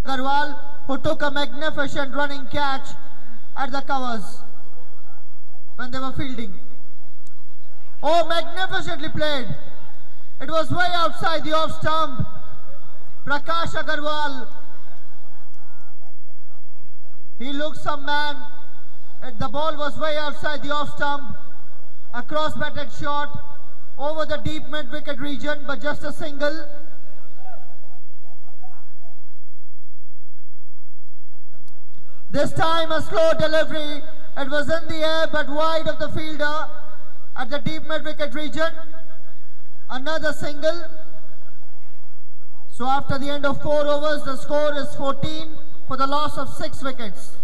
Agarwal, who took a magnificent running catch at the covers when they were fielding. Oh, magnificently played. It was way outside the off stump. Prakash Agarwal. He looked some man. The ball was way outside the off stump. A cross-batted shot over the deep mid-wicket region, but just a single. This time a slow delivery. It was in the air but wide of the fielder at the deep mid-wicket region. Another single. So after the end of 4 overs, the score is 14 for the loss of 6 wickets.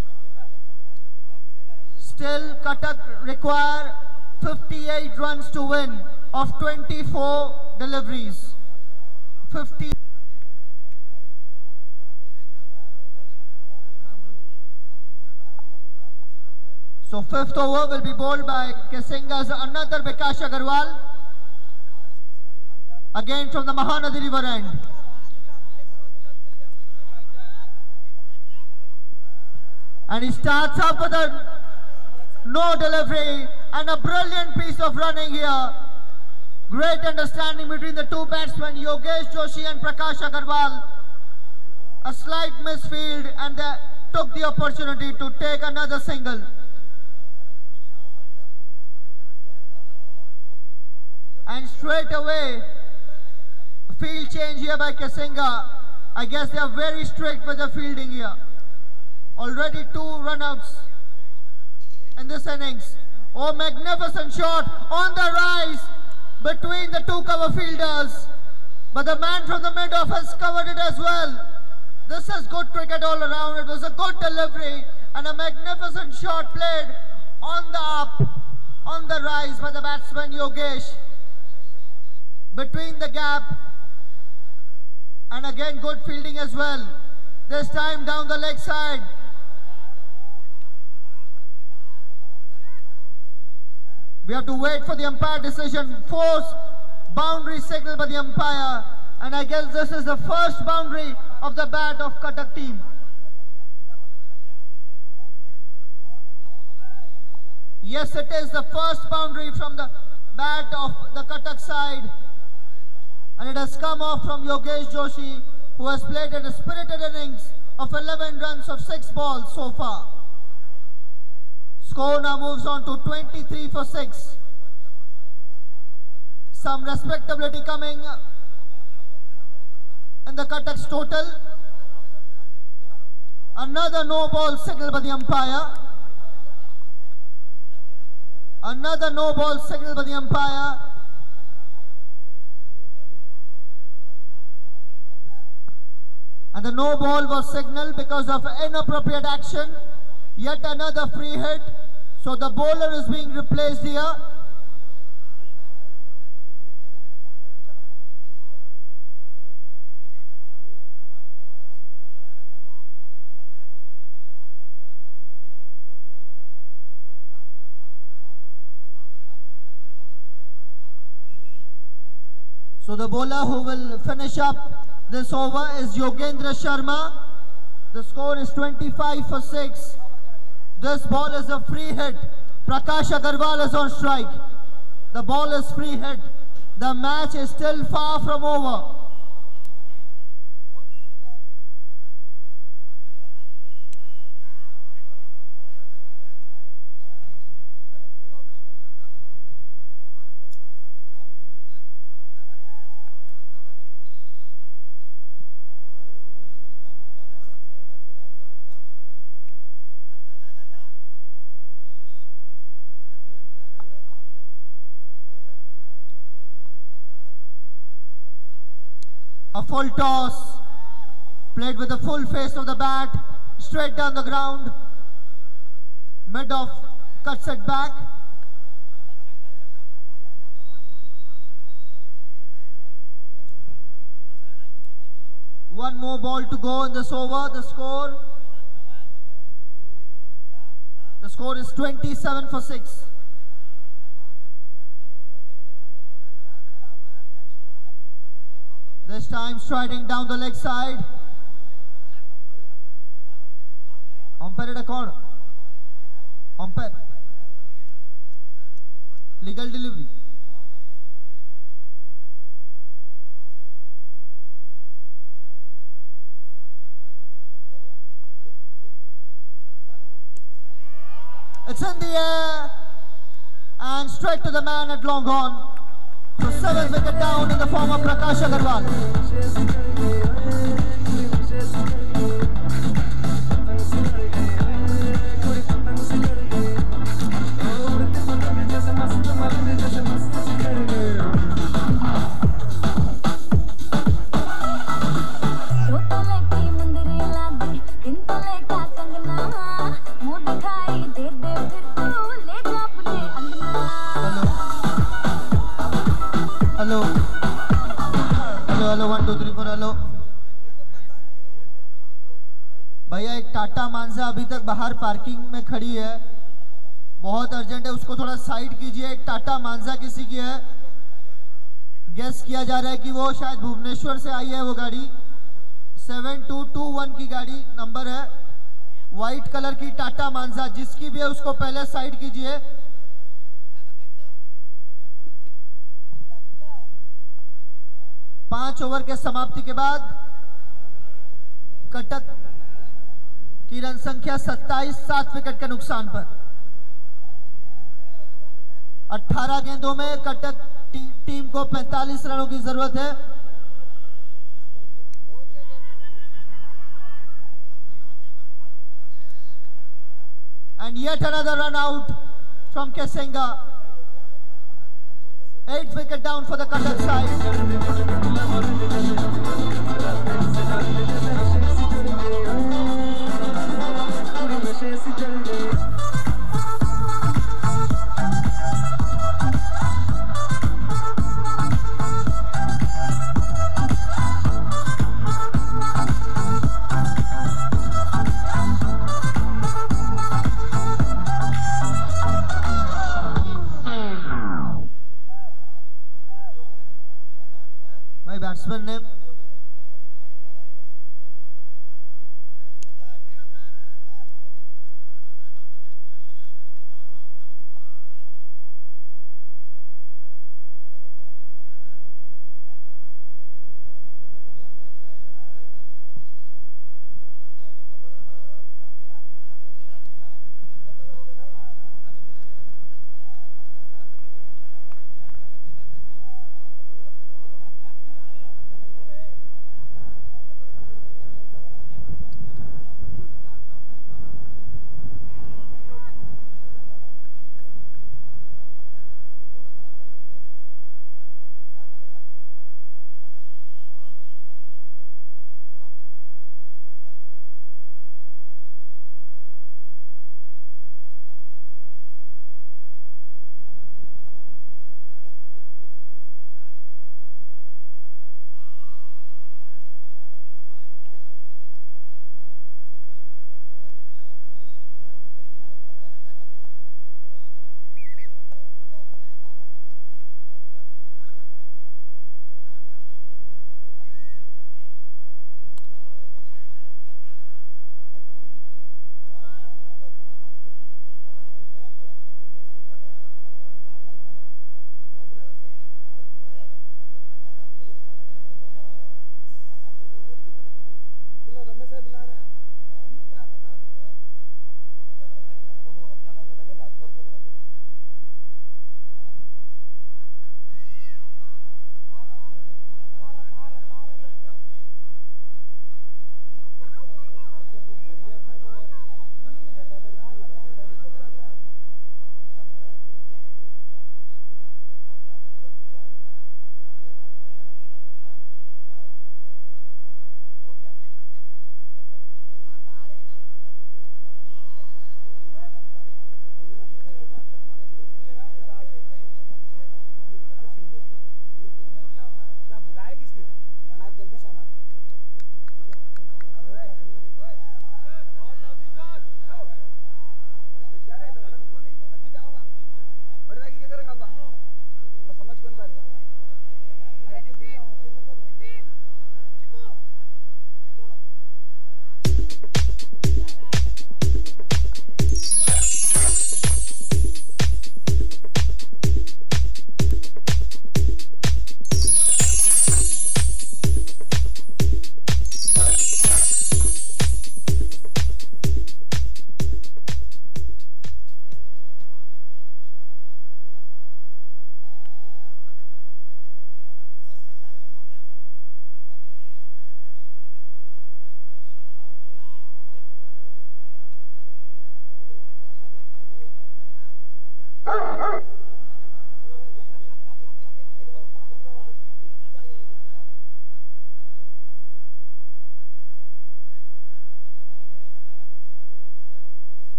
Still, Cuttack require 58 runs to win of 24 deliveries. 50. So 5th over will be bowled by Kesinga's another Bikash Agarwal. Again from the Mahanadi River end. And he starts up with a no delivery and a brilliant piece of running here. Great understanding between the two batsmen, Yogesh Joshi and Prakash Agarwal. A slight misfield and they took the opportunity to take another single. And straight away, field change here by Kesinga. I guess they are very strict with the fielding here. Already 2 runouts in this innings. Oh, magnificent shot on the rise between the 2 cover fielders. But the man from the mid-off has covered it as well. This is good cricket all around. It was a good delivery and a magnificent shot played on the up, on the rise by the batsman Yogesh. Between the gap, and again good fielding as well. This time down the leg side. We have to wait for the umpire decision. Force boundary signal by the umpire, and I guess this is the first boundary of the bat of Cuttack team. Yes, it is the first boundary from the bat of the Cuttack side. And it has come off from Yogesh Joshi, who has played a spirited innings of 11 runs of 6 balls so far. Score now moves on to 23 for 6. Some respectability coming in the Cuttack's total. Another no ball signal by the umpire. Another no ball signal by the umpire. And the no ball was signaled because of inappropriate action. Yet another free hit. So the bowler is being replaced here. So the bowler who will finish up this over is Yogendra Sharma. The score is 25 for 6. This ball is a free hit. Prakash Agarwal is on strike. The ball is free hit. The match is still far from over. A full toss, played with the full face of the bat, straight down the ground, mid-off cuts it back. One more ball to go in this over. The score is 27 for 6. This time striding down the leg side. Umpire एटा कौन umpire legal delivery it's in the air and straight to the man at long on. So 7th wicket down in the form of Prakash Agarwal. Hello hello hello 1 2 3 4 hello भैया एक टाटा मांजा अभी तक बाहर parking में खड़ी है, बहुत अर्जेंट है, उसको थोड़ा साइड कीजिए। एक टाटा मांजा किसी की है, गेस किया जा रहा है कि वो शायद भुवनेश्वर से आई है। वो गाड़ी 7221 की गाड़ी नंबर है, व्हाइट कलर की टाटा मांजा, जिसकी भी है उसको पहले साइड कीजिए। पांच ओवर के समाप्ति के बाद कटक की रन संख्या 27, 7 विकेट के नुकसान पर। 18 गेंदों में कटक टीम को 45 रनों की जरूरत है। And yet another run out from Kesenga. 8th wicket down for the Cuttack side. Batsman ने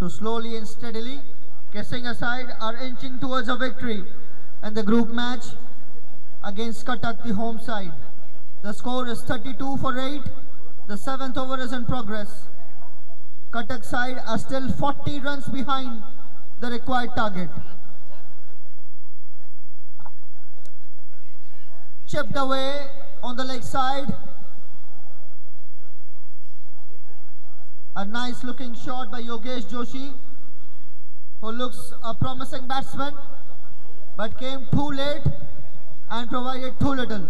So slowly and steadily, Kesinga side are inching towards a victory in the group match against Cuttack, the home side. The score is 32-8. The 7th over is in progress. Cuttack side are still 40 runs behind the required target. Chipped away on the leg side. A nice looking shot by Yogesh Joshi, who looks a promising batsman, but came too late and provided too little.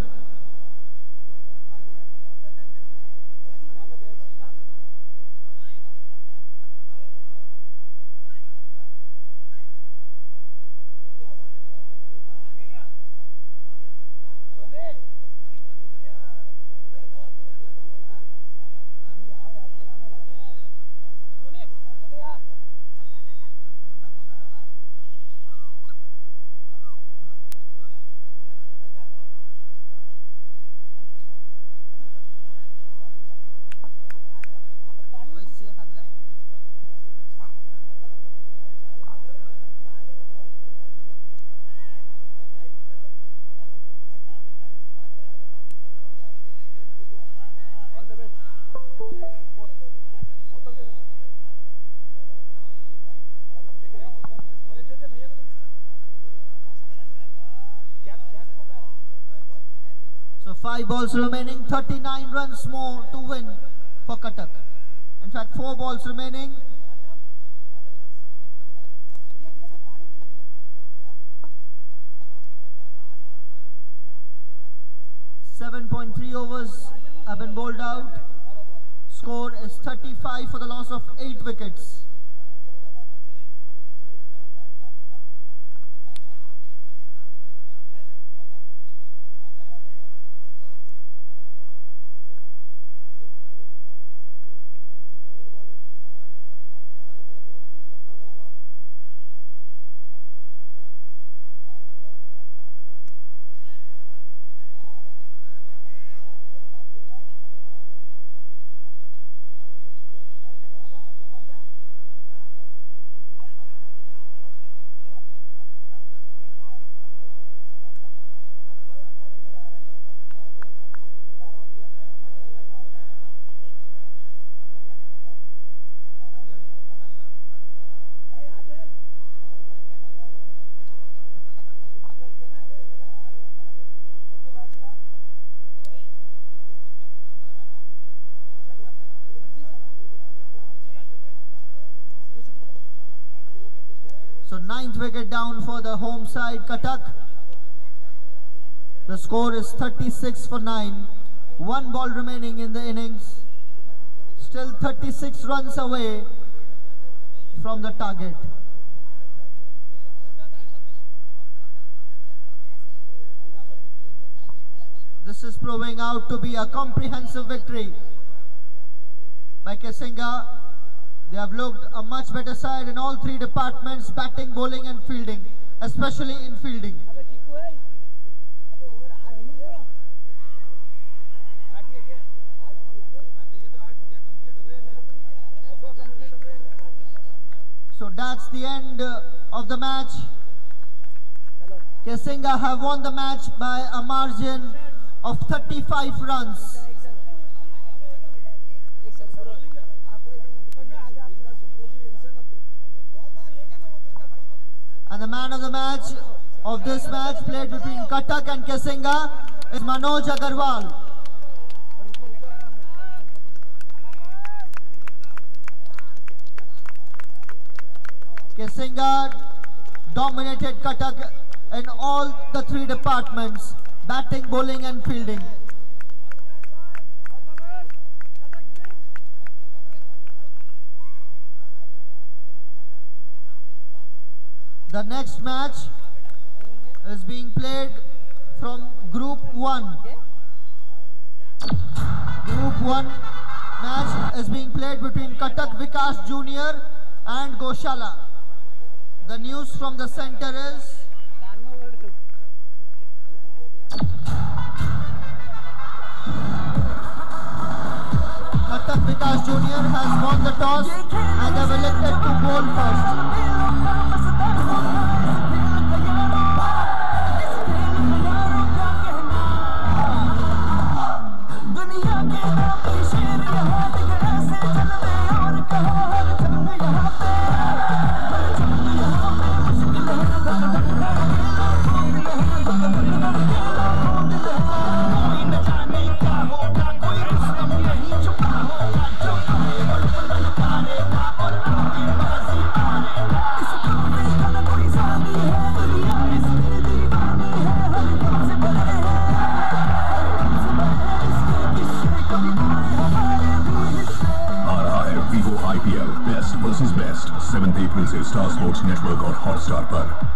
So 5 balls remaining, 39 runs more to win for Cuttack. In fact, 4 balls remaining. .3 overs have been bowled out. Score is 35 for the loss of 8 wickets. So 9th wicket down for the home side, Cuttack. The score is 36-9. 1 ball remaining in the innings. Still 36 runs away from the target. This is proving out to be a comprehensive victory by Kesinga. They have looked a much better side in all 3 departments, batting, bowling and fielding, especially in fielding. So that's the end of the match. Kesinga have won the match by a margin of 35 runs. And the man of the match of this match played between Cuttack and Kesinga is Manoj Agarwal. Kesinga dominated Cuttack in all the 3 departments, batting, bowling and fielding. The next match is being played from Group 1. Group 1 match is being played between Cuttack Vikas Jr. and Goshala. The news from the center is Cuttack Vikas Jr. has won the toss and they've elected to bowl first. Versus Best 7th April से star sports network और Hotstar पर।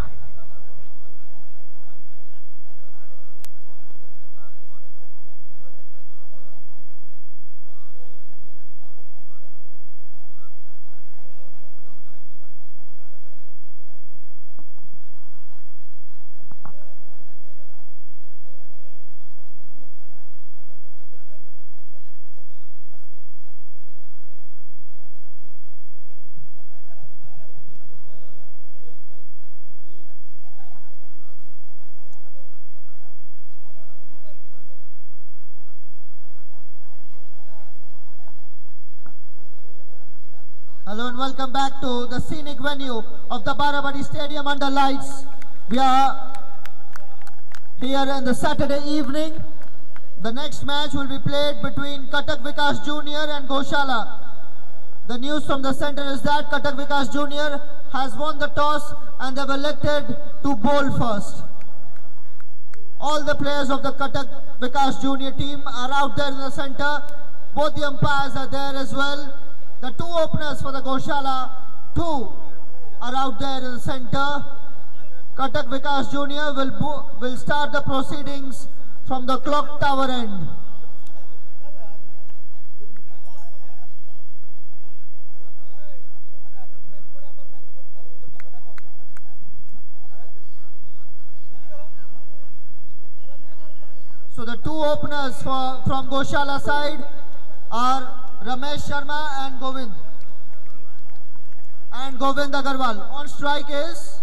Hello and welcome back to the scenic venue of the Barabati Stadium under lights. We are here in the Saturday evening. The next match will be played between Cuttack Vikas Jr. and Goshala. The news from the center is that Cuttack Vikas Jr. has won the toss and they've elected to bowl first. All the players of the Cuttack Vikas Jr. team are out there in the center. Both the umpires are there as well. The two openers for the Goshala, two are out there in the center. Cuttack Vikas Jr. will start the proceedings from the clock tower end. So the two openers from Goshala side are Ramesh Sharma and Govind Agarwal. On strike is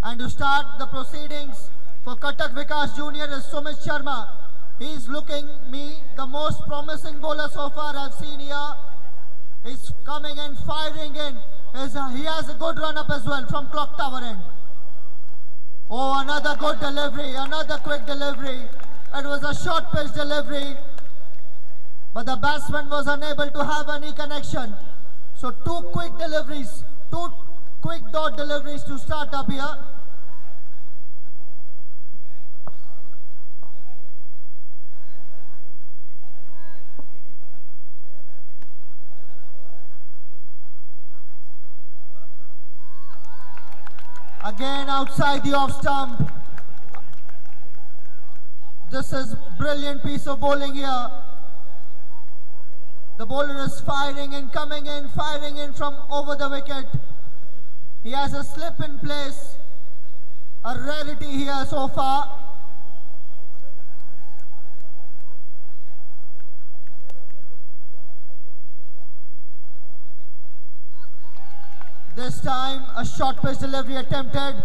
and to start the proceedings for Cuttack Vikas Jr. is Sumit Sharma. He's looking the most promising bowler so far I've seen here. He's coming in, firing in. He has a good run up as well from clock tower end. Oh, another good delivery, another quick delivery. It was a short pitch delivery, but the batsman was unable to have any connection. So two quick deliveries, two quick dot deliveries to start up here. Again outside the off stump. This is brilliant piece of bowling here. The bowler is firing in, coming in, firing in from over the wicket. He has a slip in place. A rarity here so far. This time a short pitch delivery attempted.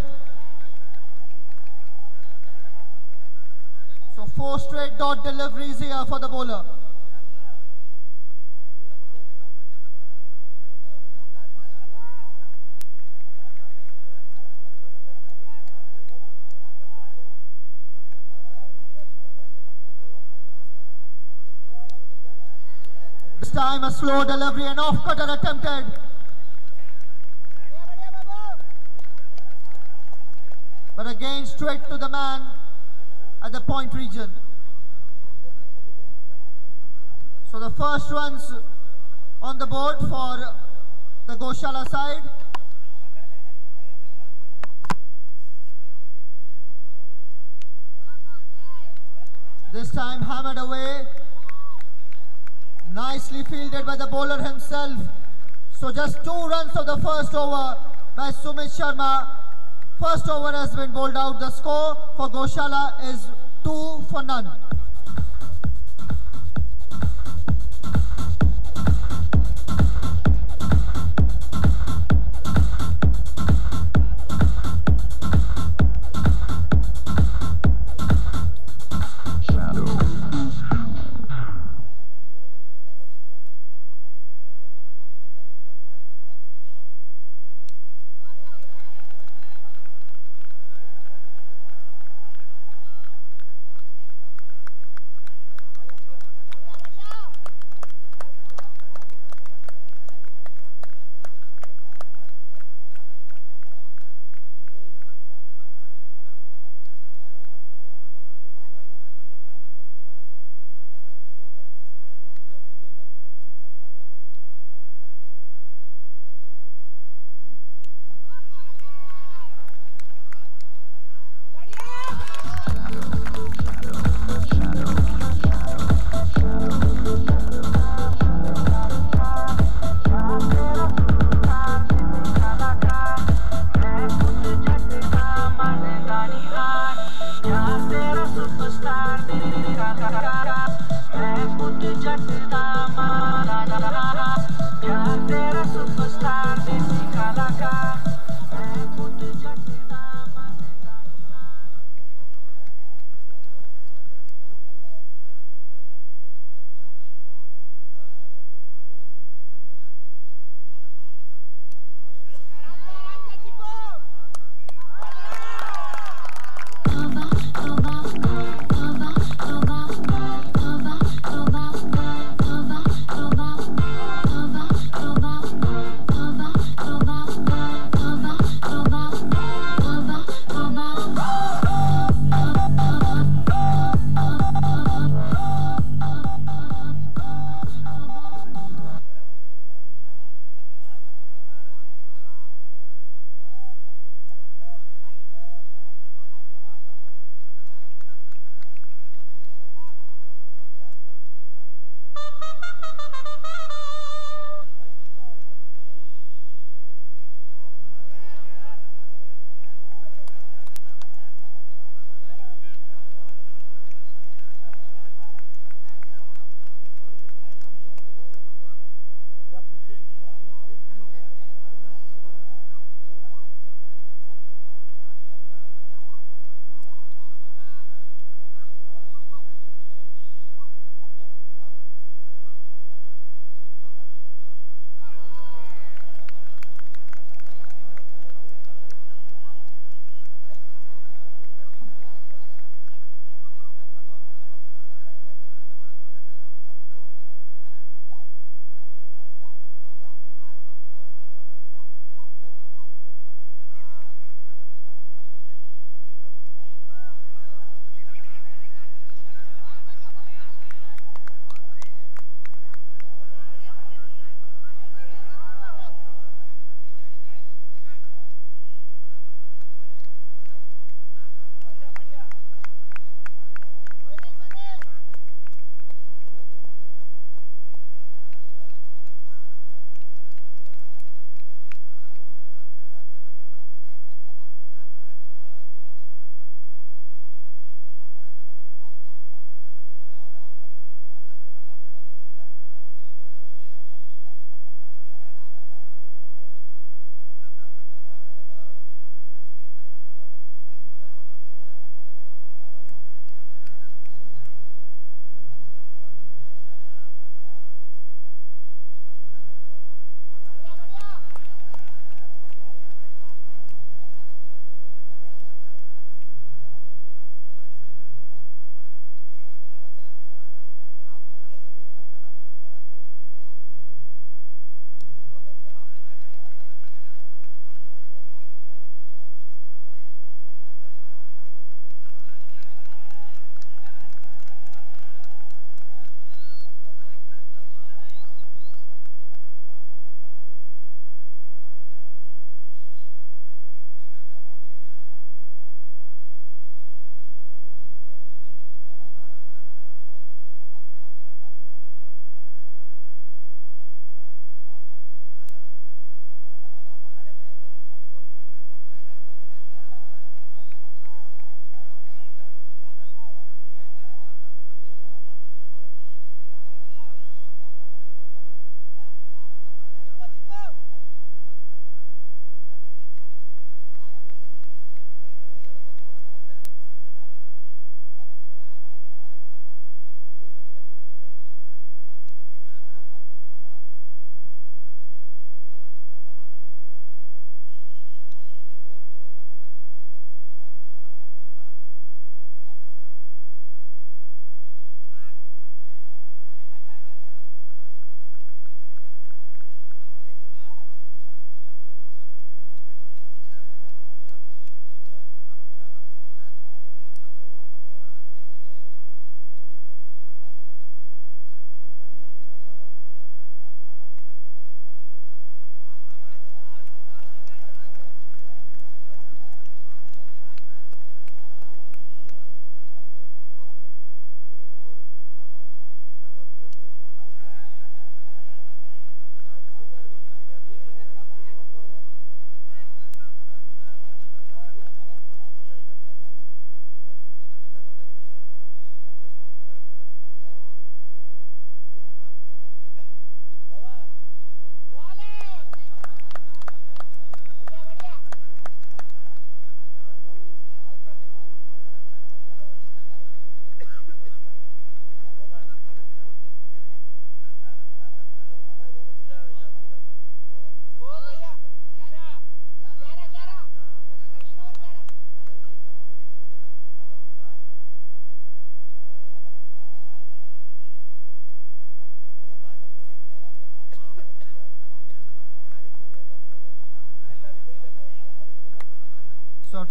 So 4 straight dot deliveries here for the bowler. This time a slow delivery and off cutter attempted. But again straight to the man at the point region. So the first runs on the board for the Goshala side. This time hammered away. Nicely fielded by the bowler himself. So just 2 runs of the first over by Sumit Sharma. First over has been bowled out. The score for Goshala is 2 for none.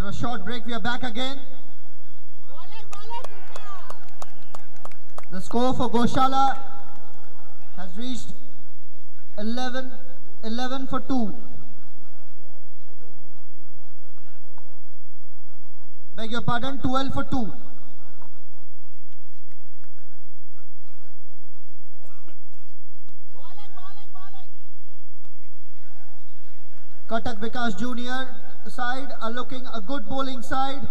After a short break, we are back again. The score for Goshala has reached 11 for 2. Beg your pardon, 12 for 2. Cuttack Vikas Junior side are looking a good bowling side.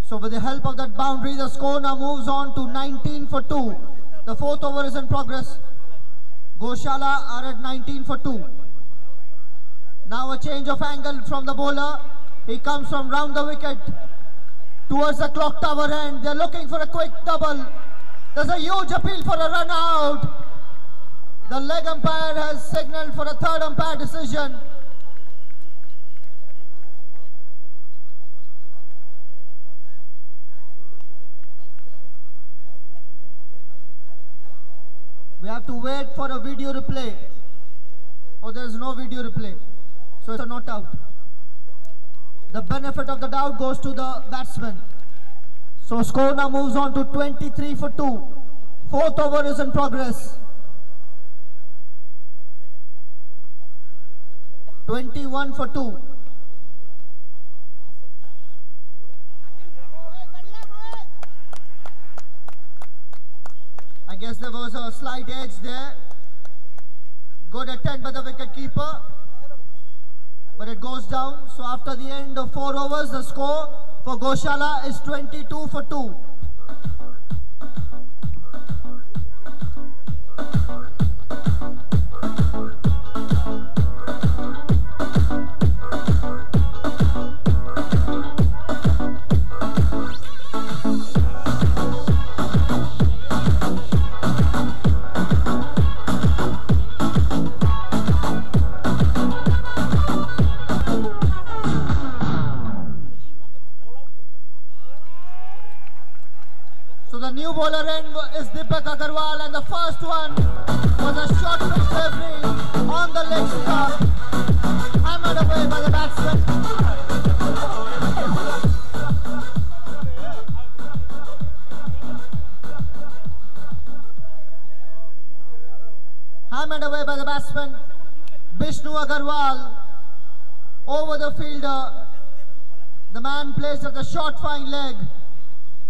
So with the help of that boundary, the score now moves on to 19 for 2. The fourth over is in progress. Goshala are at 19 for 2. Now a change of angle from the bowler. He comes from round the wicket towards the clock tower end. They're looking for a quick double. There's a huge appeal for a run out. The leg umpire has signaled for a third umpire decision. We have to wait for a video replay. Oh, there is no video replay. So it's a not out. The benefit of the doubt goes to the batsman. So score now moves on to 23 for 2. Fourth over is in progress. 21 for 2. I guess there was a slight edge there. Good attempt by the wicket keeper, but it goes down. So after the end of 4 overs, the score for Goshala is 22 for 2. Bowler end is Deepak Agarwal, and the first one was a short pitch delivery on the leg stump, hammered away by the batsman. Hammered away by the batsman Vishnu Agarwal over the fielder. The man placed at the short fine leg.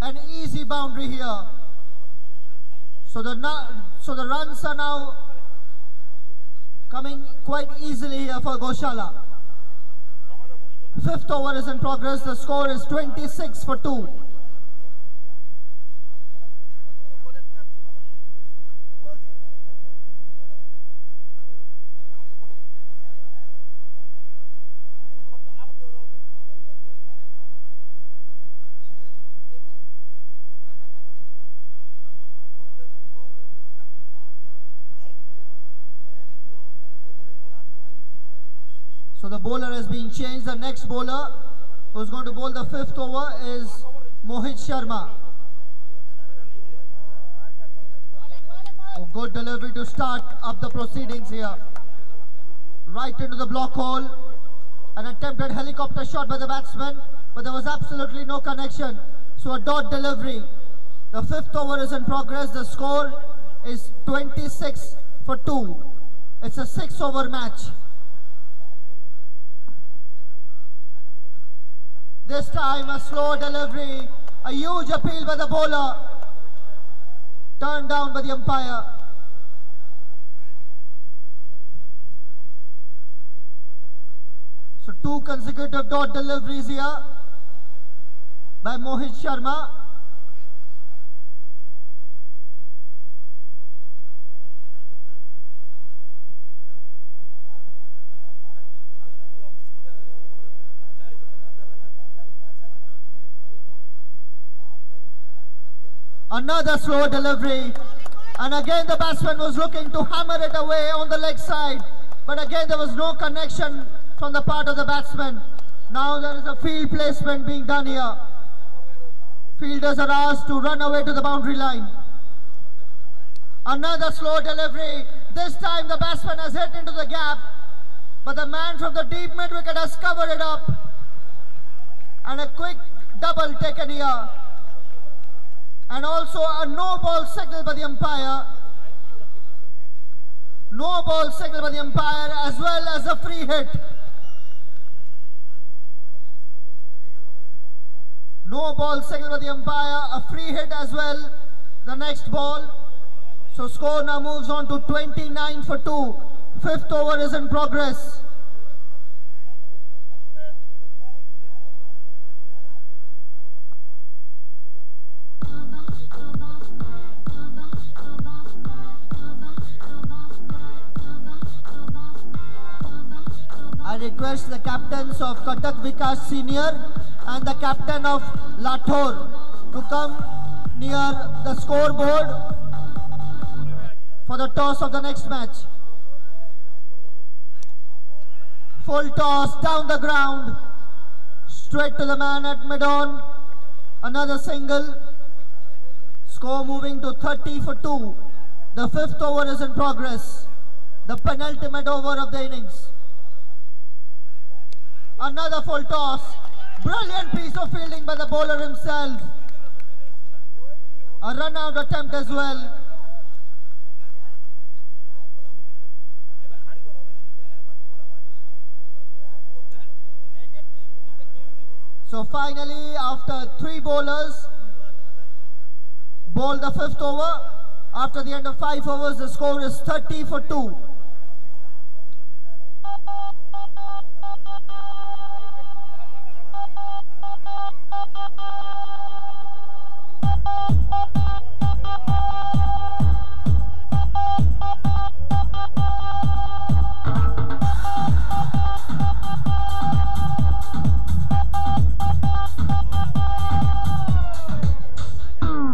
An easy boundary here. So the runs are now coming quite easily here for Goshala. Fifth over is in progress. The score is 26 for 2. So the bowler has been changed. The next bowler who's going to bowl the fifth over is Mohit Sharma. A good delivery to start up the proceedings here. Right into the block hole. An attempted helicopter shot by the batsman, but there was absolutely no connection. So a dot delivery. The fifth over is in progress. The score is 26 for 2. It's a 6-over match. This time a slow delivery, a huge appeal by the bowler, turned down by the umpire. 2 consecutive dot deliveries here by Mohit Sharma. Another slow delivery, and again the batsman was looking to hammer it away on the leg side, but again there was no connection from the part of the batsman. Now there is a field placement being done here. Fielders are asked to run away to the boundary line. Another slow delivery. This time the batsman has hit into the gap, but the man from the deep mid wicket has covered it up. And a quick double taken here. And also a no ball signal by the umpire. No ball signal by the umpire, as well as a free hit. No ball signal by the umpire, a free hit as well. The next ball. So score now moves on to 29 for 2. 5th over is in progress. I request the captains of Cuttack Vikas Senior and the captain of Lathor to come near the scoreboard for the toss of the next match. Full toss down the ground, straight to the man at mid-on. Another single. Score moving to 30 for 2. The 5th over is in progress. The penultimate over of the innings. Another full toss. Brilliant piece of fielding by the bowler himself. A run out attempt as well. So finally, after 3 bowlers bowl the 5th over, after the end of 5 overs, the score is 30 for 2.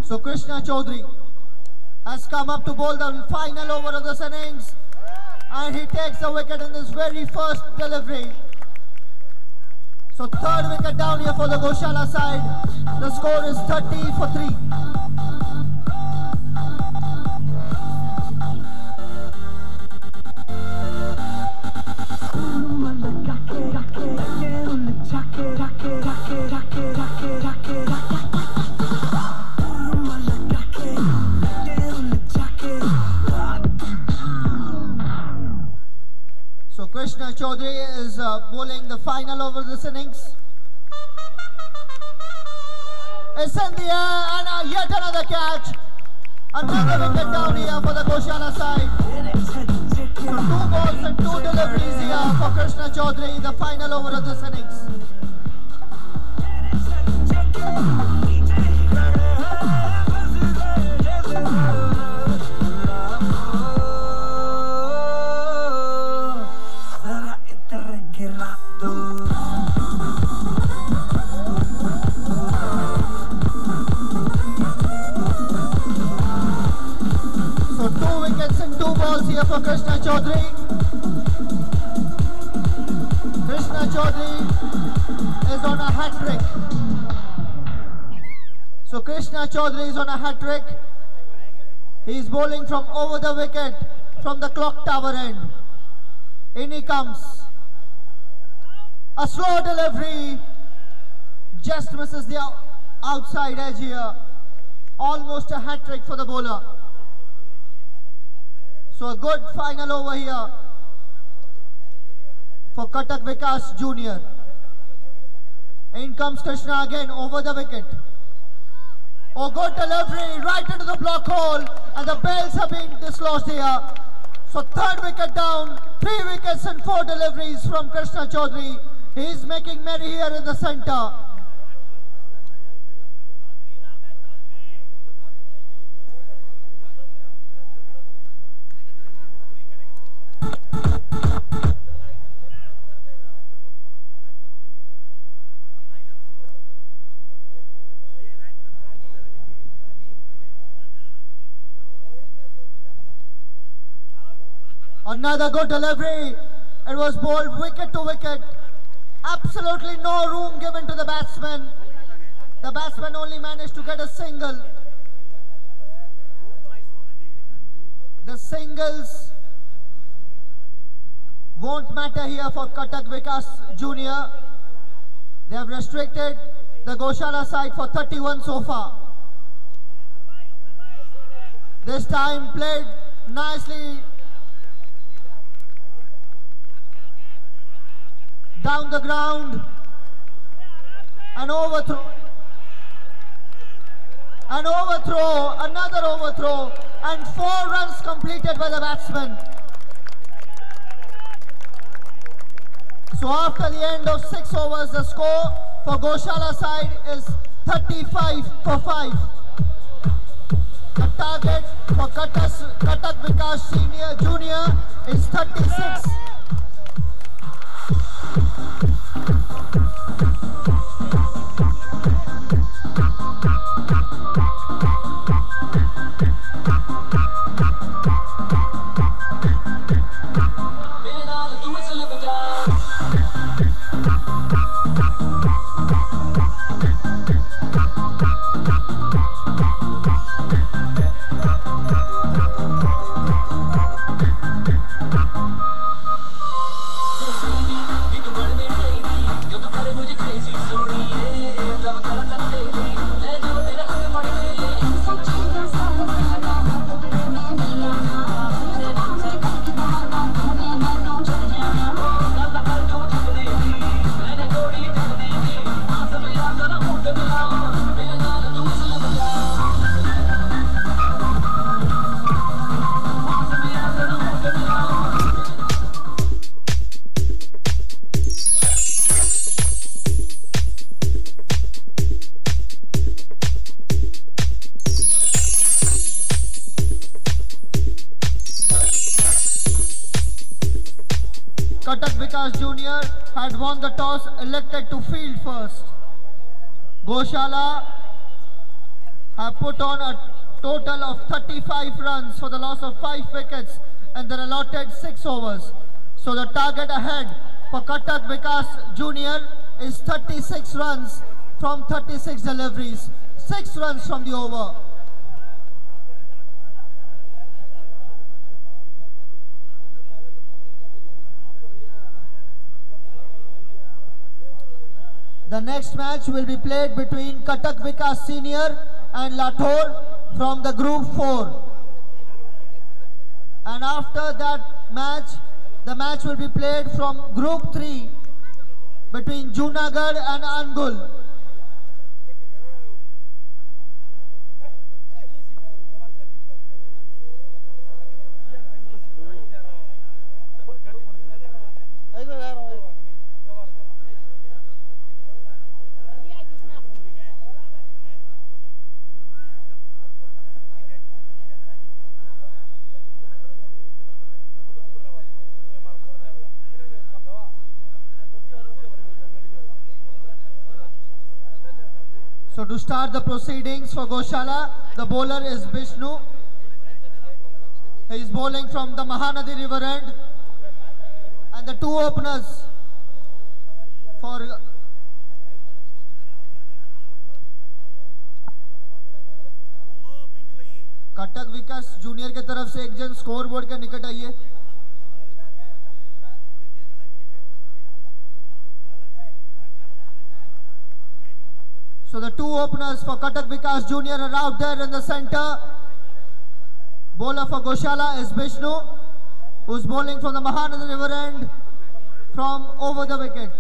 So Krishna Chaudhary has come up to bowl the final over of this innings, and he takes the wicket in his very first delivery. So 3rd wicket down here for the Goshala side. The score is 30 for 3. So Krishna Chaudhary is bowling the final over this innings. It's in the air, and yet another catch. Another wicket down here for the Goshala side. So 2 balls and 2 deliveries here for Krishna Chaudhary, the final over of this innings. So 2 wickets and 2 balls here for Krishna Chaudhary. Krishna Chaudhary is on a hat-trick. So Krishna Chaudhary is on a hat-trick. He is bowling from over the wicket from the clock tower end. In he comes. A slow delivery. Just misses the outside edge here. Almost a hat-trick for the bowler. So a good final over here for Cuttack Vikas Jr. In comes Krishna again over the wicket. Oh, good delivery right into the block hole, and the bells have been dislodged here. So 3rd wicket down, 3 wickets and 4 deliveries from Krishna Chaudhary. He is making merry here in the center. Another good delivery. It was bowled wicket to wicket. Absolutely no room given to the batsman. The batsman only managed to get a single. The singles won't matter here for Cuttack Vikas Jr. They have restricted the Goshala side for 31 so far. This time played nicely down the ground, an overthrow, another overthrow, and 4 runs completed by the batsman. So after the end of 6 overs, the score for Goshala side is 35 for 5. The target for Cuttack Vikas Jr. is 36. Cuttack Vikas Jr. had won the toss, elected to field first. Goshala have put on a total of 35 runs for the loss of 5 wickets and their allotted 6 overs. So the target ahead for Cuttack Vikas Jr. is 36 runs from 36 deliveries, 6 runs from the over. The next match will be played between Cuttack Vikas Senior and Lathor from the Group 4. And after that match, the match will be played from Group 3 between Junagadh and Angul. So to start the proceedings for Goshala, the bowler is Vishnu. He is bowling from the Mahanadi river end. And the 2 openers for Cuttack Vikas Junior के तरफ से एक जन score board के निकट आइए. So the 2 openers for Cuttack Vikas Jr. are out there in the center. Bowler for Goshala is Vishnu, who is bowling from the Mahanadi river end from over the wicket.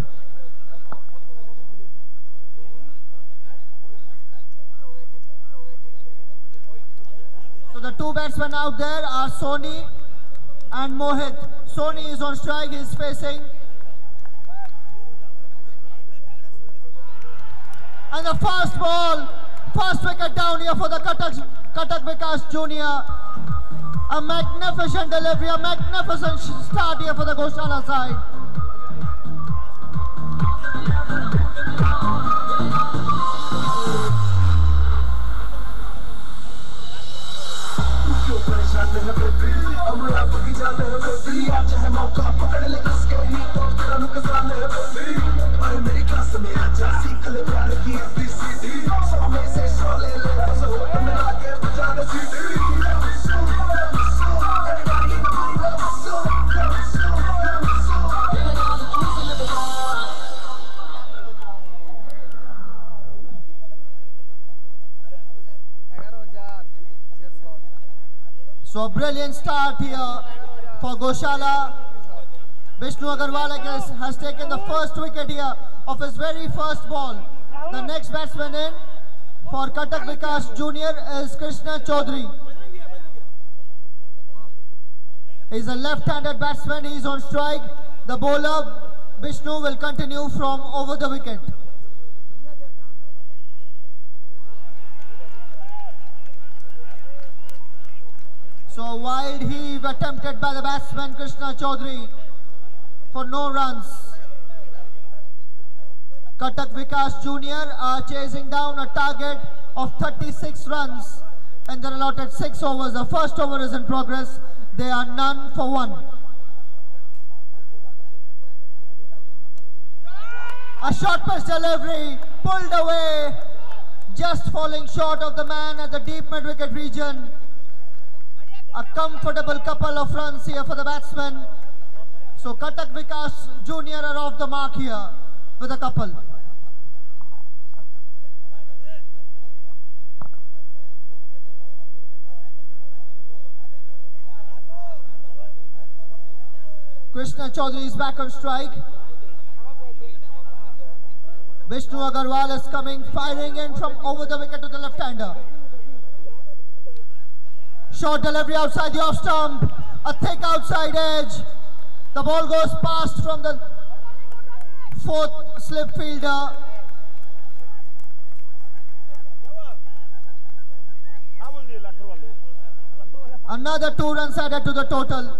So the 2 batsmen out there are Soni and Mohit. Soni is on strike, he is facing And the fast ball, first wicket down here for the Cuttack Vikas Junior. A magnificent delivery, a magnificent start here for the Goshala side. So a brilliant start here for Goshala. Vishnu Agarwal has taken the first wicket here of his very first ball. The next batsman in for Cuttack Vikas Junior is Krishna Chaudhary. He's a left-handed batsman. He's on strike. The bowler Vishnu will continue from over the wicket. So wide heave attempted by the batsman Krishna Chaudhary for no runs. Cuttack Vikas Junior are chasing down a target of 36 runs and they're allotted 6 overs. The first over is in progress. They are none for 1. A short pitch delivery pulled away, just falling short of the man at the deep mid-wicket region. A comfortable couple of runs here for the batsman. So Cuttack Vikas Junior are off the mark here with a couple. Krishna Chaudhary is back on strike. Vishnu Agarwal is coming, firing in from over the wicket to the left-hander. Short delivery outside the off stump, a thick outside edge. The ball goes past from the fourth slip fielder. Another 2 runs added to the total.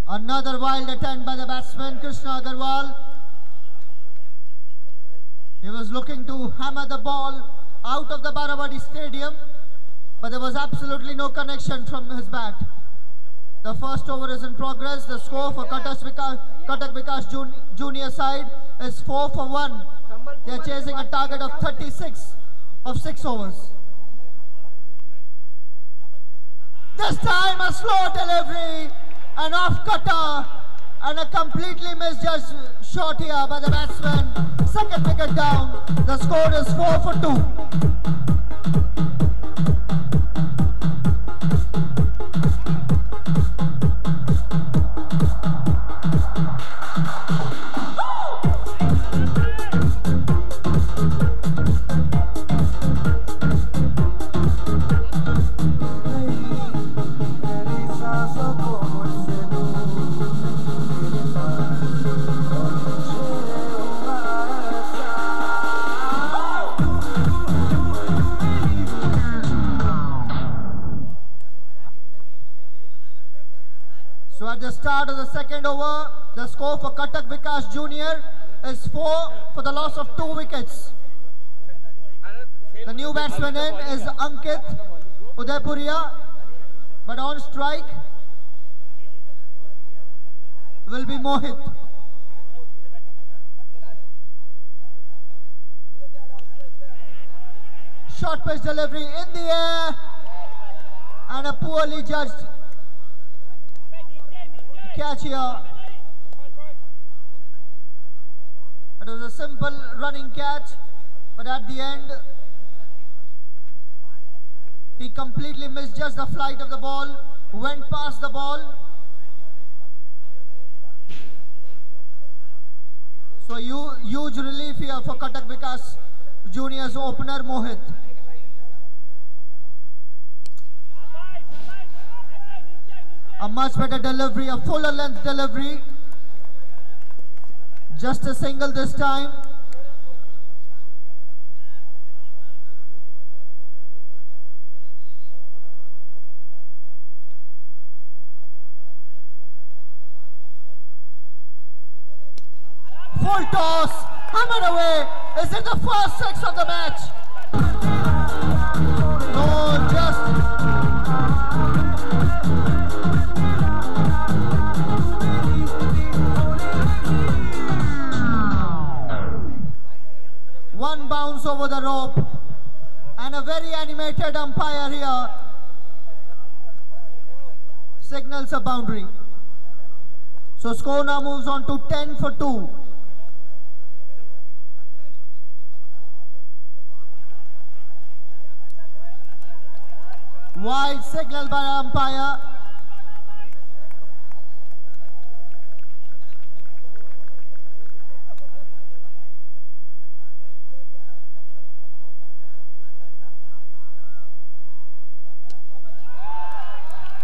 Another wild attempt by the batsman Krishna Agarwal. He was looking to hammer the ball out of the Barabati stadium, but there was absolutely no connection from his bat. The first over is in progress. The score for Cuttack Vikas Junior side is 4 for 1. They are chasing a target of 36 of 6 overs. This time a slow delivery. An off cutter and a completely misjudged shot here by the batsman. Second wicket down. The score is 4 for 2. So at the start of the second over, the score for Cuttack Vikas Junior is 4 for the loss of 2 wickets. The new batsman in is Ankit Udaipuria, but on strike will be Mohit. Short pitch delivery in the air and a poorly judged catch here. It was a simple running catch, but at the end he completely misjudged the flight of the ball, went past the ball. So huge relief here for Cuttack Vikas Junior's opener Mohit. A much better delivery, a fuller length delivery. Just a single this time. Full toss, hammered away. Is it the first six of the match? No, just... One bounce over the rope. And a very animated umpire here signals a boundary. So score now moves on to 10-2. Wide signal by umpire.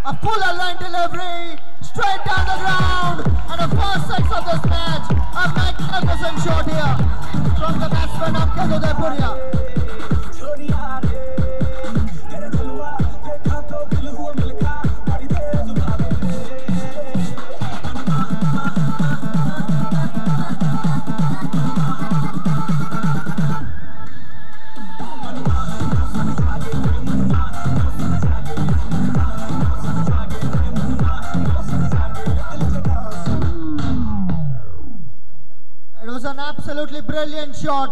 A fuller line delivery, straight down the ground, and the first six of this match. A magnificent shot here from the batsman of Cuttack. Absolutely brilliant shot.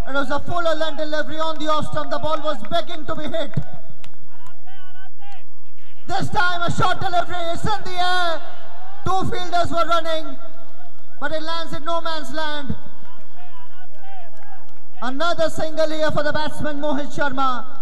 It was a fuller length delivery on the off stump. The ball was begging to be hit. This time a short delivery is in the air. Two fielders were running, but it lands in no man's land. Another single here for the batsman Mohit Sharma.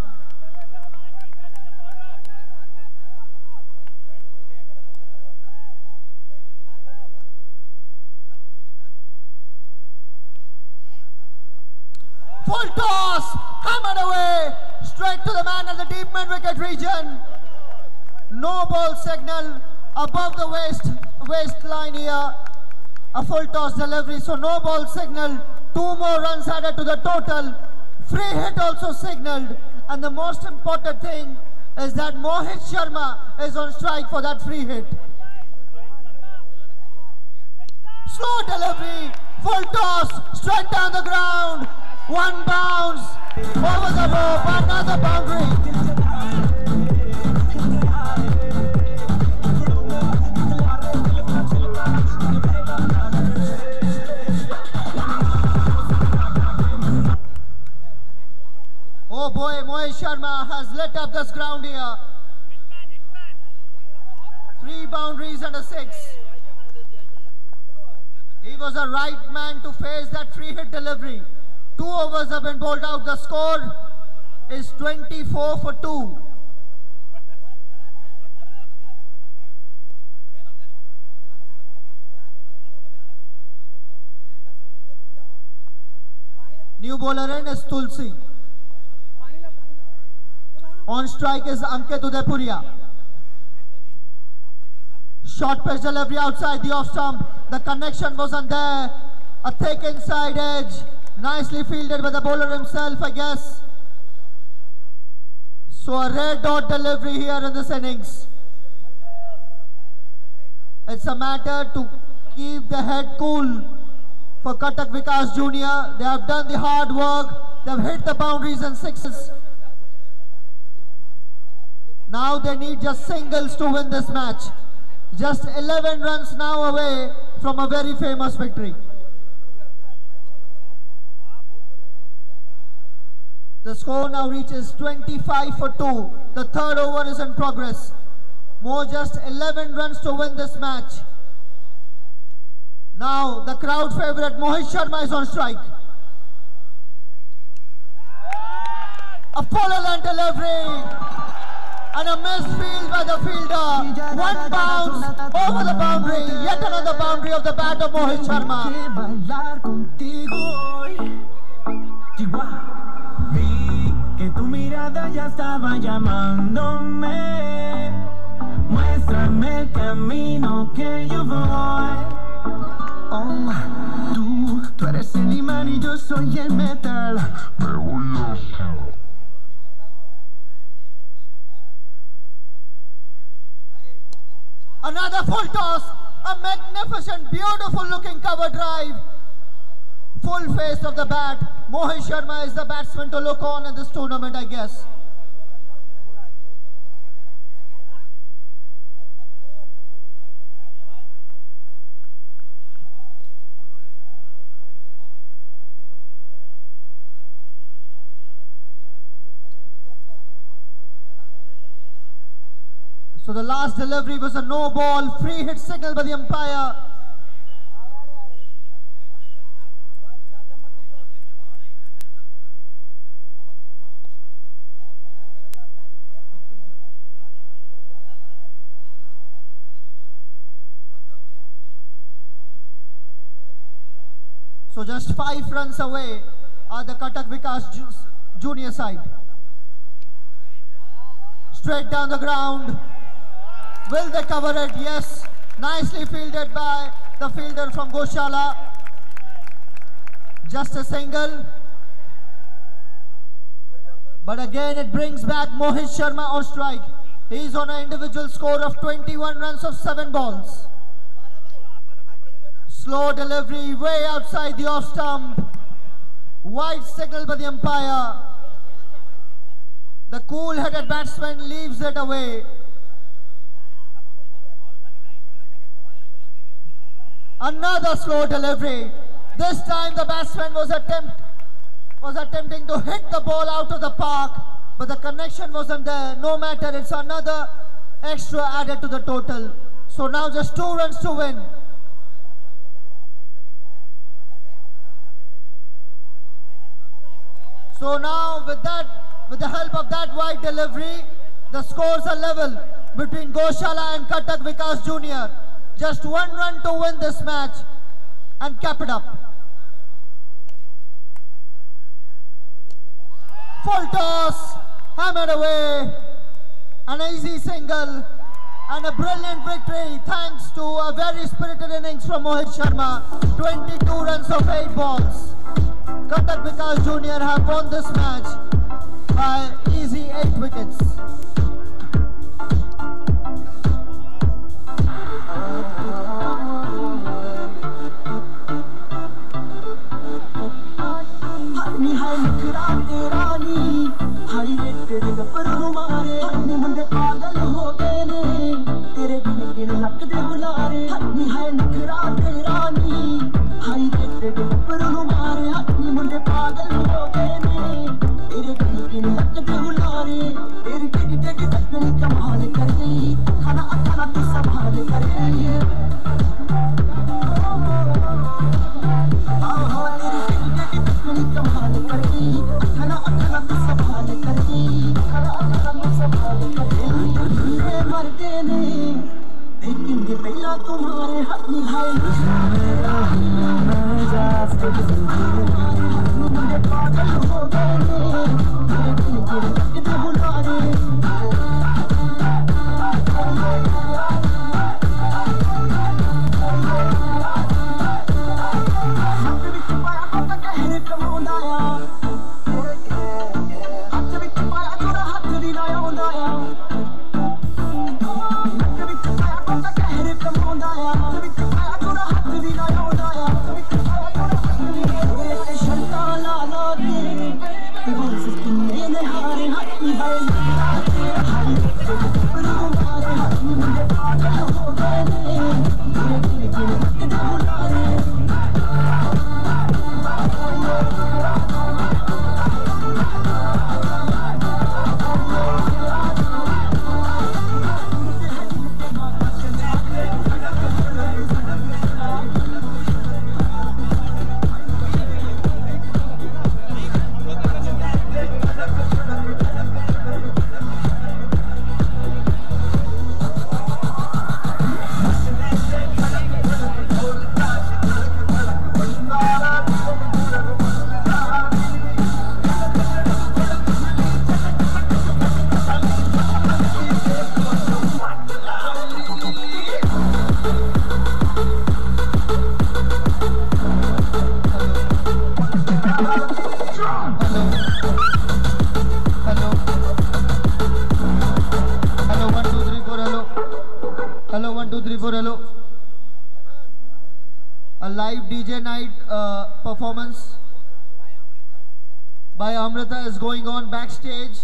Full toss, hammered away, straight to the man at the deep mid-wicket region. No ball signal above the waistline here. A full toss delivery, so no ball signal. Two more runs added to the total. Free hit also signaled. And the most important thing is that Mohit Sharma is on strike for that free hit. Slow delivery, full toss, straight down the ground. One bounce, over the rope, another boundary. Oh boy, Mohit Sharma has lit up this ground here. 3 boundaries and a 6. He was the right man to face that free hit delivery. 2 overs have been bowled out. The score is 24-2. New bowler in is Tulsi. On strike is Ankit Udaipuria. Short pitch delivery outside the off stump. The connection wasn't there. A thick inside edge. Nicely fielded by the bowler himself, I guess. So a red dot delivery here in this innings. It's a matter to keep the head cool for Cuttack Vikas Junior. They have done the hard work. They have hit the boundaries and sixes. Now they need just singles to win this match. Just 11 runs now away from a very famous victory. The score now reaches 25-2. The third over is in progress. More just 11 runs to win this match. Now the crowd favourite Mohit Sharma is on strike. A full length delivery. And a missed field by the fielder. One bounce over the boundary. Yet another boundary of the bat of Mohit Sharma. Vi que tu mirada ya estaba llamándome. Muéstrame el camino que yo voy. Oh, tú eres el imán y yo soy el metal. Me voy a... Another full toss, a magnificent, beautiful looking cover drive. Full face of the bat. Mohit Sharma is the batsman to look on in this tournament, I guess. So the last delivery was a no ball, free hit signal by the umpire. So just 5 runs away are the Cuttack junior side. Straight down the ground. Will they cover it? Yes. Nicely fielded by the fielder from Goshala. Just a single. But again it brings back Mohit Sharma on strike. He is on an individual score of 21 runs of 7 balls. Slow delivery way outside the off stump. Wide signal by the umpire. The cool-headed batsman leaves it away. Another slow delivery. This time the batsman was attempting to hit the ball out of the park, but the connection wasn't there. No matter, it's another extra added to the total. So now just 2 runs to win. So now with the help of that wide delivery, the scores are level between Goshala and Cuttack Vikas Jr. Just 1 run to win this match and cap it up. Full toss, hammered away, an easy single and a brilliant victory thanks to a very spirited innings from Mohit Sharma. 22 runs of 8 balls. Cuttack Vikas Jr. have won this match by easy 8 wickets. night performance by Amrita is going on backstage.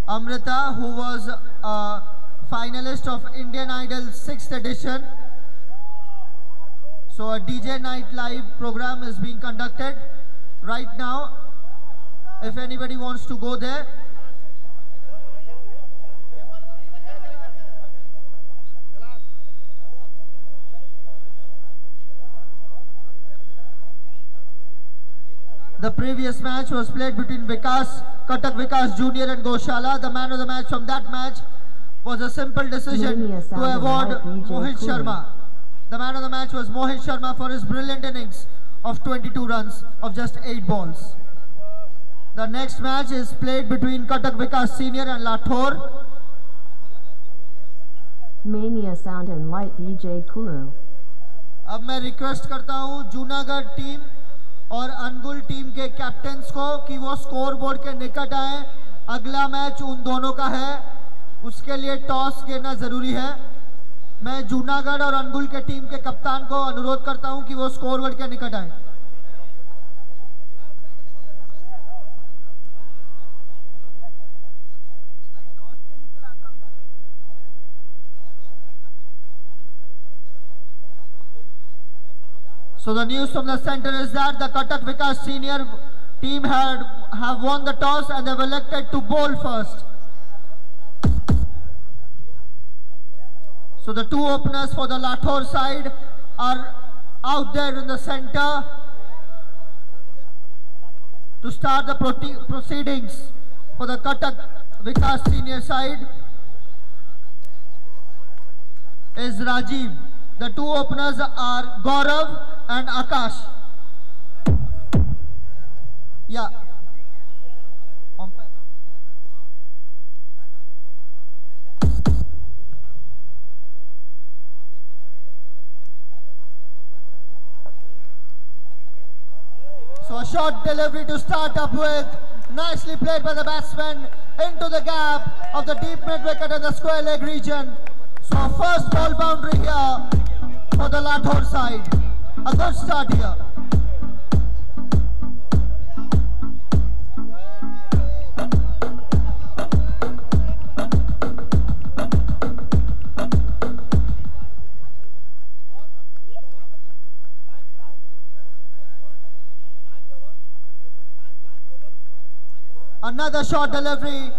Amrita, who was a finalist of Indian Idol 6th edition. So a DJ Night Live program is being conducted right now. If anybody wants to go there. The previous match was played between Cuttack Vikas Jr. and Goshala. The man of the match from that match was a simple decision to award Mohit Sharma. The man of the match was Mohit Sharma for his brilliant innings of 22 runs of just 8 balls. The next match is played between Cuttack Vikas Senior and Lathor. Mania Sound and Light DJ Kuru. अब मैं request करता हूं Junagadh team और अनगुल team के captains को कि वो score board के निकट आए। अगला मैच उन दोनों का है, उसके लिए टॉस खेलना जरूरी है। मैं जूनागढ़ और अनगुल के टीम के कप्तान को अनुरोध करता हूं कि वो स्कोर बोर्ड के निकट आए। So the news from the center is that the Cuttack Vikas Senior team have won the toss and they've elected to bowl first. So the two openers for the Lathor side are out there in the center to start the proceedings for the Cuttack Vikas Senior side is Rajiv. The two openers are Gaurav and Akash. Yeah. So a short delivery to start up with. Nicely played by the batsman into the gap of the deep mid wicket and the square leg region. So first ball boundary here for the Lathor side. A good start here. Another short delivery.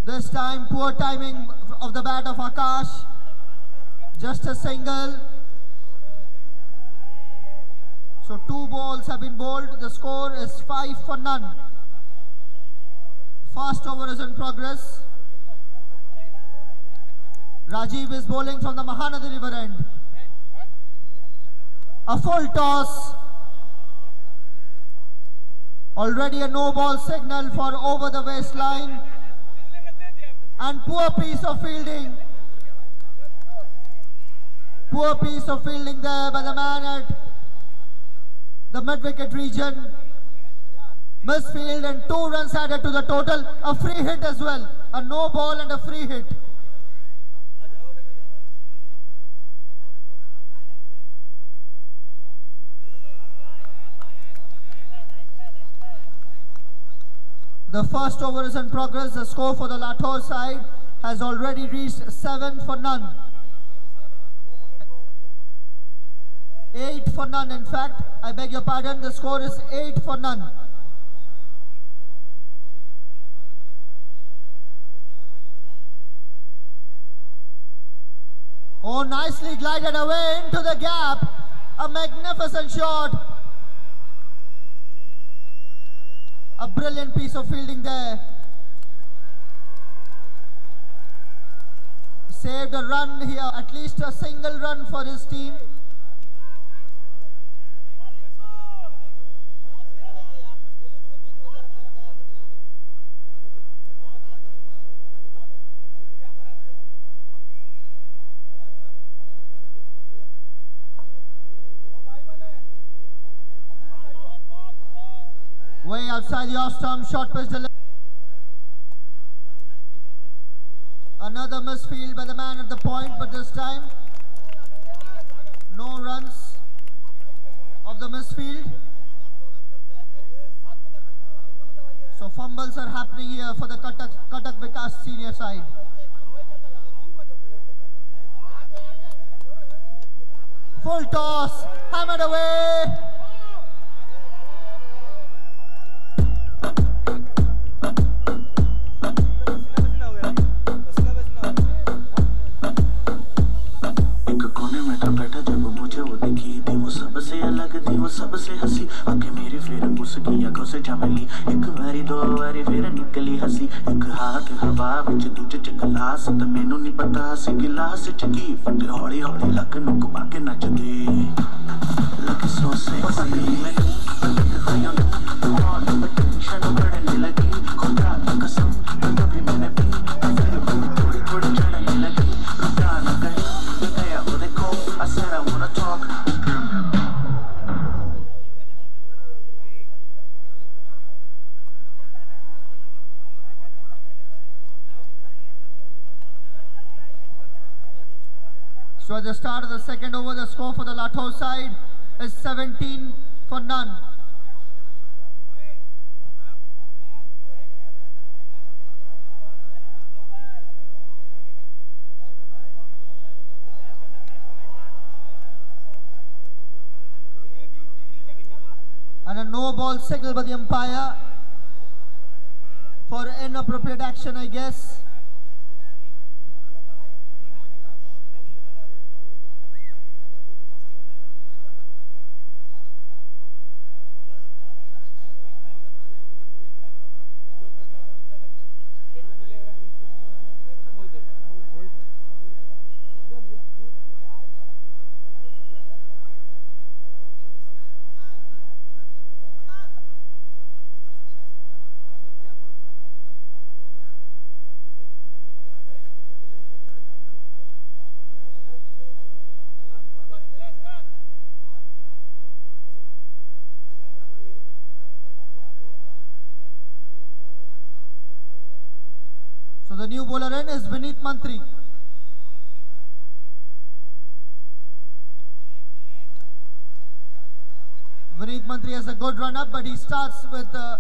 This time poor timing of the bat of Akash. Just a single. So 2 balls have been bowled. The score is 5 for none. Fast over is in progress. Rajiv is bowling from the Mahanadi River end. A full toss. Already a no ball signal for over the waistline. And poor piece of fielding. Poor piece of fielding there by the man at the mid-wicket region. Misfield and 2 runs added to the total. A free hit as well. A no ball and a free hit. The first over is in progress. The score for the Lathor side has already reached 7 for none. 8 for none in fact. I beg your pardon. The score is 8 for none. Oh, nicely glided away into the gap. A magnificent shot. A brilliant piece of fielding there. Saved a run here, at least a single run for his team. Way outside the off stump, short pitch delivery. Another misfield by the man at the point, but this time no runs of the misfield. So fumbles are happening here for the Cuttack Vikas senior side. Full toss, hammered away. सबसे हंसी आके मेरे फिर मुस्की आंखों से झमली एक बारी दो बारी फिर निकली हंसी एक हाथ हवा विच दूजे च गिलास ते मैनू नहीं पता सी गिलास च की फटे हौली हौली लक नू घुमा के नचदे लगे सो सेक्सी मैं टेंशन बढ़ने लगी खुदा की कसम कभी मैंने भी थोड़ी थोड़ी चढ़ने लगी रुका न गया वो देखो I said I wanna talk. So at the start of the second over, the score for the Lathor side is 17 for none. And a no ball signal by the umpire for inappropriate action, I guess. So the new bowler in is Vineet Mantri. Vineet Mantri has a good run up, but he starts with a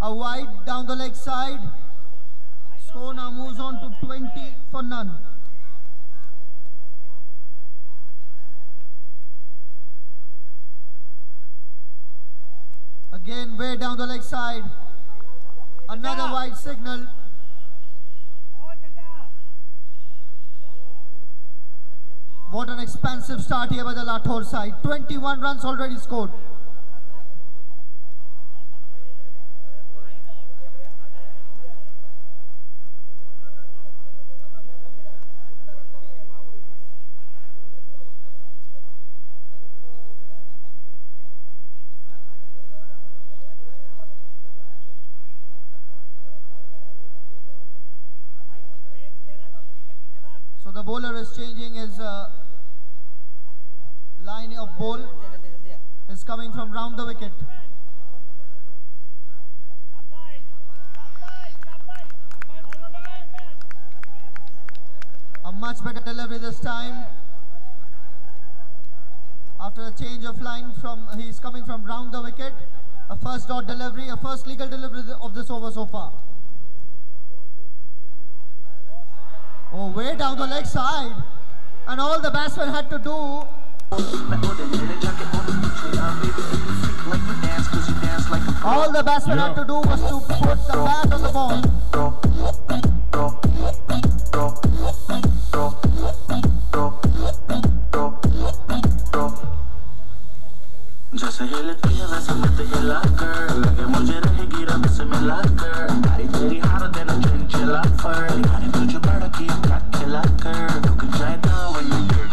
wide down the leg side. Score now moves on to 20 for none. Again way down the leg side. Another wide signal. What an expansive start here by the Lathor side. 21 runs already scored. So the bowler is changing his line of ball is coming from round the wicket. A much better delivery this time. After a change of line he's coming from round the wicket. A first dot delivery, a first legal delivery of this over so far. Oh, way down the leg side. And all the batsman had to do had to do was to put the bat on the ball. जैसे हिलती है वैसे मत हिला कर लगे मुझे रहेगी रब से मिला कर तारी तेरी हार देना चंचला फर यानी तुझे बड़ा की काट खिला कर रुक जाएगा when you get.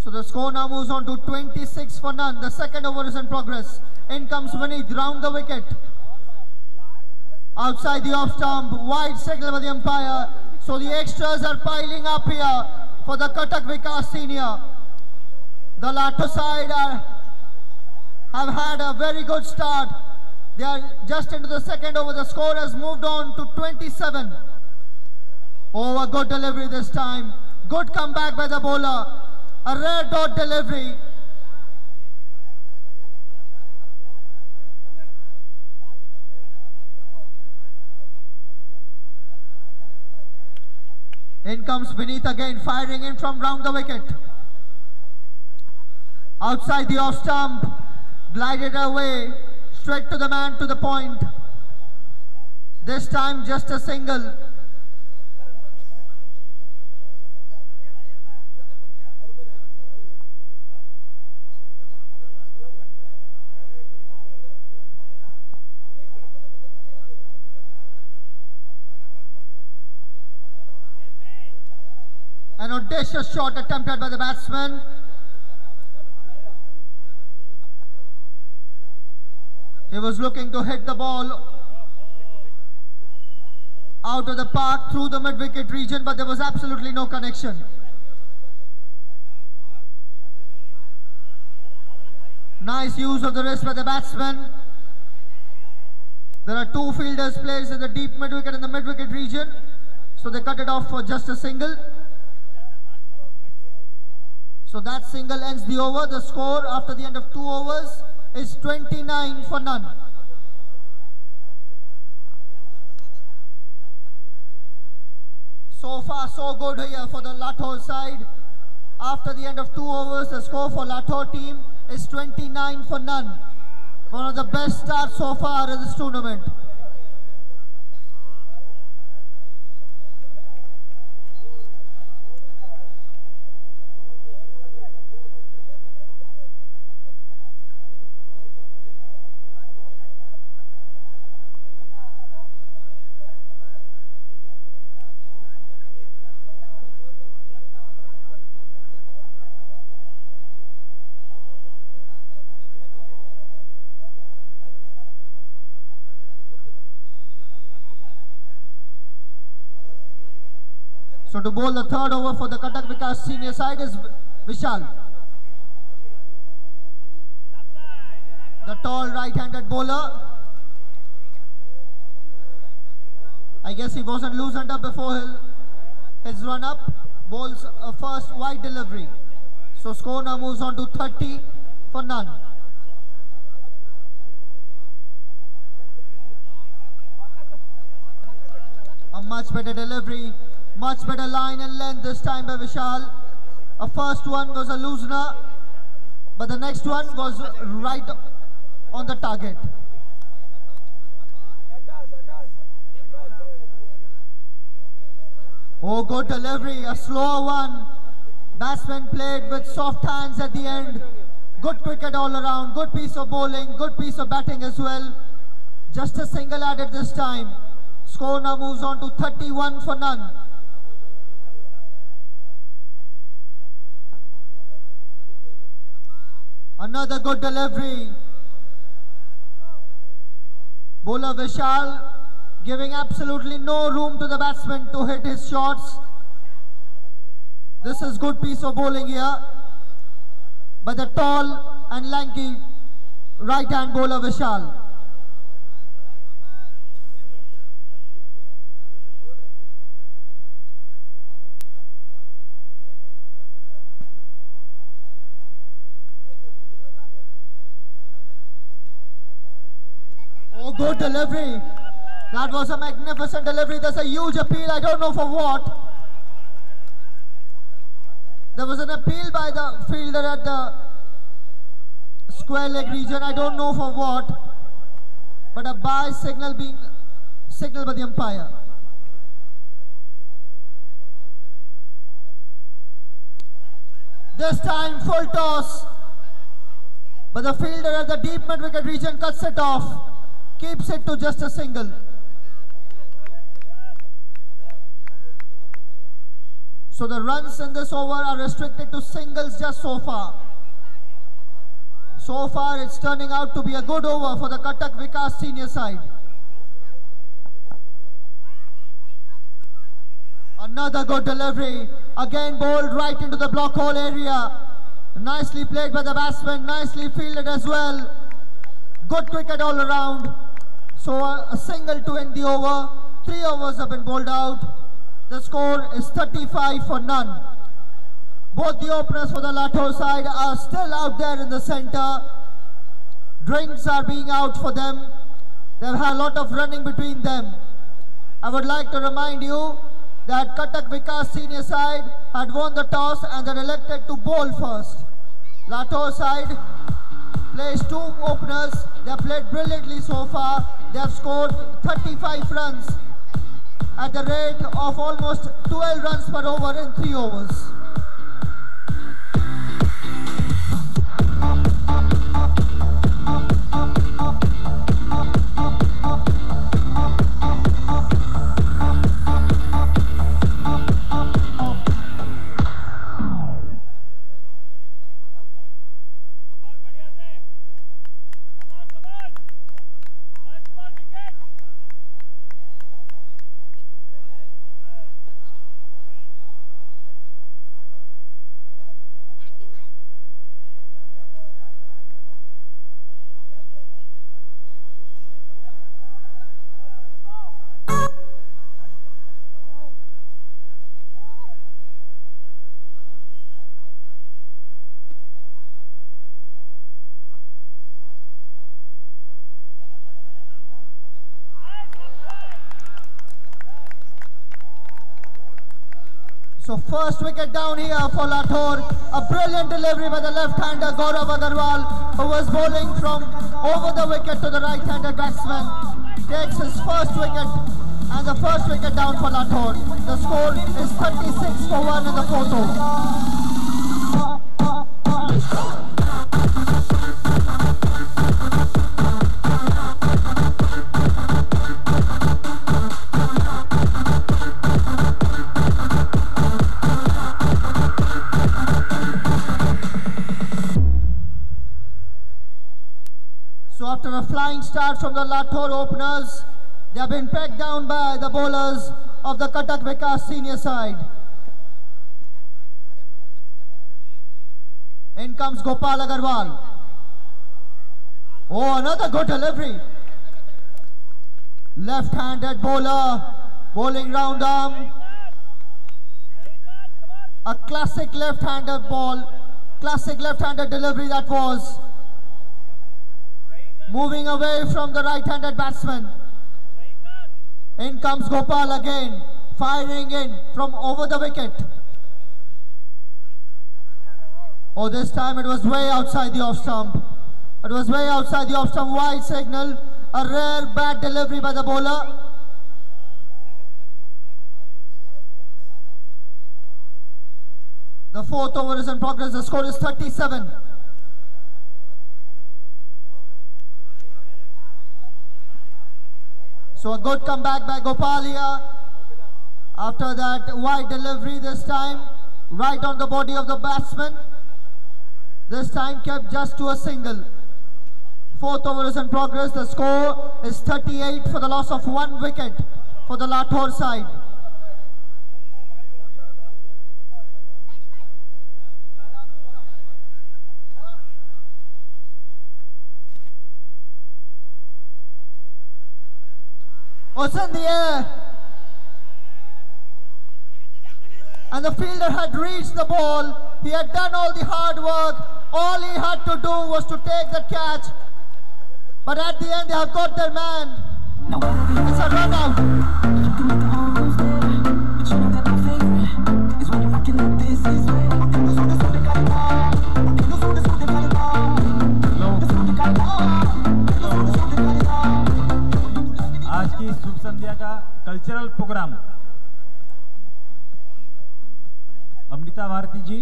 So the score now moves on to 26 for none. The second over is in progress. In comes Vineet round the wicket. Outside the off stump, wide signal by the umpire. So the extras are piling up here for the Cuttack Vikas senior. The Lathor side have had a very good start. They are just into the second over. The score has moved on to 27. Oh, a good delivery this time. Good comeback by the bowler. A rare dot delivery. In comes Vineet again, firing in from round the wicket. Outside the off stump, glided away, straight to the man, to the point. This time just a single. An audacious shot attempted by the batsman. He was looking to hit the ball out of the park through the mid-wicket region, but there was absolutely no connection. Nice use of the wrist by the batsman. There are two fielders placed in the deep mid-wicket and the mid-wicket region, so they cut it off for just a single. So that single ends the over. The score after the end of 2 overs is 29 for none. So far so good here for the Lathor side. After the end of 2 overs, the score for Lathor team is 29 for none. One of the best starts so far in this tournament. So to bowl the third over for the Cuttack Vikas senior side is Vishal. The tall right-handed bowler. I guess he wasn't loosened up before his run-up. Bowls a first wide delivery. So score now moves on to 30 for none. A much better delivery. Much better line and length this time by Vishal. A first one was a loosener, but the next one was right on the target. Oh, good delivery, a slower one. Batsman played with soft hands at the end. Good cricket all around, good piece of bowling, good piece of batting as well. Just a single added this time. Score now moves on to 31 for none. Another good delivery. Bowler Vishal giving absolutely no room to the batsman to hit his shots. This is good piece of bowling here by the tall and lanky right-hand bowler Vishal. Oh, good delivery. That was a magnificent delivery. There's a huge appeal. I don't know for what. There was an appeal by the fielder at the square leg region. I don't know for what. But a bye signal being signaled by the umpire. This time full toss. But the fielder at the deep mid-wicket region cuts it off. Keeps it to just a single. So the runs in this over are restricted to singles just so far. So far it's turning out to be a good over for the Cuttack Vikas senior side. Another good delivery. Again bowled right into the block hole area. Nicely played by the batsman. Nicely fielded as well. Good cricket all around. So a single to end the over. 3 overs have been bowled out. The score is 35 for none. Both the openers for the Lathor side are still out there in the center. Drinks are being out for them. They've had a lot of running between them. I would like to remind you that Cuttack Vikas senior side had won the toss and they're elected to bowl first. Lathor side plays 2 openers. They have played brilliantly so far. They have scored 35 runs at the rate of almost 12 runs per over in 3 overs. So first wicket down here for Lathor. A brilliant delivery by the left-hander Gaurav Agarwal, who was bowling from over the wicket to the right-handed batsman. Takes his first wicket and the first wicket down for Lathor. The score is 36 for 1 in the 4th over. After a flying start from the Lathor openers, they have been pegged down by the bowlers of the Cuttack Vikas senior side. In comes Gopal Agarwal. Oh, another good delivery. Left-handed bowler, bowling round arm. A classic left-handed ball, classic left-handed delivery that was. Moving away from the right-handed batsman. In comes Gopal again, firing in from over the wicket. Oh, this time it was way outside the off stump. It was way outside the off stump. Wide signal. A rare bad delivery by the bowler. The 4th over is in progress. The score is 37. So a good comeback by Gopal here. After that wide delivery this time, right on the body of the batsman. This time kept just to a single. 4th over is in progress. The score is 38 for the loss of 1 wicket for the Lathor side. Was in the air, and the fielder had reached the ball. He had done all the hard work. All he had to do was to take the catch, but at the end they have got their man. It's a run out. आज की शुभ संध्या का cultural programme Amrita Bharti जी,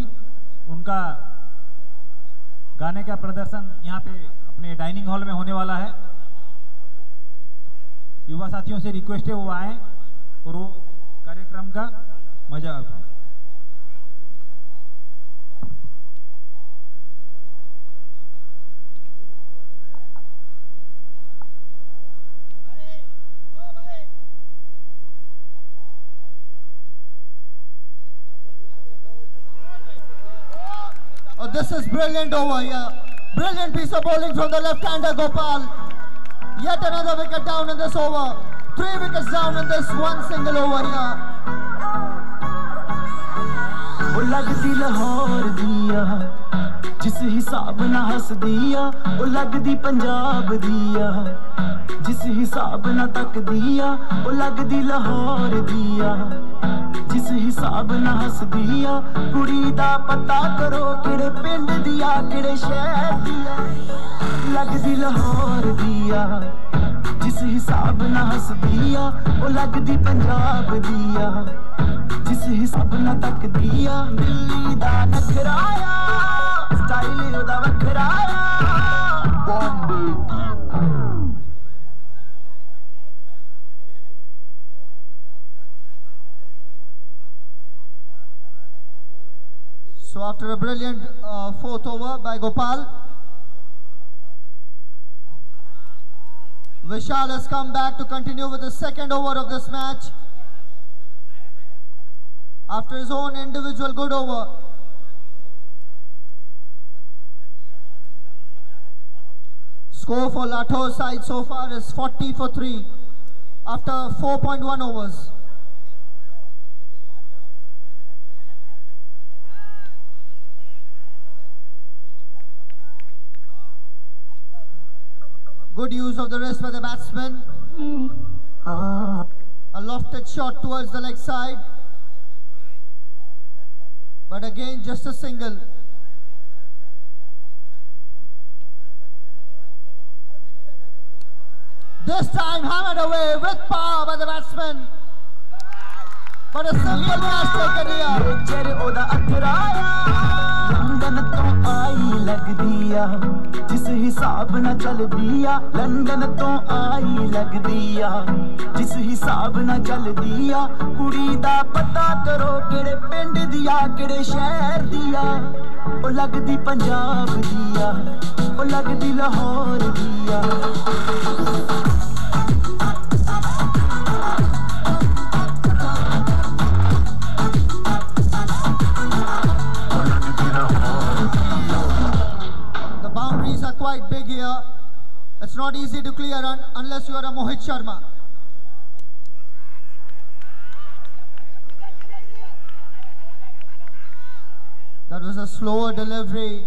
उनका गाने का प्रदर्शन यहाँ पे अपने डाइनिंग हॉल में होने वाला है। युवा साथियों से रिक्वेस्ट है वो आए और वो कार्यक्रम का मजा उठाएं। Oh, this is brilliant over here. Brilliant piece of bowling from the left-hander Gopal. Yet another wicket down in this over. 3 wickets down in this one single over here. वो लगदी लाहौर दिया जिस हिसाब ना हस दिया वो लगदी पंजाब दिया जिस हिसाब ना तक दिया वो लगदी लाहौर दिया जिस हिसाब ना हस दिया कुड़ी दा पता करो किड़े पिंड दिया किड़े शहर दिया लगदी लाहौर दिया जिस हिसाब ना हस दिया वो लगदी पंजाब दिया जिस हिसाब ना तक दिया दिल्ली दा नखराया स्टाइल ओदा वखराया So after a brilliant fourth over by Gopal, Vishal has come back to continue with the second over of this match. After his own individual good over. Score for Latho's side so far is 40 for 3 after 4.1 overs. Good use of the wrist by the batsman. A lofted shot towards the leg side. But again, just a single. This time hammered away with power by the batsman. But a simple catch taken here. जिस हिसाब ना चल दिया London तो आई लग दिया जिस हिसाब ना चल दिया कुड़ी दा पता करो किड़े पिंड दिया किड़े शहर दिया ओ लगदी पंजाब दिया ओ लगदी लाहौर दिया Are quite big here. It's not easy to clear unless you are a Mohit Sharma. That was a slower delivery.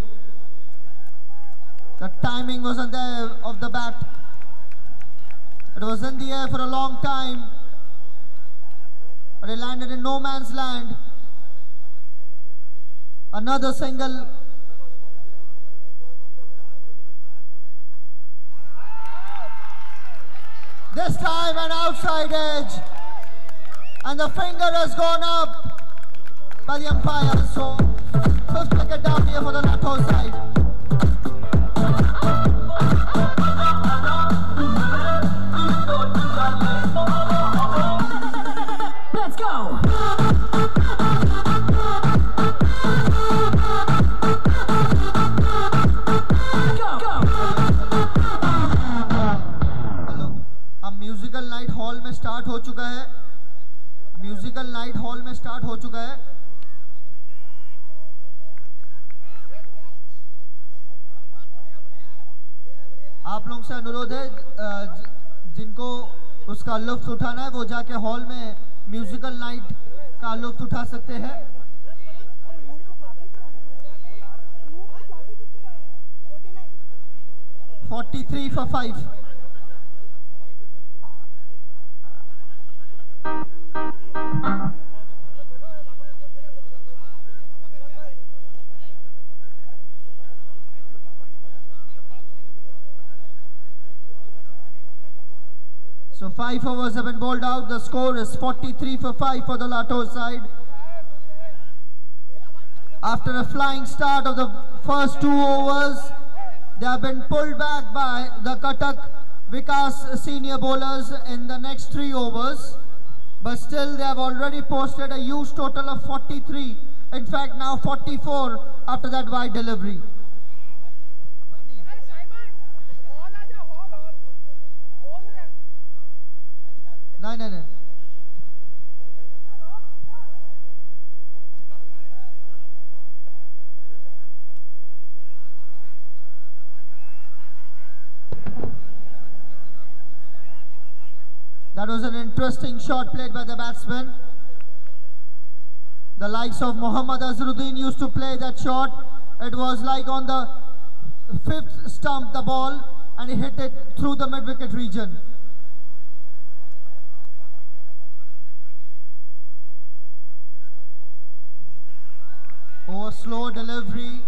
The timing wasn't there of the bat. It was in the air for a long time, but it landed in no man's land. Another single. This time an outside edge, and the finger has gone up by the umpire. So, fifth wicket down here for the Latho side. Let's go! Musical night hall में start हो चुका है. Musical night hall में start हो चुका है. आप लोगों से अनुरोध है जिनको उसका लुत्फ उठाना है वो जाके हॉल में म्यूजिकल नाइट का लुत्फ उठा सकते हैं. $43 for 5. So 5 overs have been bowled out. The score is 43 for 5 for the Latho side. After a flying start of the first 2 overs, they have been pulled back by the Cuttack Vikas senior bowlers in the next 3 overs. But still they have already posted a huge total of 43. In fact, now 44 after that wide delivery. No. was an interesting shot played by the batsman. The likes of Mohammad Azharuddin used to play that shot. It was like on the 5th stump the ball and he hit it through the mid-wicket region. Oh, a slow delivery.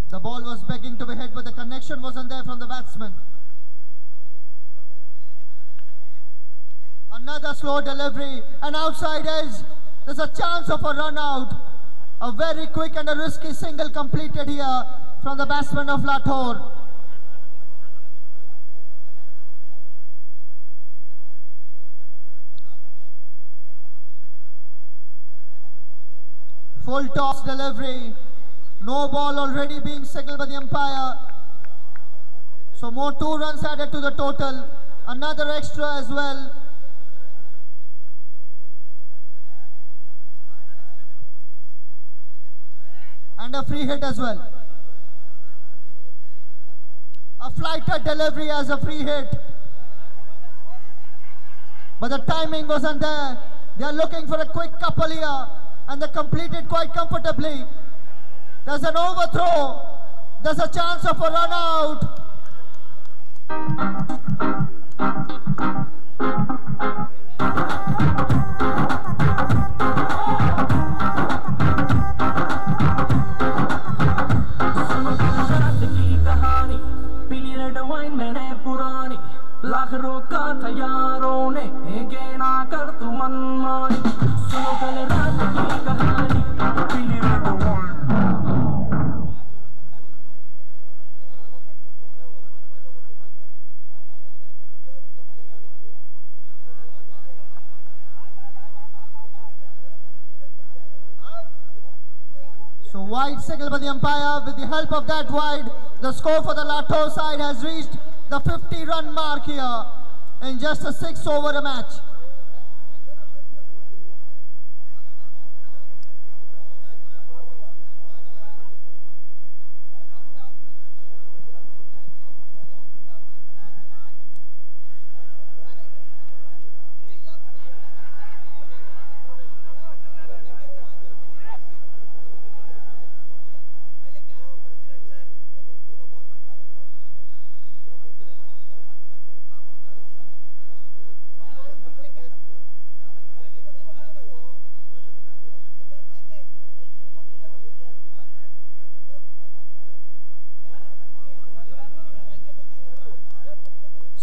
The ball was begging to be hit, but the connection wasn't there from the batsman. Another slow delivery, an outside edge. There's a chance of a run out. A very quick and a risky single completed here from the batsman of Lahore. Full toss delivery. No ball already being signaled by the umpire. So more 2 runs added to the total. Another extra as well. And a free hit as well. A flighted delivery as a free hit. But the timing wasn't there. They are looking for a quick couple here. And they completed quite comfortably. There's an overthrow. There's a chance of a run out. Lakh रोका था यारों ने के ना कर तू मनमानी सुनो कल रात की कहानी पीली red wine So wide signal by the umpire. With the help of that wide, the score for the Lahore side has reached the 50-run mark here in just a 6-over match.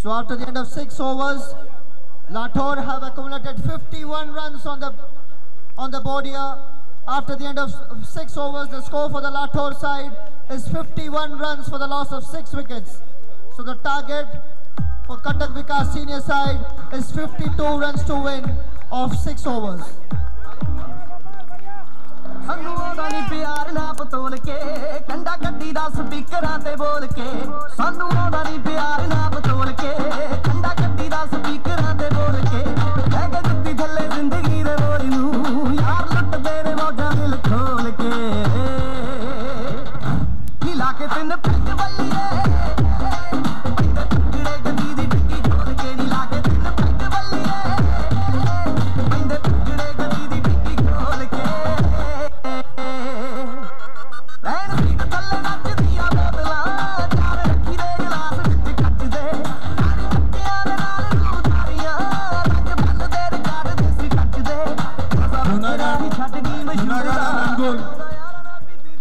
So after the end of 6 overs, Lahore have accumulated 51 runs on the board here. After the end of 6 overs, the score for the Lahore side is 51 runs for the loss of 6 wickets. So the target for Cuttack Vikas senior side is 52 runs to win of 6 overs. प्यार ना पतोल के कंडा कड्डी दा स्पीकरां ते बोल के सानू आउंदा नी प्यार ना पतोल के कंडा कड्डी दा स्पीकरां ते बोल के कह के दित्ती थल्ले जिंदगी दे बोरी नू यार लुट दे रे मौजां दिल खोल के हिला के तिन पैग बल्लिए टुकड़े गदी दी टिक्की खोल के हिला के तिन पैग बल्लिए पैंदे टुकड़े गदी दी टिक्की खोल के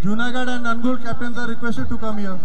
Junagadh and Angul captains are requested to come here.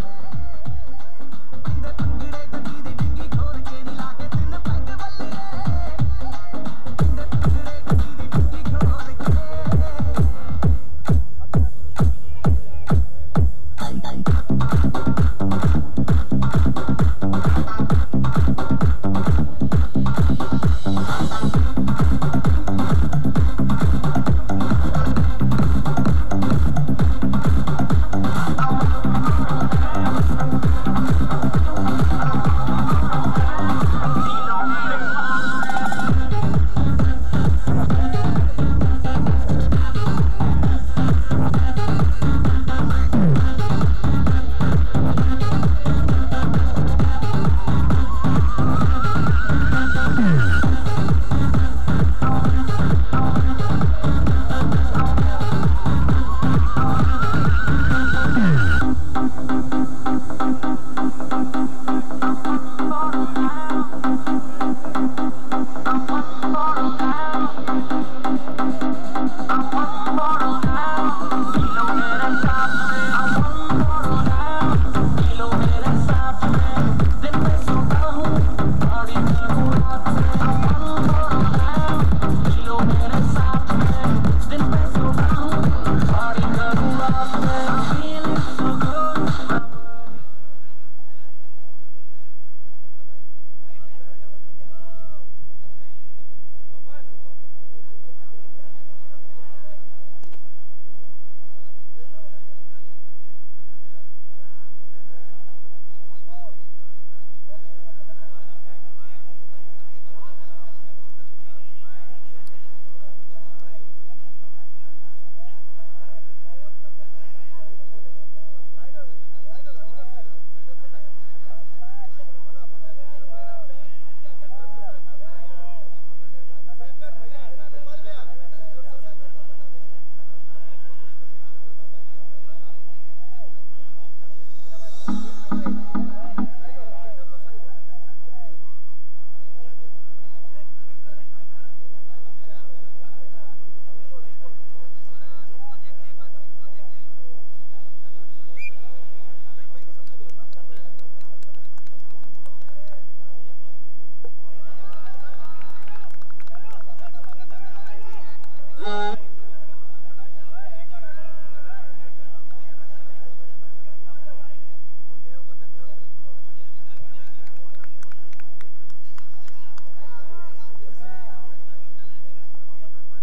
lost, man. I'm feeling so good.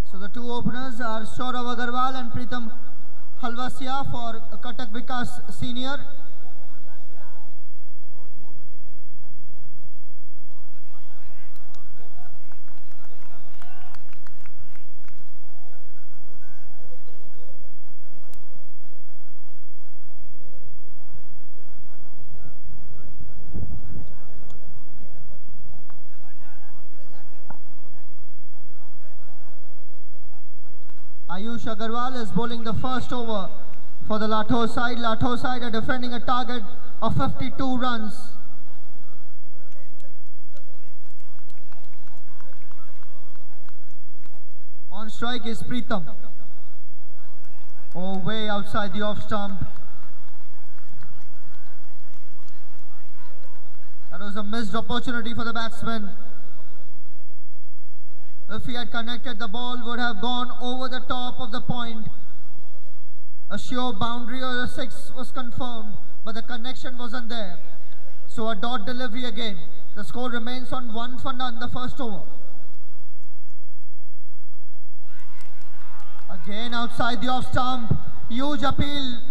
So the two openers are Saurav Agarwal and Pritam Halwasia for Cuttack Vikas Senior. Ayush Agarwal is bowling the first over for the Lathor side. Lathor side are defending a target of 52 runs. On strike is Pritam. Oh, way outside the off stump. That was a missed opportunity for the batsman. If he had connected, the ball would have gone over the top of the point. A sure boundary or a six was confirmed, but the connection wasn't there. So a dot delivery again. The score remains on 1-0 the first over. Again outside the off stump. Huge appeal.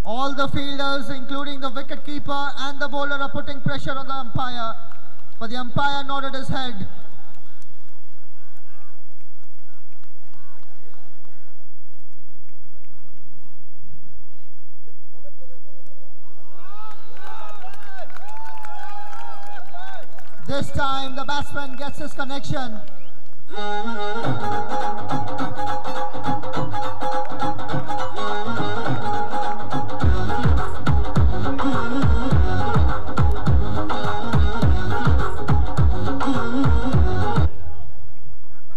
All the fielders, including the wicket keeper and the bowler, are putting pressure on the umpire, but the umpire nodded his head. This time the batsman gets his connection.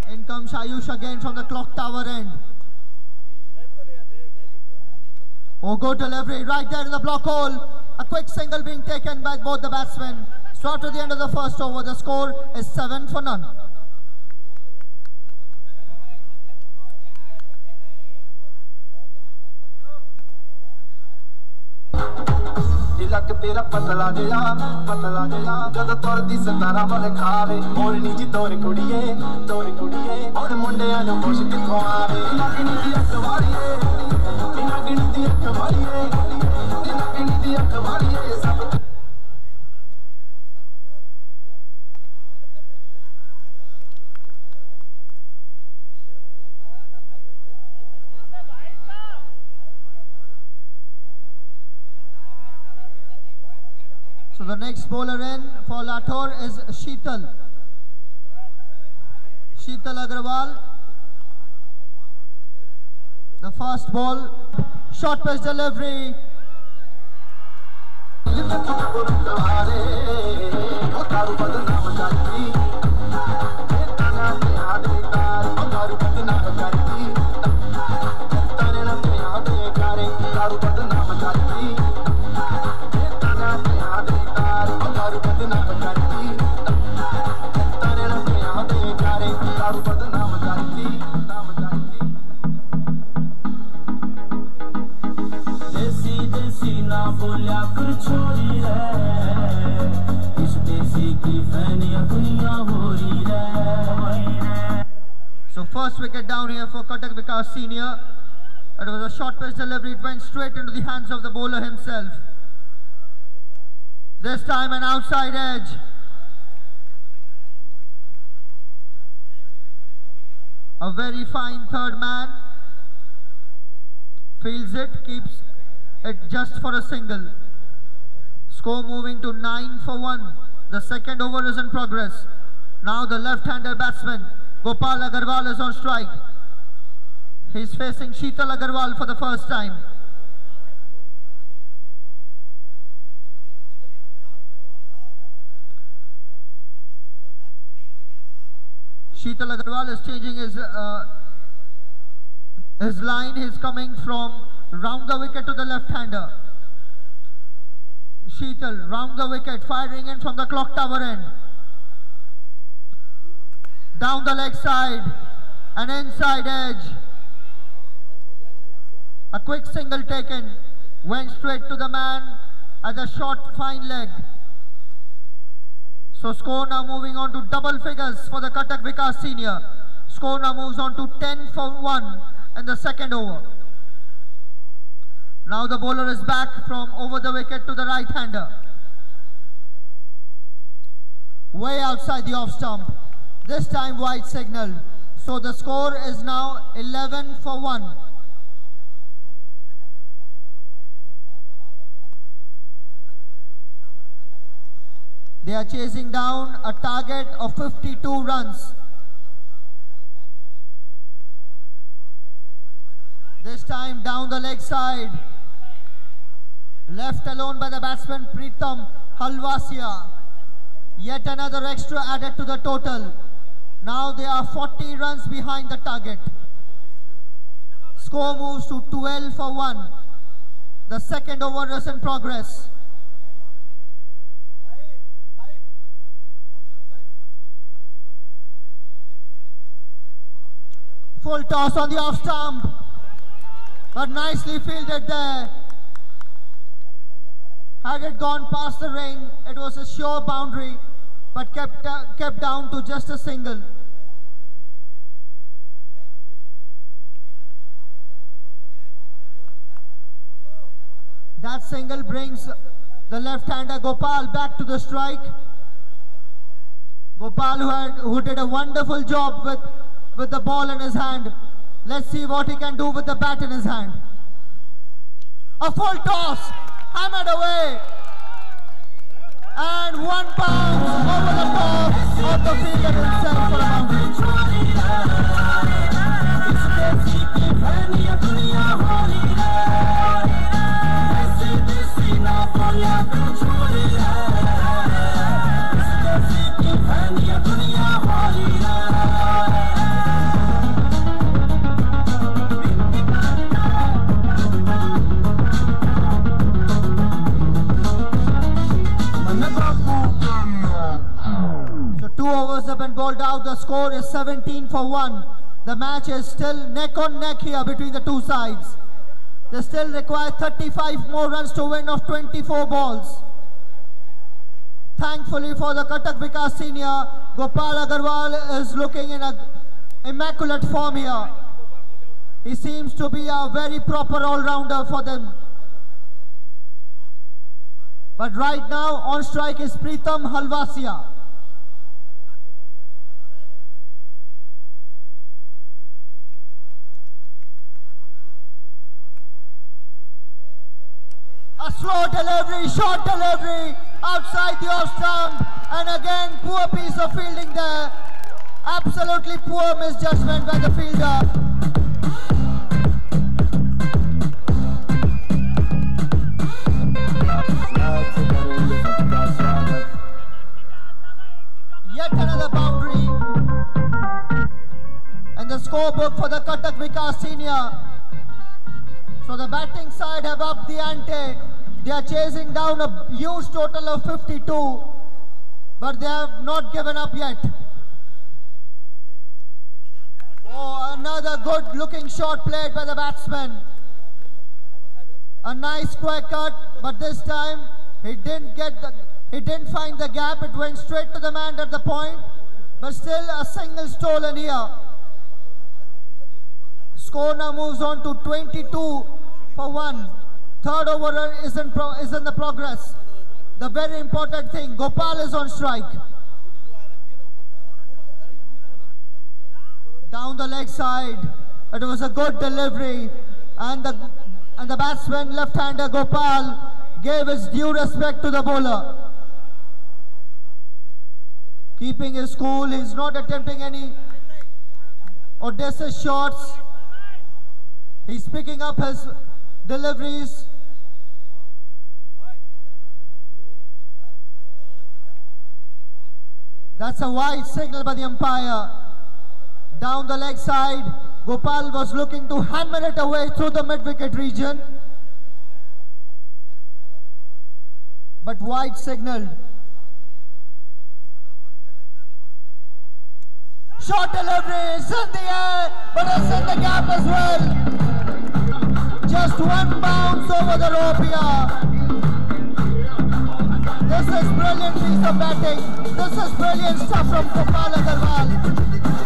In comes Ayush again from the clock tower end. Oh, good delivery right there in the block hole. A quick single being taken by both the batsmen. So after the end of the first over, the score is 7-0. तिलक तेरा पतला गया जद तोर दी सतारा वाले खावे मोरनी जी तोर कुड़िए और मुंडियां नु खुश किथों आवे लगनी दी अख वालिए सब So the next bowler in for Lathor is Sheetal Agarwal. The first ball, short pitch delivery. first wicket down here for Cuttack Vikas Senior. It was a short pitch delivery. It went straight into the hands of the bowler himself. This time an outside edge. A very fine third man. Fields it, keeps it just for a single. Score moving to 9 for 1. The second over is in progress. Now the left-handed batsman Gopal Agarwal is on strike. He's facing Sheetal Agarwal for the first time. Sheetal Agarwal is changing his line. He's coming from round the wicket to the left-hander. Sheetal round the wicket, firing in from the clock tower end. Down the leg side, an inside edge. A quick single taken, went straight to the man at the short fine leg. So score now moving on to double figures for the Cuttack Vikas Senior. Score now moves on to 10 for 1 in the second over. Now the bowler is back from over the wicket to the right-hander. Way outside the off stump. This time wide signal. So the score is now 11 for 1. They are chasing down a target of 52 runs. This time down the leg side. Left alone by the batsman Pritham Halwasia. Yet another extra added to the total. Now they are 40 runs behind the target. Score moves to 12 for 1. The second over is in progress. Full toss on the off stump, but nicely fielded there. Had it gone past the ring, it was a sure boundary, but kept down to just a single. That single brings the left-hander Gopal back to the strike. Gopal who did a wonderful job with the ball in his hand. Let's see what he can do with the bat in his hand. A full toss, hammered away, and one bounce over the top of the fielder himself for a have been bowled out. The score is 17 for 1. The match is still neck on neck here between the two sides. They still require 35 more runs to win of 24 balls. Thankfully for the Cuttack Vikas Senior, Gopal Agarwal is looking in a immaculate form here. He seems to be a very proper all-rounder for them. But right now on strike is Pritham Halwasia. A slow delivery, short delivery, outside the off stump, and again poor piece of fielding there. Absolutely poor misjudgment by the fielder. Yet another boundary. And the scorebook for the Cuttack Vikas Senior. So the batting side have upped the ante. They are chasing down a huge total of 52, but they have not given up yet. Oh, another good looking shot played by the batsman. A nice square cut, but this time he didn't find the gap. It went straight to the man at the point, but still a single stolen here. Score now moves on to 22-1. Third over is in the progress. The very important thing, Gopal is on strike. Down the leg side, it was a good delivery, and the batsman, left-hander Gopal, gave his due respect to the bowler. Keeping his cool, he's not attempting any audacious shots. He's picking up his deliveries. That's a wide signal by the umpire. Down the leg side, Gopal was looking to hammer it away through the mid-wicket region, but wide signaled. Short delivery, it's in the air, but it's in the gap as well. Just one bounce over the rope here. This is brilliant piece of batting. This is brilliant stuff from Gopal Agarwal.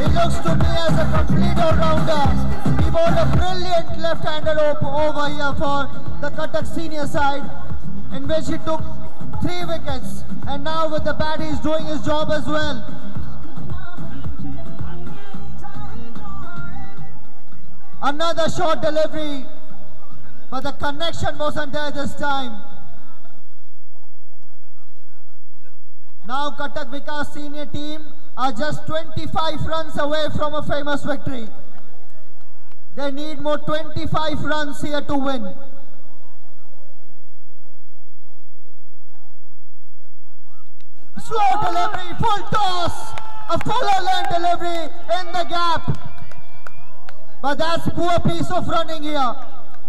He looks to me as a complete all-rounder. He bowled a brilliant left-hander over here for the Cuttack senior side, in which he took 3 wickets. And now with the bat, he's doing his job as well. Another short delivery, but the connection wasn't there this time. Now Cuttack Vikas senior team are just 25 runs away from a famous victory. They need more 25 runs here to win. Slow delivery, full toss, a fuller length delivery in the gap. But that's poor piece of running here.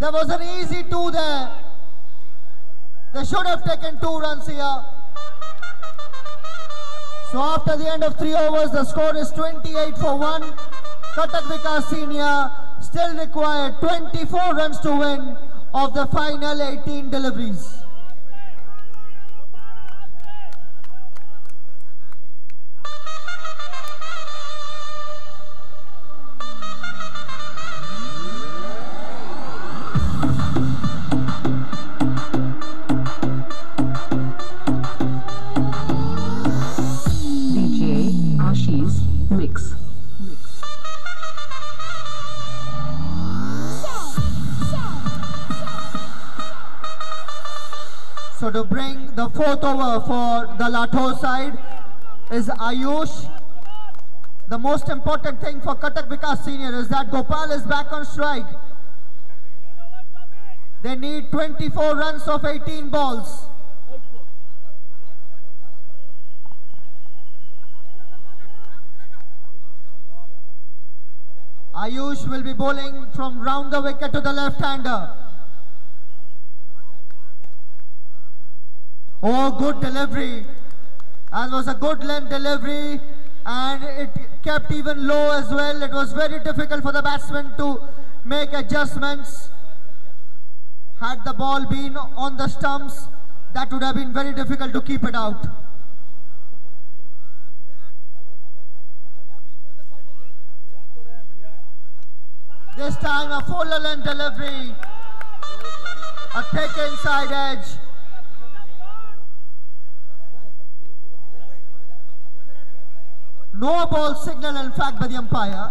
There was an easy 2 there. They should have taken 2 runs here. So after the end of 3 overs, the score is 28-1. Cuttack Vikas Senior still required 24 runs to win of the final 18 deliveries. Mix. So to bring the 4th over for the Lathor side is Ayush. The most important thing for Cuttack Vikas Senior is that Gopal is back on strike. They need 24 runs of 18 balls. Ayush will be bowling from round the wicket to the left-hander. Oh, good delivery. That was a good length delivery, and it kept even low as well. It was very difficult for the batsman to make adjustments. Had the ball been on the stumps, that would have been very difficult to keep it out. This time a fuller length delivery, a thick inside edge. No ball signal in fact by the umpire.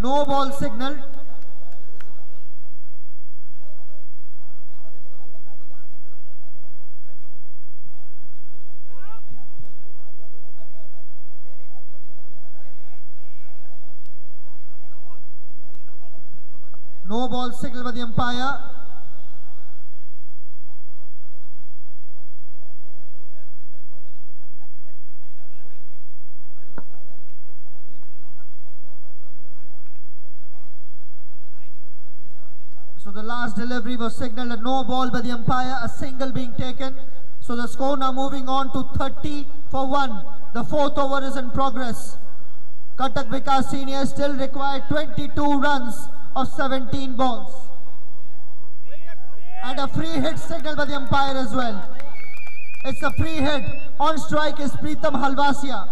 No ball signal. No ball signal by the umpire. So the last delivery was signaled a no ball by the umpire, a single being taken. So the score now moving on to 30-1. The 4th over is in progress. Cuttack Vikas Senior still required 22 runs of 17 balls. And a free hit signal by the umpire as well. It's a free hit. On strike is Preetham Halvasia.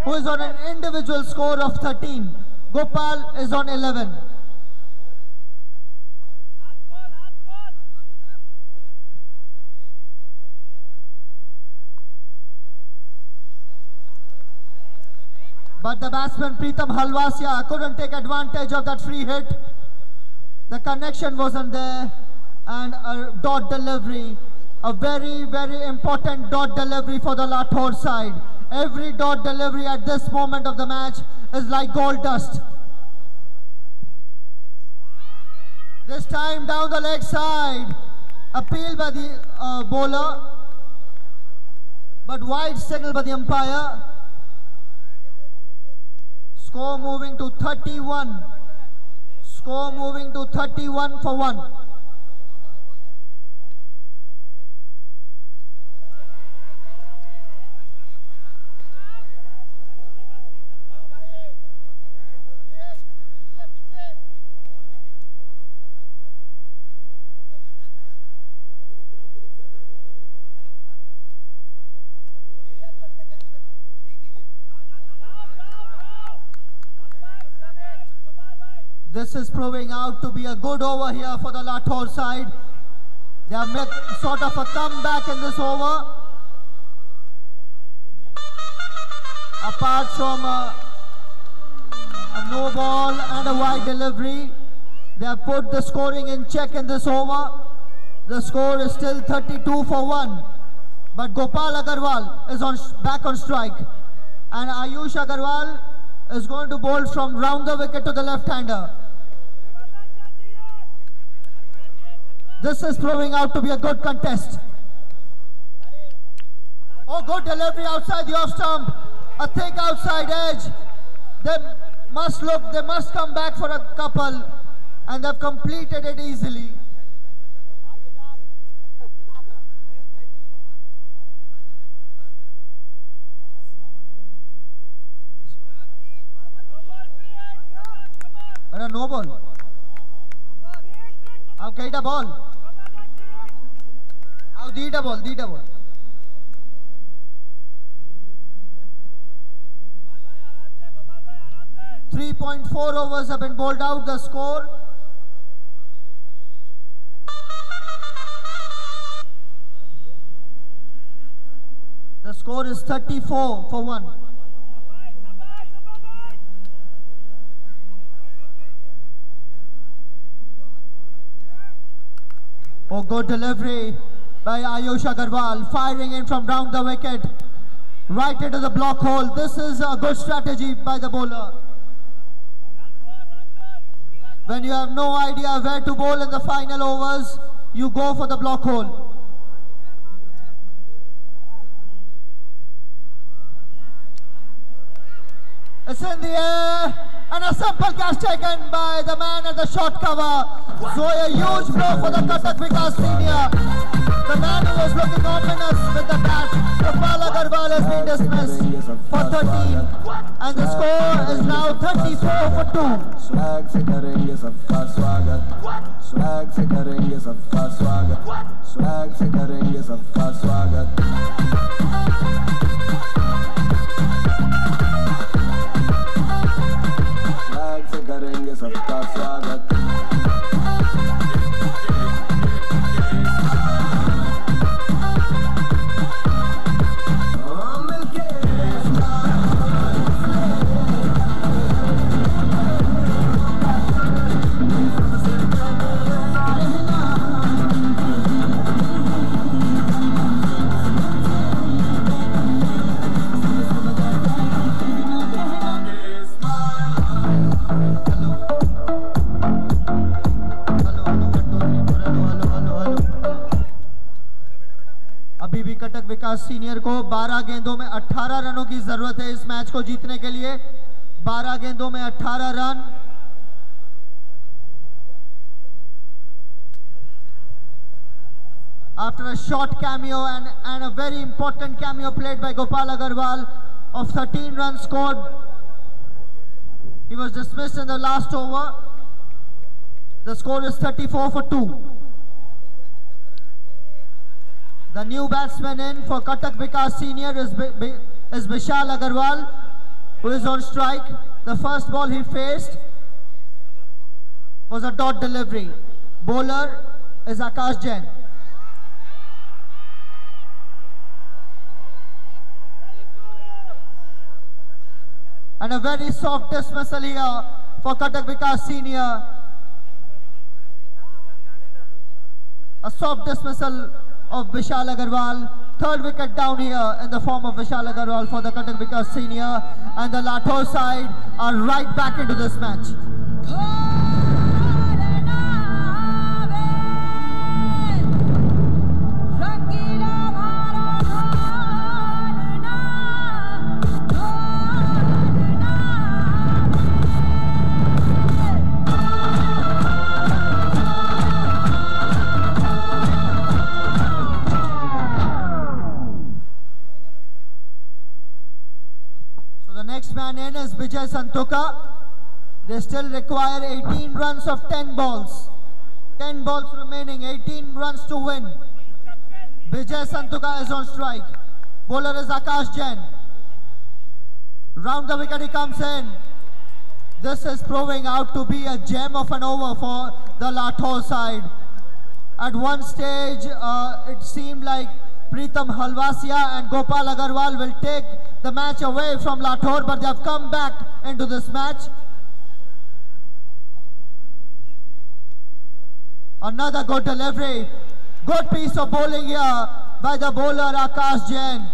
who is on an individual score of 13. Gopal is on 11. But the batsman Pritam Halwasia couldn't take advantage of that free hit. The connection wasn't there, and a dot delivery, a very, very important dot delivery for the Lathor side. Every dot delivery at this moment of the match is like gold dust. This time down the leg side, appeal by the bowler, but wide signal by the umpire. Score moving to 31. Score moving to 31 for 1. This is proving out to be a good over here for the Lathor side. They have made sort of a comeback in this over. Apart from a no ball and a wide delivery, they have put the scoring in check in this over. The score is still 32 for 1. But Gopal Agarwal is back on strike. And Ayush Agarwal is going to bowl from round the wicket to the left-hander. This is proving out to be a good contest. Oh, good delivery outside the off stump. A thick outside edge. They must come back for a couple, and they've completed it easily. And a no ball. I'll get a ball. I'll need a ball, 3.4 overs have been bowled out. The score is 34 for 1. Oh, good delivery by Ayush Agarwal, firing in from round the wicket, right into the block hole. This is a good strategy by the bowler. When you have no idea where to bowl in the final overs, you go for the block hole. It's in the air, and a simple catch taken by the man at the short cover. So a huge blow for the Cuttack Vikas Senior. The man who was looking ominous with the bat, Gopal Agarwal, has been dismissed for 13. And the score is now 34 for 2. Swag se karenge sabka swagat. Swag se karenge sabka swagat. Swag se karenge sabka swagat. Swag se karenge sabka swagat. अभी भी कटक विकास senior को 12 गेंदों में 18 रनों की जरूरत है इस मैच को जीतने के लिए। 12 गेंदों में 18 run. After a short cameo and a very important cameo played by Gopal Agarwal of 13 runs scored, he was dismissed in the last over. The score is 34 for 2. The new batsman in for Cuttack Vikas Senior is Vishal Agarwal. who is on strike. The first ball he faced was a dot delivery. Bowler is Akash Jain. And a very soft dismissal here for Cuttack Vikas Senior. A soft dismissal of Vishal Agarwal. Third wicket down here in the form of Vishal Agarwal for the Cuttack Vikas Senior. And the Lathor side are right back into this match. Man in is Vijay Santuka. They still require 18 runs of 10 balls. 10 balls remaining, 18 runs to win. Vijay Santuka is on strike. Bowler is Akash Jain. Round the wicket he comes in. This is proving out to be a gem of an over for the Lathor side. At one stage, it seemed like Pritam Halwasia and Gopal Agarwal will take the match away from Lathor, but they have come back into this match. Another good delivery. Good piece of bowling here by the bowler Akash Jain.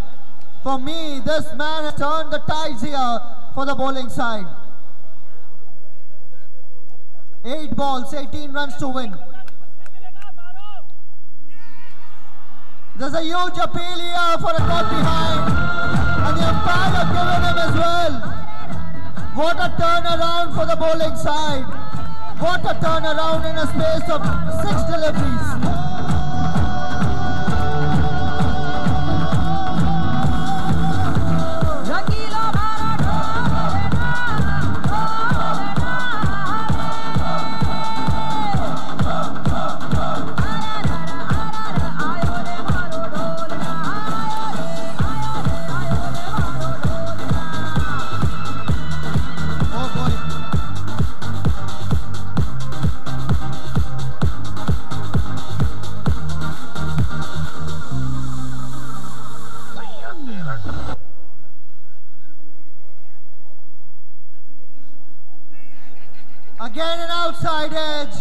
For me, this man has turned the tides here for the bowling side. 8 balls, 18 runs to win. There's a huge appeal here for a caught behind, and the umpire given him as well. What a turnaround for the bowling side. What a turnaround in a space of 6 deliveries. Again an outside edge.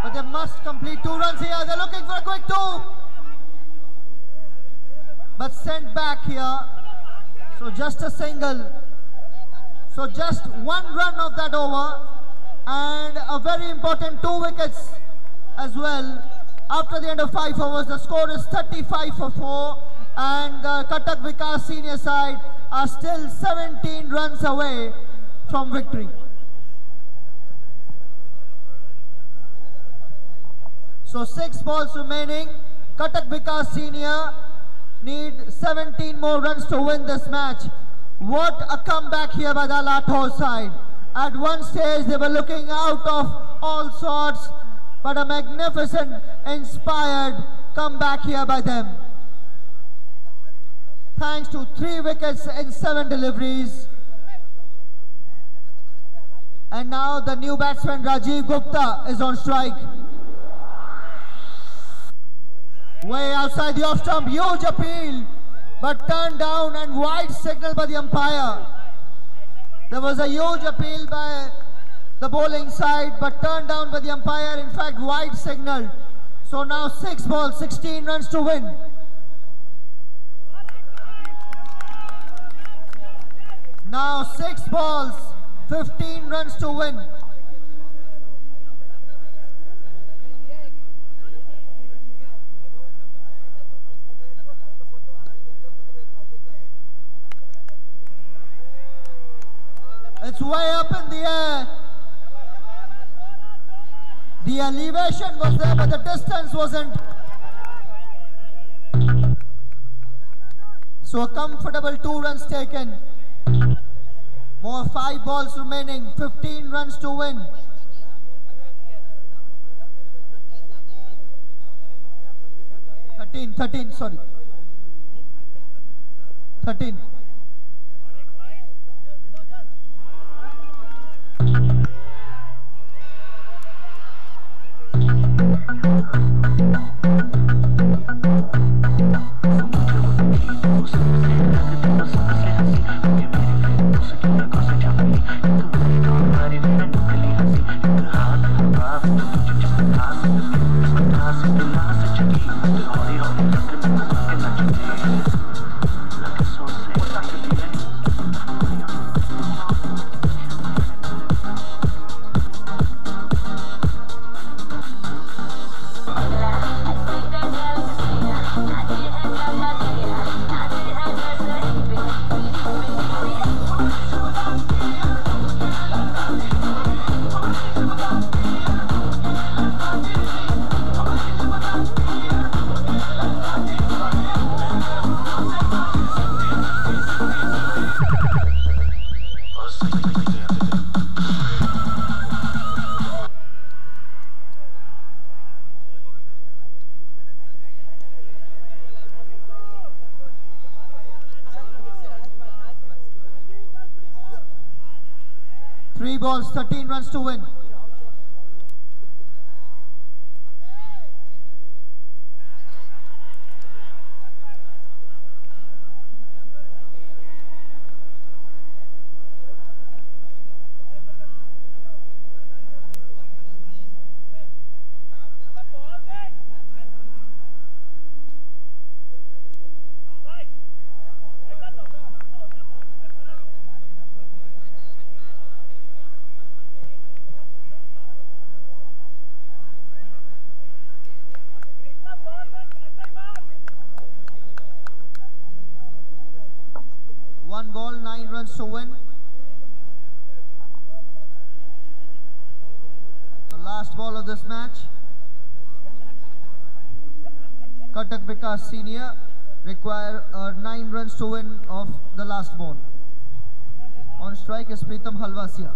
But they must complete 2 runs here. They're looking for a quick 2. But sent back here. So just a single. So just 1 run of that over. And a very important 2 wickets as well. After the end of 5 overs, the score is 35 for 4. And the Cuttack Vikas senior side are still 17 runs away from victory. So 6 balls remaining. Cuttack Vikas Senior need 17 more runs to win this match. What a comeback here by the Lathor side. At one stage they were looking out of all sorts, but a magnificent, inspired comeback here by them. Thanks to 3 wickets in 7 deliveries. And now the new batsman Rajiv Gupta is on strike. Way outside the off stump, huge appeal, but turned down and wide signal by the umpire. There was a huge appeal by the bowling side, but turned down by the umpire, in fact wide signal. So now 6 balls, 16 runs to win. Now 6 balls, 15 runs to win. It's way up in the air. The elevation was there, but the distance wasn't. So a comfortable 2 runs taken. More 5 balls remaining, 15 runs to win. Thirteen, sorry. 13. Three balls, 13 runs to win. One ball, 9 runs to win. The last ball of this match. Cuttack Vikas Senior require 9 runs to win of the last ball. On strike is Pritam Halwasia.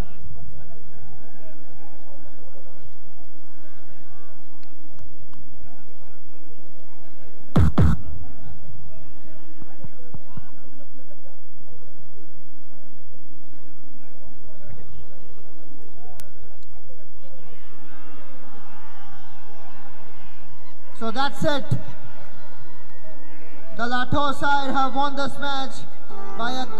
So that's it. The Lathor side have won this match by at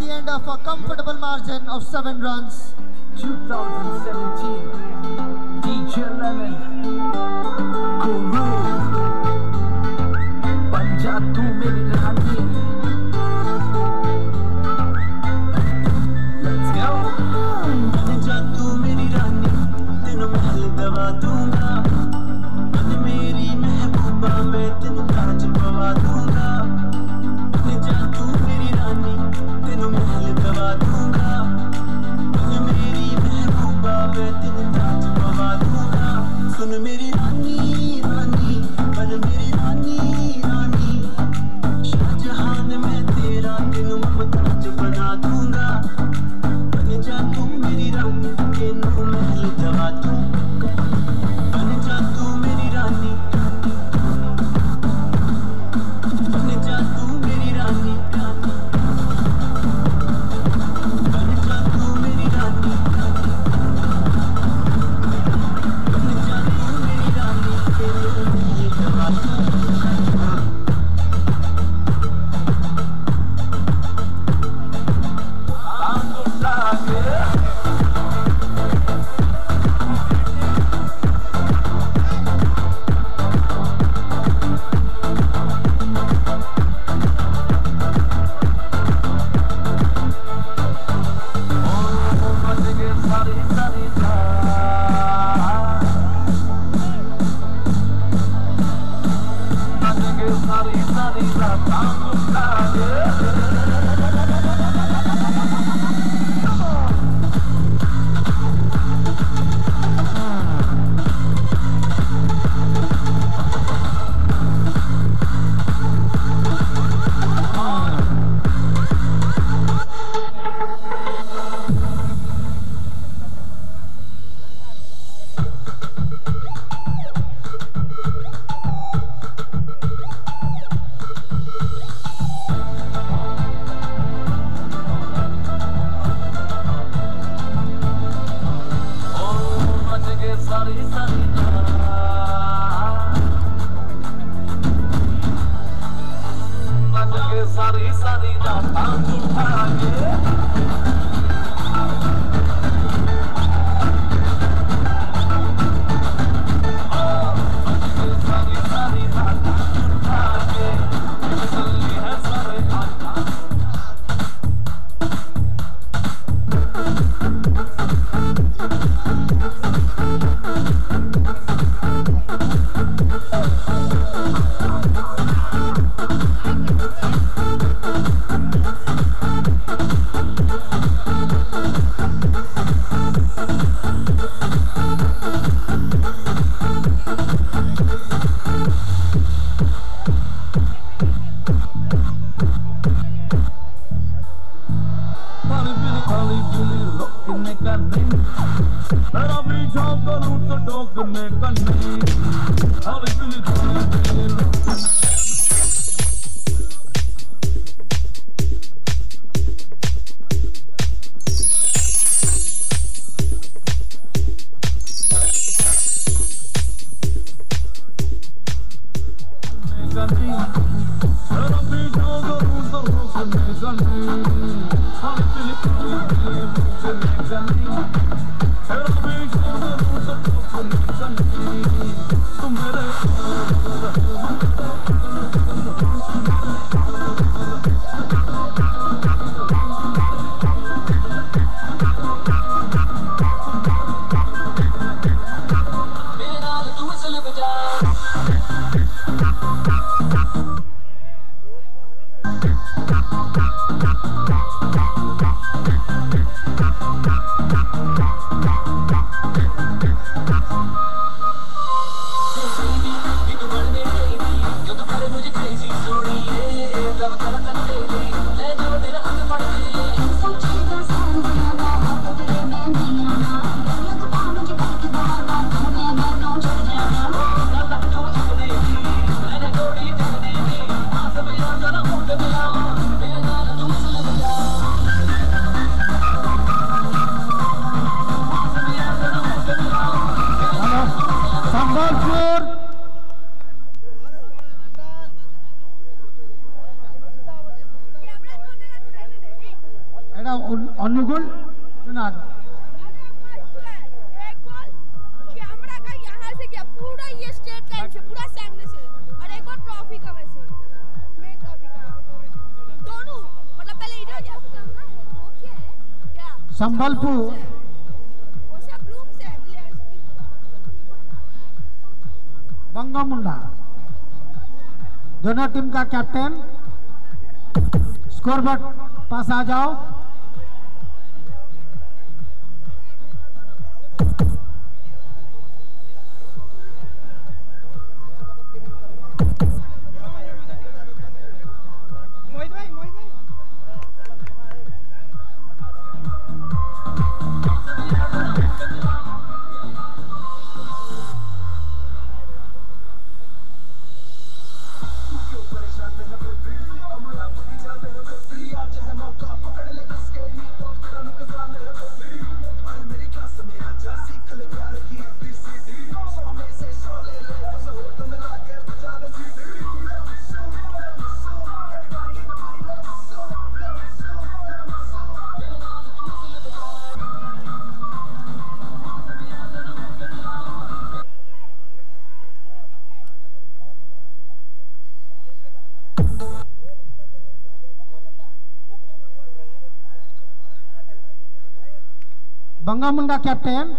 the end of a comfortable margin of 7 runs. 2017 DJ Lemon Guru Banja tu meri rani. Let's go. Banja tu meri rani, tenu mahal dawa dunga. मैं तेनू कांच पवा दूंगा, जा तू मेरी रानी, तेनू महल दवा दूंगा, मेरी महबूबा मैं तेनू कांच पवा दूंगा। सुन मेरी रानी रानी, पर मेरी रानी रानी, शाहजहान मैं तेरा तेनू मुमताज बना दूंगा, बन जा तू मेरी रानी, तेनू महल दवा दूंगा, बन जा तू मेरी रानी। अनुगुण चुनाव कैमरा का यहाँ से क्या पूरा ये स्ट्रेट लाइन से पूरा सामने से और एक और ट्रॉफी का वैसे मेन ट्रॉफी का दोनों मतलब पहले इधर जाओ कैमरा है वो क्या है क्या संबलपुर वो सब ब्लूम से प्लेयर्स की बंगामुंडा दोनों टीम का कैप्टन स्कोरबोर्ड पास आ जाओ। बंगामुंडा कैप्टन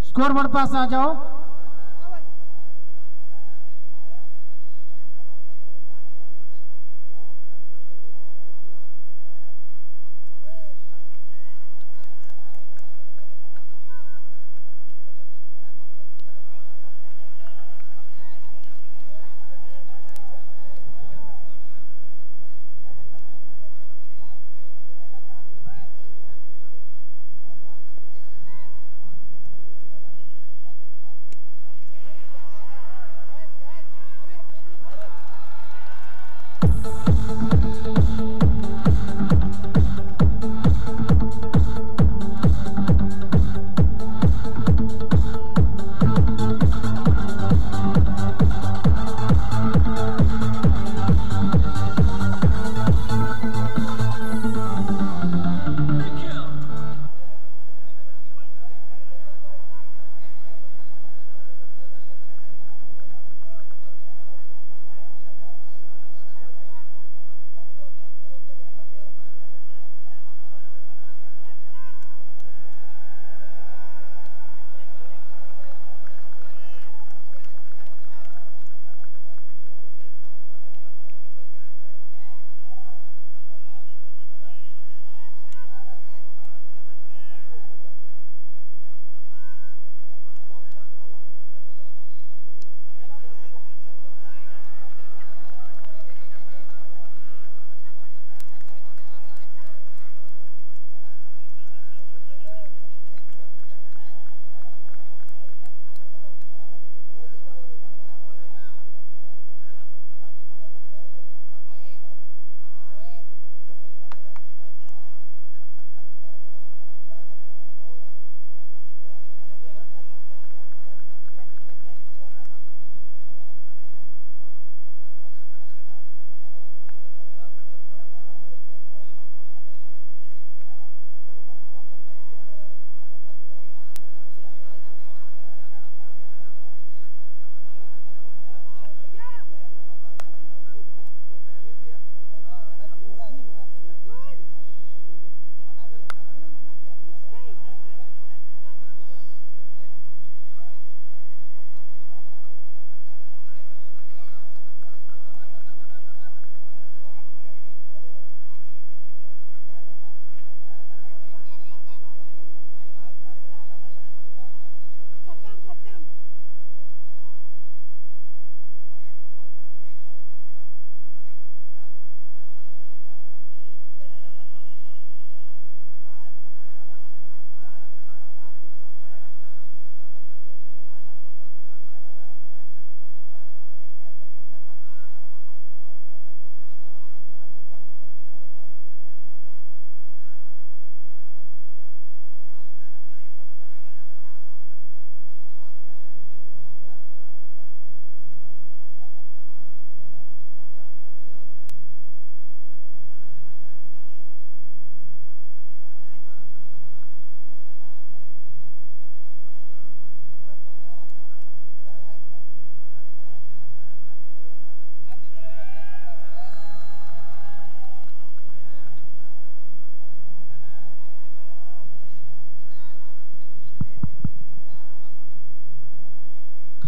स्कोरबोर्ड पास आ जाओ।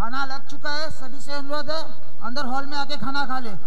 खाना लग चुका है, सभी से अनुरोध है अंदर हॉल में आके खाना खा ले।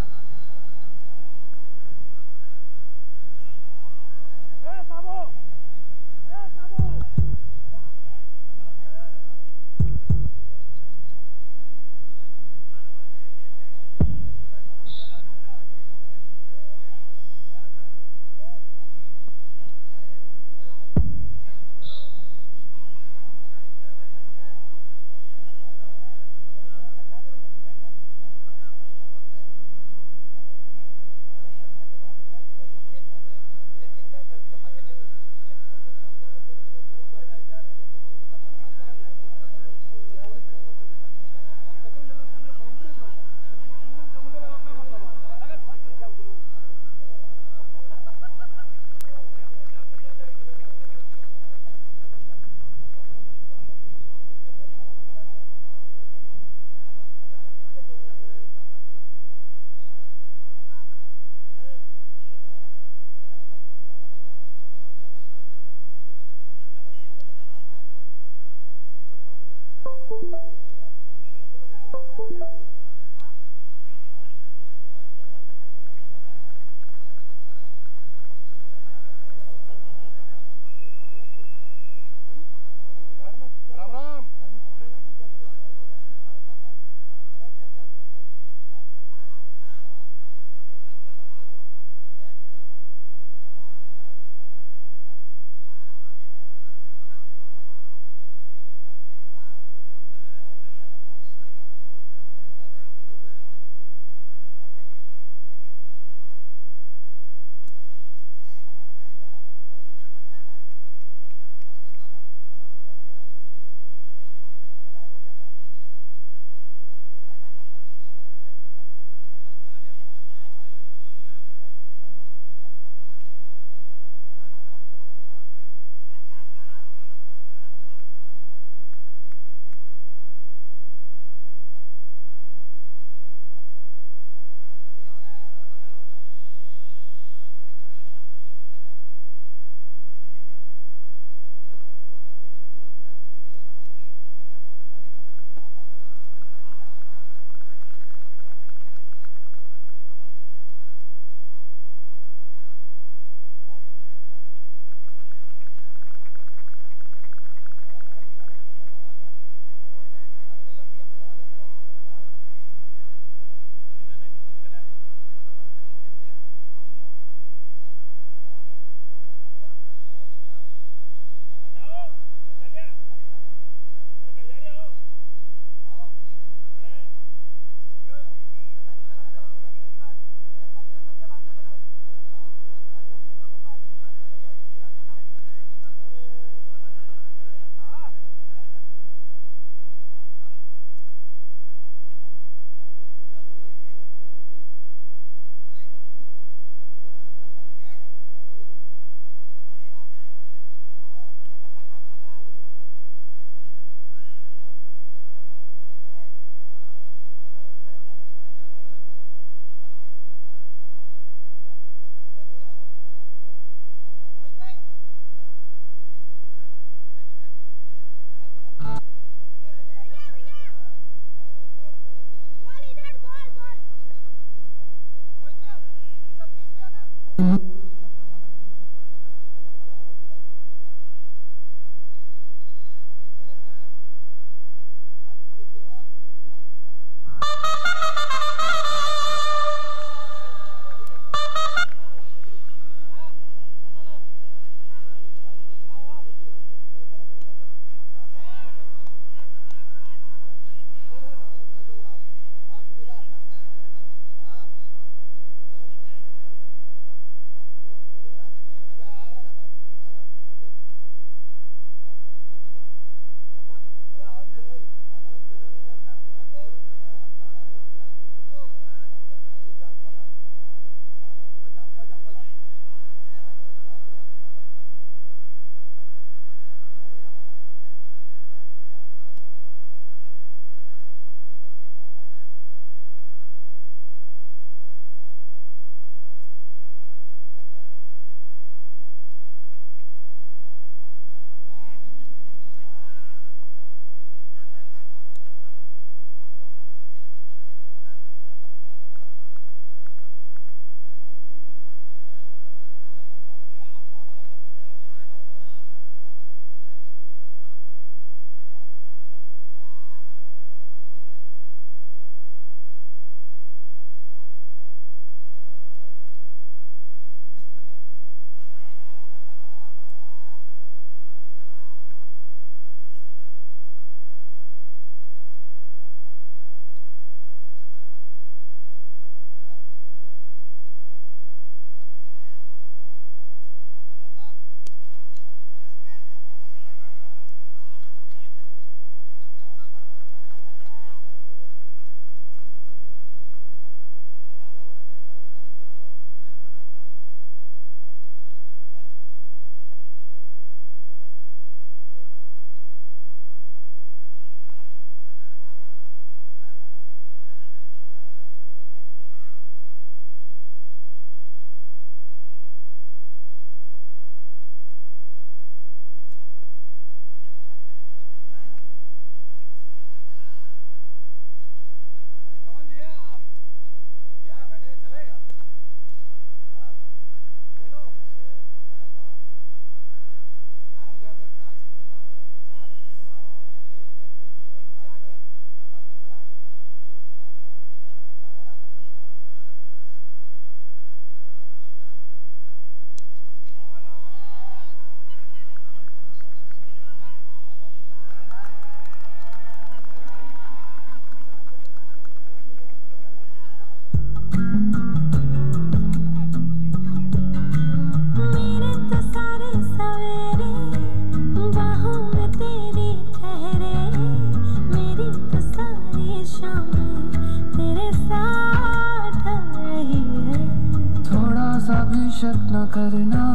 शक न करना,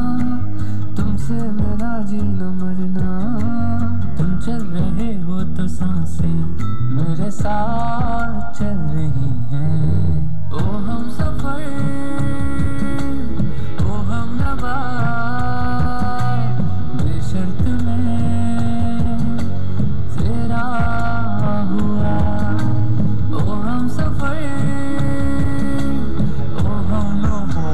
तुमसे मेरा जी न मरना। तुम चल रहे हो तो सांसें मेरे साथ चल रही हैं। ओ हम सफर, ओ हम नवा, बेशर्त में तेरा हुआ। ओ हम सफर, ओ हम नवा।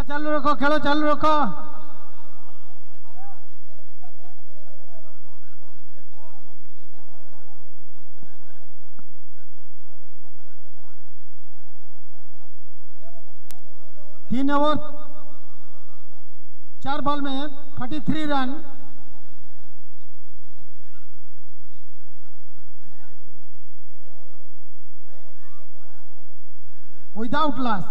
चालू रखो, खेलो चालू रखो। तीन ओवर 4 बॉल में 43 run. Without loss.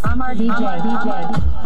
Amar DJ.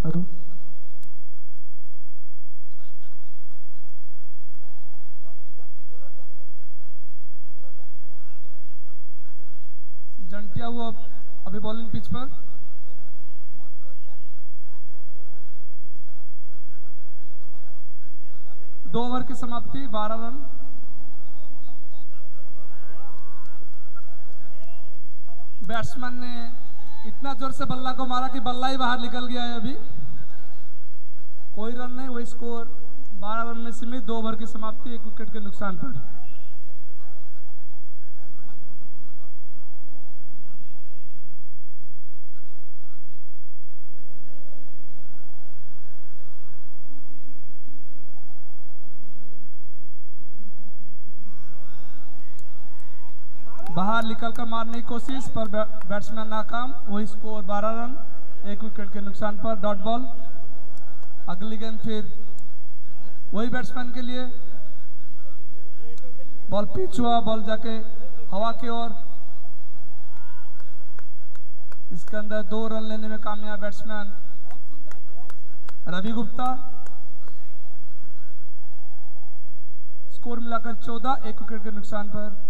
Hello Jaintia वो अभी बॉलिंग पिच पर। दो ओवर की समाप्ति, 12 रन। बैट्समैन ने इतना जोर से बल्ला को मारा कि बल्ला ही बाहर निकल गया है। अभी कोई रन नहीं, वही स्कोर 12 रन में सीमित। 2 ओवर की समाप्ति, 1 विकेट के नुकसान पर। बाहर निकलकर मारने की कोशिश पर बैट्समैन नाकाम। वही स्कोर 12 रन, 1 विकेट के नुकसान पर। Dot ball. अगली गेंद फिर वही बैट्समैन के लिए। बॉल पिच हुआ, बॉल जाके हवा की ओर। इसके अंदर 2 रन लेने में कामयाब बैट्समैन रवि गुप्ता। स्कोर मिलाकर 14, 1 विकेट के नुकसान पर।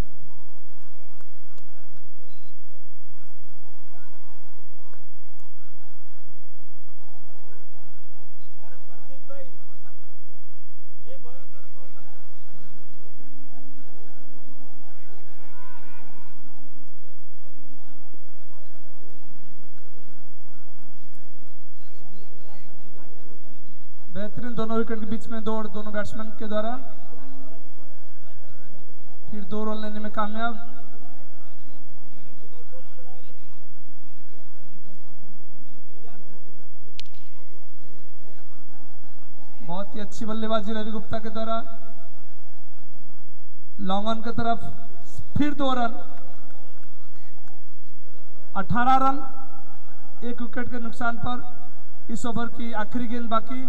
बेहतरीन दोनों विकेट के बीच में दौड़ दोनों बैट्समैन के द्वारा। फिर 2 रन लेने में कामयाब। बहुत ही अच्छी बल्लेबाजी रवि गुप्ता के द्वारा। लॉन्ग ऑन की तरफ फिर 2 रन, 18 रन, 1 विकेट के नुकसान पर। इस ओवर की आखिरी गेंद बाकी।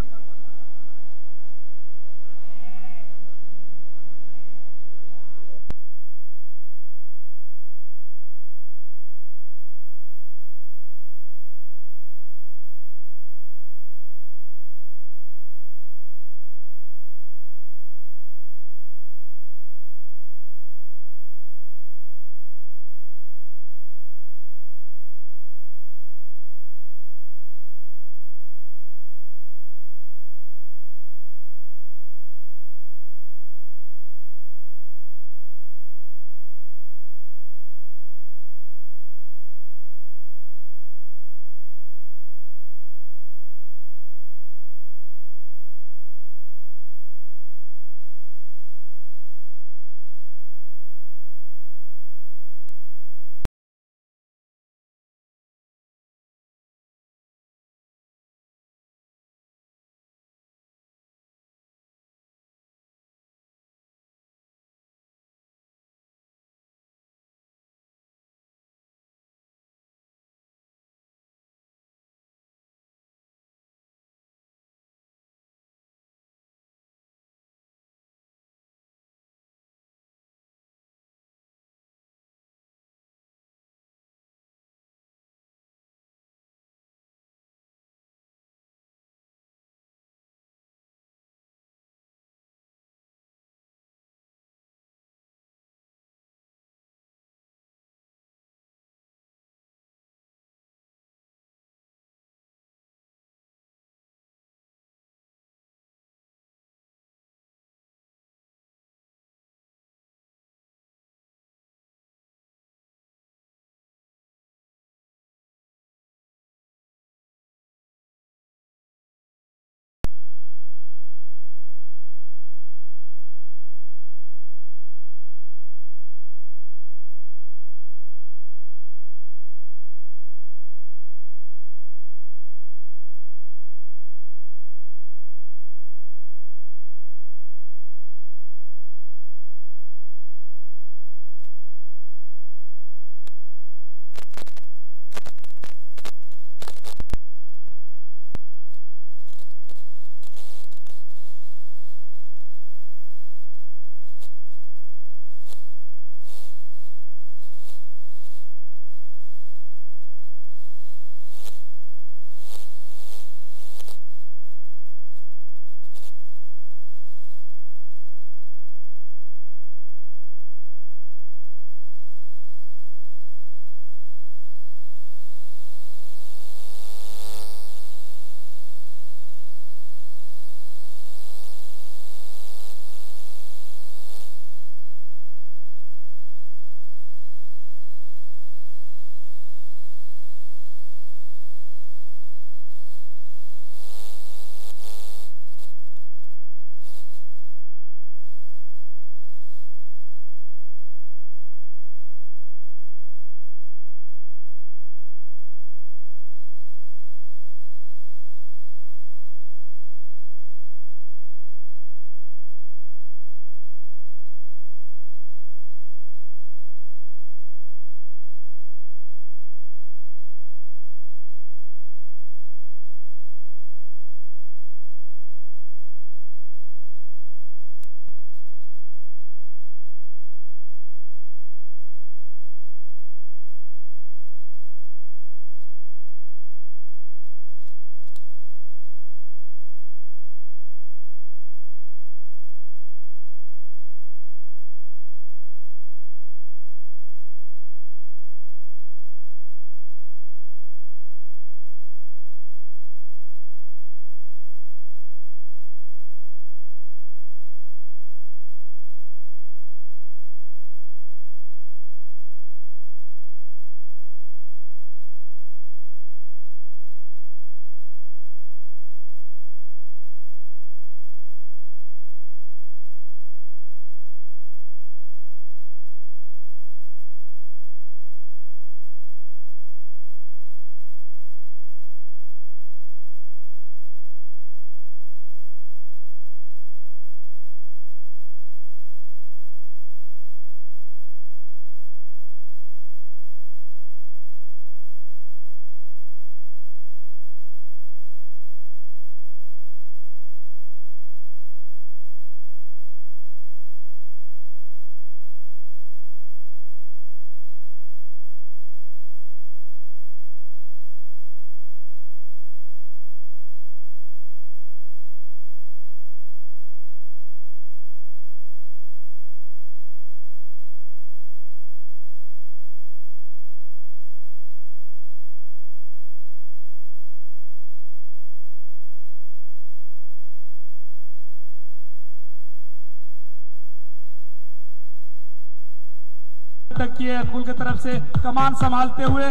कुत्तक की है अंगुल की तरफ से कमान संभालते हुए।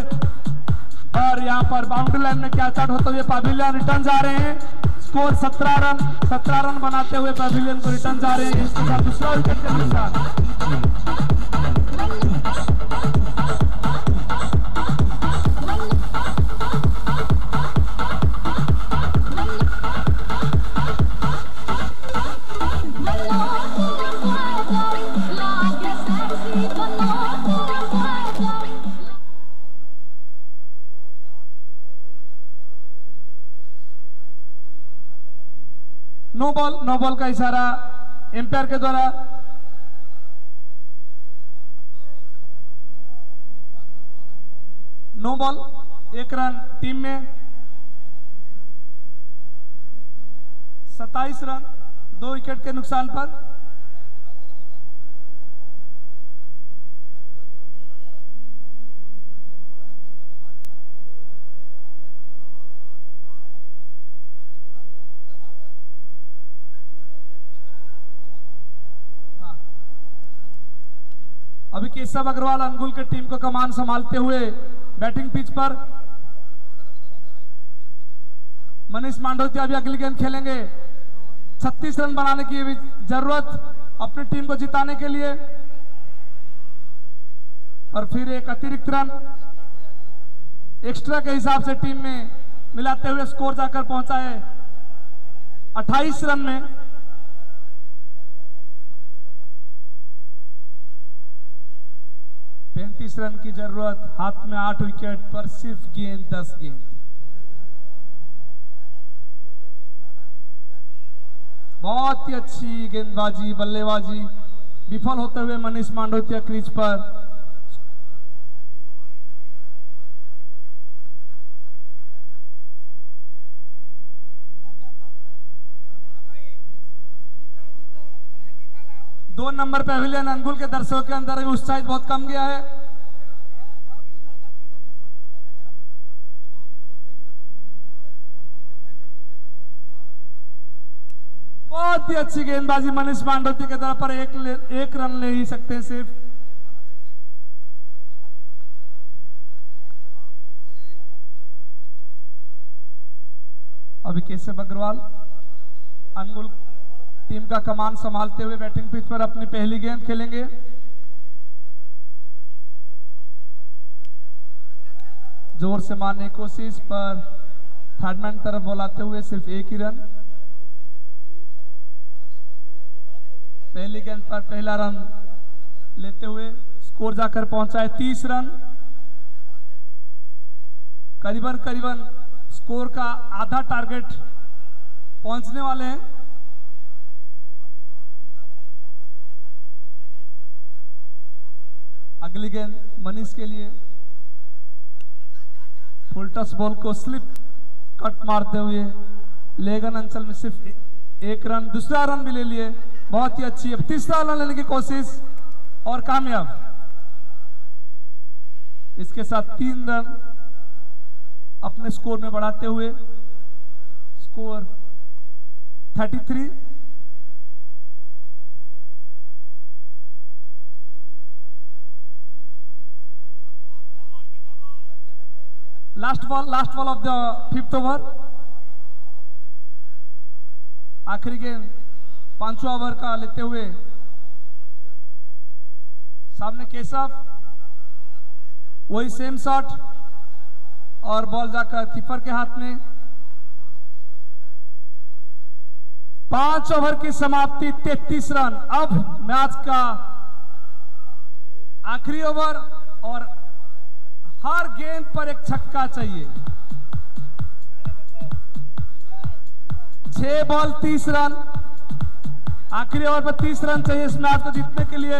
और यहाँ पर बाउंड्री लाइन में क्या स्टार्ट होते हुए पवेलियन रिटर्न जा रहे हैं। स्कोर 17 रन बनाते हुए पवेलियन को रिटर्न जा रहे हैं। इसके साथ दूसरा विकेट के नुकसान। नो बॉल का इशारा एम्पायर के द्वारा। नो बॉल, 1 रन टीम में। 27 रन 2 विकेट के नुकसान पर। अभी केशव अग्रवाल अंगुल के टीम को कमान संभालते हुए बैटिंग पिच पर। मनीष मांडोतिया अभी अगली गेंद खेलेंगे। 36 रन बनाने की भी जरूरत अपनी टीम को जिताने के लिए। और फिर एक अतिरिक्त रन एक्स्ट्रा के हिसाब से टीम में मिलाते हुए स्कोर जाकर पहुंचा है 28 रन में। पैंतीस रन की जरूरत। हाथ में 8 विकेट पर सिर्फ गेंद 10 गेंद। बहुत ही अच्छी गेंदबाजी बल्लेबाजी विफल होते हुए मनीष मांडोतिया क्रीज पर। दो नंबर पवेलियन अंगुल के दर्शकों के अंदर भी उत्साह बहुत कम गया है। बहुत ही अच्छी गेंदबाजी मनीष मांडोती के तरफ पर एक रन ले ही सकते हैं सिर्फ। अभी केशव अग्रवाल अंगुल टीम का कमान संभालते हुए बैटिंग पिच पर अपनी पहली गेंद खेलेंगे। जोर से मारने की कोशिश पर थर्डमैन तरफ बोलाते हुए सिर्फ 1 ही रन। पहली गेंद पर पहला रन लेते हुए स्कोर जाकर पहुंचा है 30 रन। करीबन स्कोर का आधा टारगेट पहुंचने वाले हैं। अगली गेंद मनीष के लिए। फुल टच बॉल को स्लिप कट मारते हुए लेगन अंचल में सिर्फ 1 रन। दूसरा रन भी ले लिए। बहुत ही अच्छी। अब तीसरा रन लेने की कोशिश और कामयाब। इसके साथ 3 रन अपने स्कोर में बढ़ाते हुए score 33। Last ball of the 5th over. आखिरी गेंद 5वां ओवर का लेते हुए सामने केशव। वही सेम शॉट और बॉल जाकर कीपर के हाथ में। 5 ओवर की समाप्ति 33 रन। अब मैच का आखिरी ओवर और हर गेंद पर एक छक्का चाहिए। 6 बॉल 30 रन। आखिरी ओवर पर 30 रन चाहिए इस मैच को जीतने के लिए।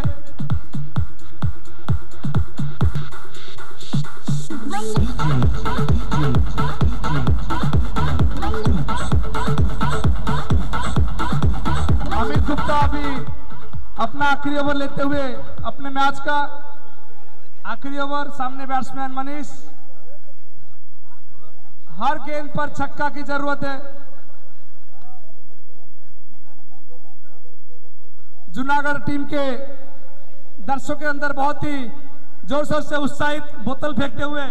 अमित गुप्ता अभी अपना आखिरी ओवर लेते हुए अपने मैच का आखिरी ओवर। सामने बैट्समैन मनीष। हर गेंद पर छक्का की जरूरत है। जूनागढ़ टीम के दर्शकों के अंदर बहुत ही जोर शोर से उत्साहित बोतल फेंकते हुए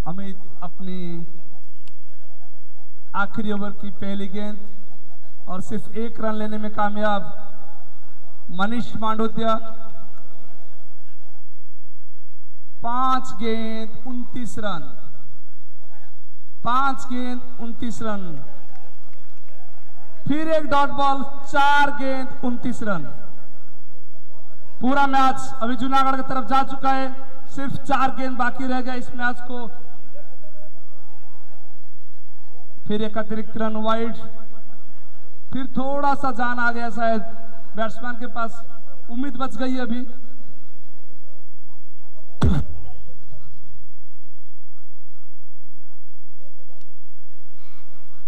अमित अपनी आखिरी ओवर की पहली गेंद और सिर्फ 1 रन लेने में कामयाब। मनीष मांडोत्या 5 गेंद 29 रन, 5 गेंद 29 रन। फिर एक डॉट बॉल, 4 गेंद 29 रन। पूरा मैच अभी जूनागढ़ की तरफ जा चुका है, सिर्फ 4 गेंद बाकी रह गया इस मैच को। फिर एक अतिरिक्त रन वाइड, फिर थोड़ा सा जान आ गया, शायद बैट्समैन के पास उम्मीद बच गई अभी।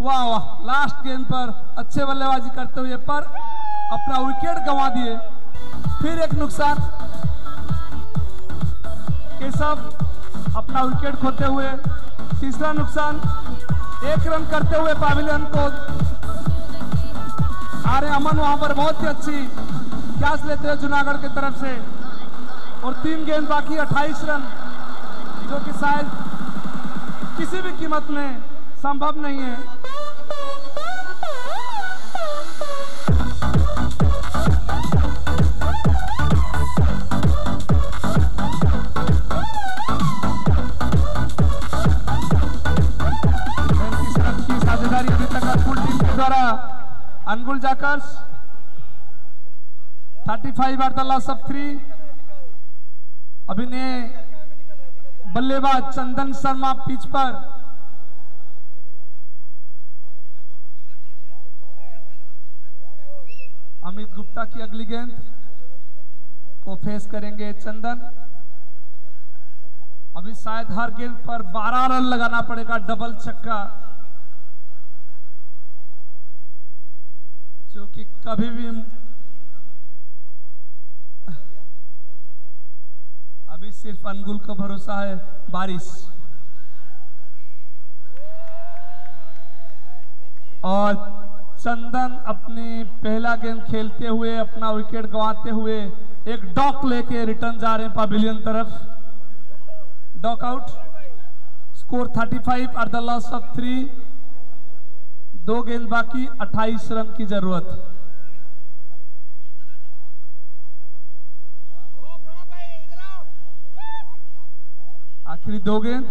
वाह वाह, लास्ट गेंद पर अच्छे बल्लेबाजी करते हुए पर अपना विकेट गंवा दिए। फिर एक नुकसान, केशव अपना विकेट खोते हुए। तीसरा नुकसान, 1 रन करते हुए पवेलियन को आ रहे अमन वहां पर बहुत ही अच्छी कैच लेते हैं जूनागढ़ की तरफ से। और 3 गेंद बाकी, 28 रन, जो कि शायद किसी भी कीमत में संभव नहीं है। अनगुल जाकर्स 35 एट द लॉस ऑफ 3। अभिनय बल्लेबाज चंदन शर्मा पिच पर। अमित गुप्ता की अगली गेंद को फेस करेंगे चंदन। अभी शायद हर गेंद पर 12 रन लगाना पड़ेगा, डबल छक्का, जो कि कभी भी अभी सिर्फ अनगुल का भरोसा है बारिश। और चंदन अपनी पहला गेंद खेलते हुए अपना विकेट गंवाते हुए एक डॉक लेके रिटर्न जा रहे हैं पवेलियन तरफ। Dock out, score 35 at the loss of 3। 2 गेंद बाकी, 28 रन की जरूरत। आखिरी 2 गेंद।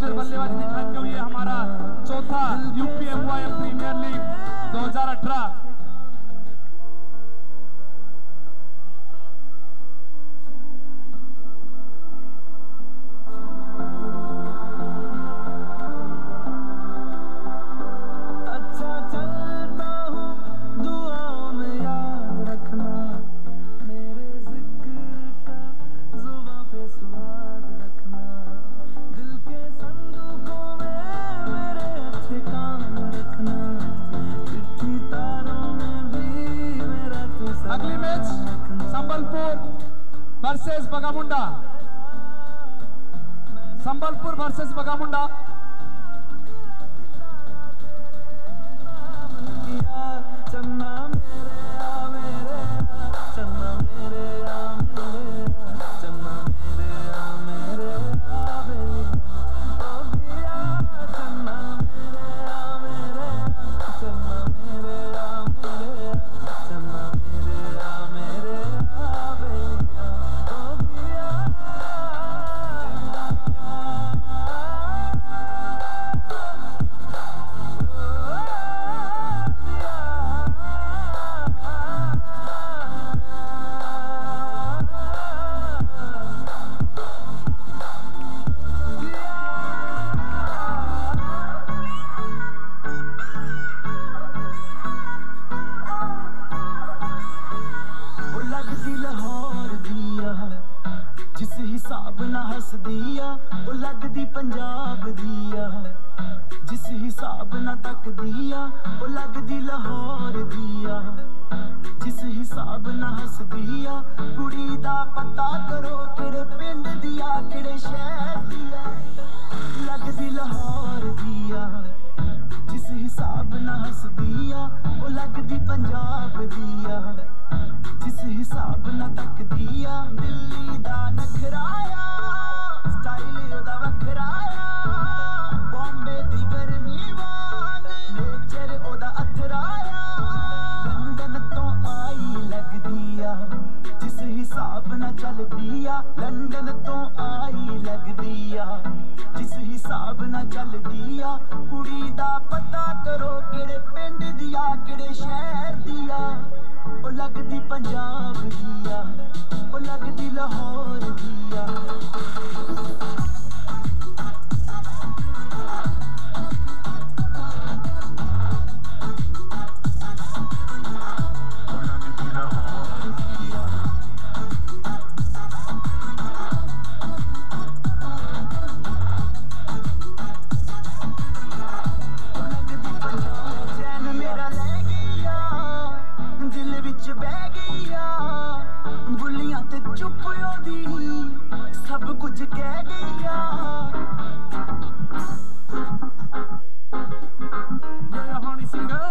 बल्लेबाजी दिखाते हुए हमारा चौथा UPMYM premier league 2018। Versus Bagamunda, Sambalpur versus Bagamunda. चन्ना मेरे चन्ना मेरे चन्ना मेरे बेली ओ बिया चन्ना मेरे चन्ना मेरे चन्ना मेरे बेलिया ओ बिया जिस हिसाब ना हस दिया वो लगदी पंजाब दिया जिस हिसाब ना तक दिया वो लगदी लाहौर दिया जिस हिसाब ना हस दिया कुड़ी दा पता करो किड़े पिंड दिया किड़े शहर दिया लगदी लाहौर दिया जिस हिसाब ना हस दिया वो लगदी पंजाब दिया जिस हिसाब ना तक दिया दिल्ली दा नखराया स्टाइल ओदा वखराया बॉम्बे दी गर्मी वांग नेचर ओदा अथराया लंदन तो आई लगदिया जिस हिसाब ना चल दिया लंदन तो आई लगदिया जिस हिसाब ना चल दिया कुड़ी दा पता करो किड़े पिंड दिया किड़े शहर दिया ओ लगदी पंजाब दिया ओ लगदी लाहौर दिया सब कुछ कह गया ये हनी सिंगर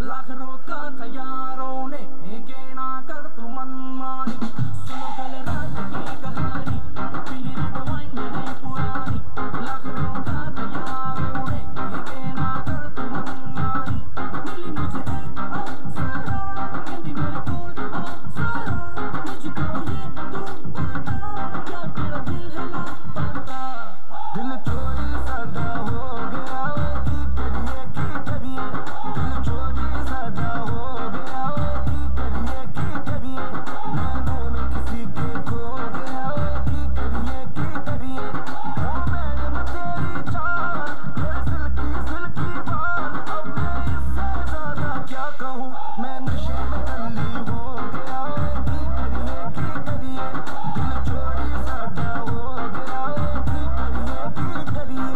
लाख रोका था यारों ने कहना कर तू मनमानी सुनो कल रात की कहानी पीली रेड वाइन मैंने पुरानी लाख रोका था यारों ने कहना कर तू मनमानी मिली मुझे एक अप्सरा कहती मेरे कोल अप्सरा मुझको ये तू बता क्या तेरा दिल है लापता दिल चोरी सदा हो गया की करिए दिल चोरी सदा हो गया की करिए मैंने में किसी के खो गया की करिए ओ मैडम तेरी चाल तेरे सिल्की सिल्की बाल अब मैं इससे ज्यादा क्या कहूँ मैं नशे में कल्ली हो गया की करिए दिल चोरी सदा हो गया की करिए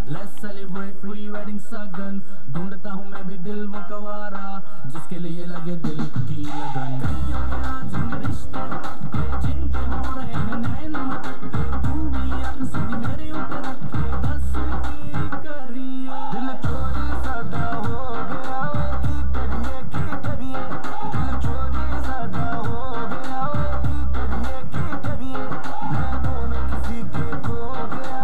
Let's celebrate pre-wedding सगन, ढूंढता हूँ मैं भी दिल वो कवारा जिसके लिए लगे दिल की लगन। कईयों के आज इन रिश्ते जिनके हो रहे हैं नैन मटके, तू भी आंख सीधी मेरे ऊपर रखे, बस की करिए। दिल चोरी सादा हो गया की करिए दिल चोरी सादा हो गया की करिए नैनों में किसी के खो गया।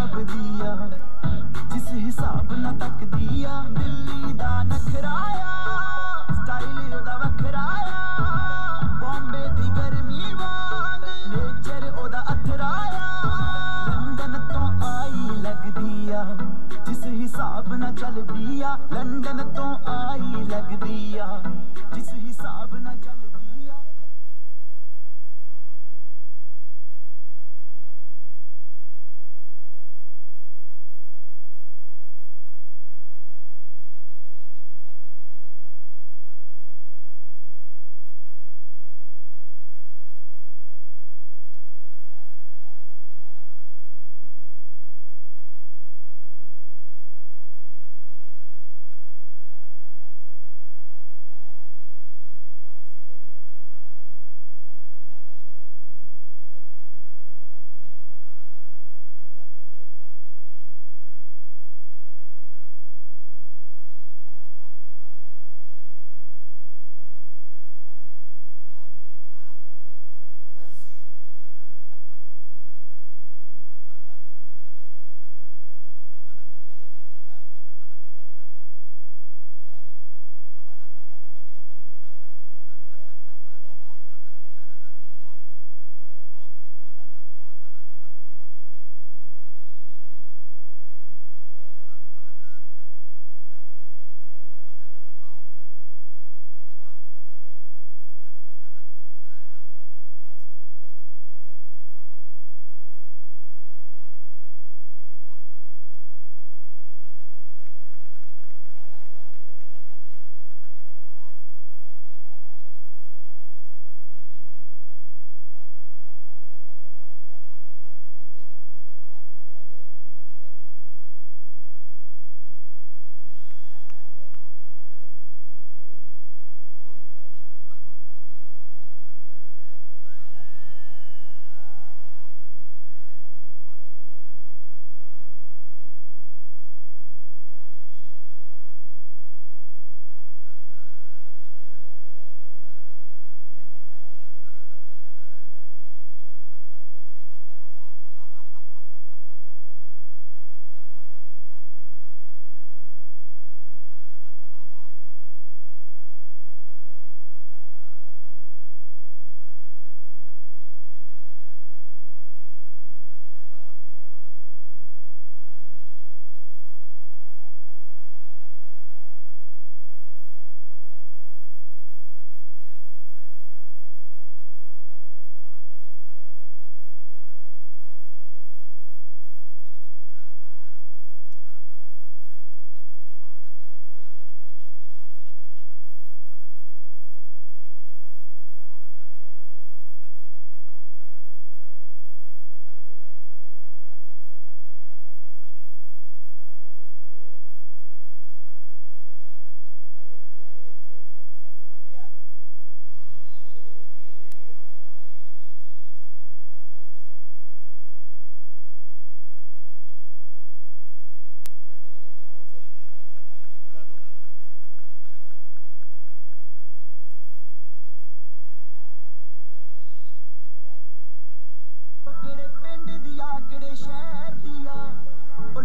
पंजाब दिया जिस हिसाब ना तक दिया दिल्ली दा नखराया स्टाइल ओदा वखराया बॉम्बे दी गर्मी वांग नेचर ओदा अथराया लंदन तो आई लगदिया जिस हिसाब ना चल दिया लंदन तो आई लगदिया जिस हिसाब ना चल दिया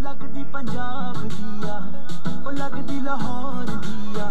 लगदी पंजाब दिया ओ लगदी लाहौर दिया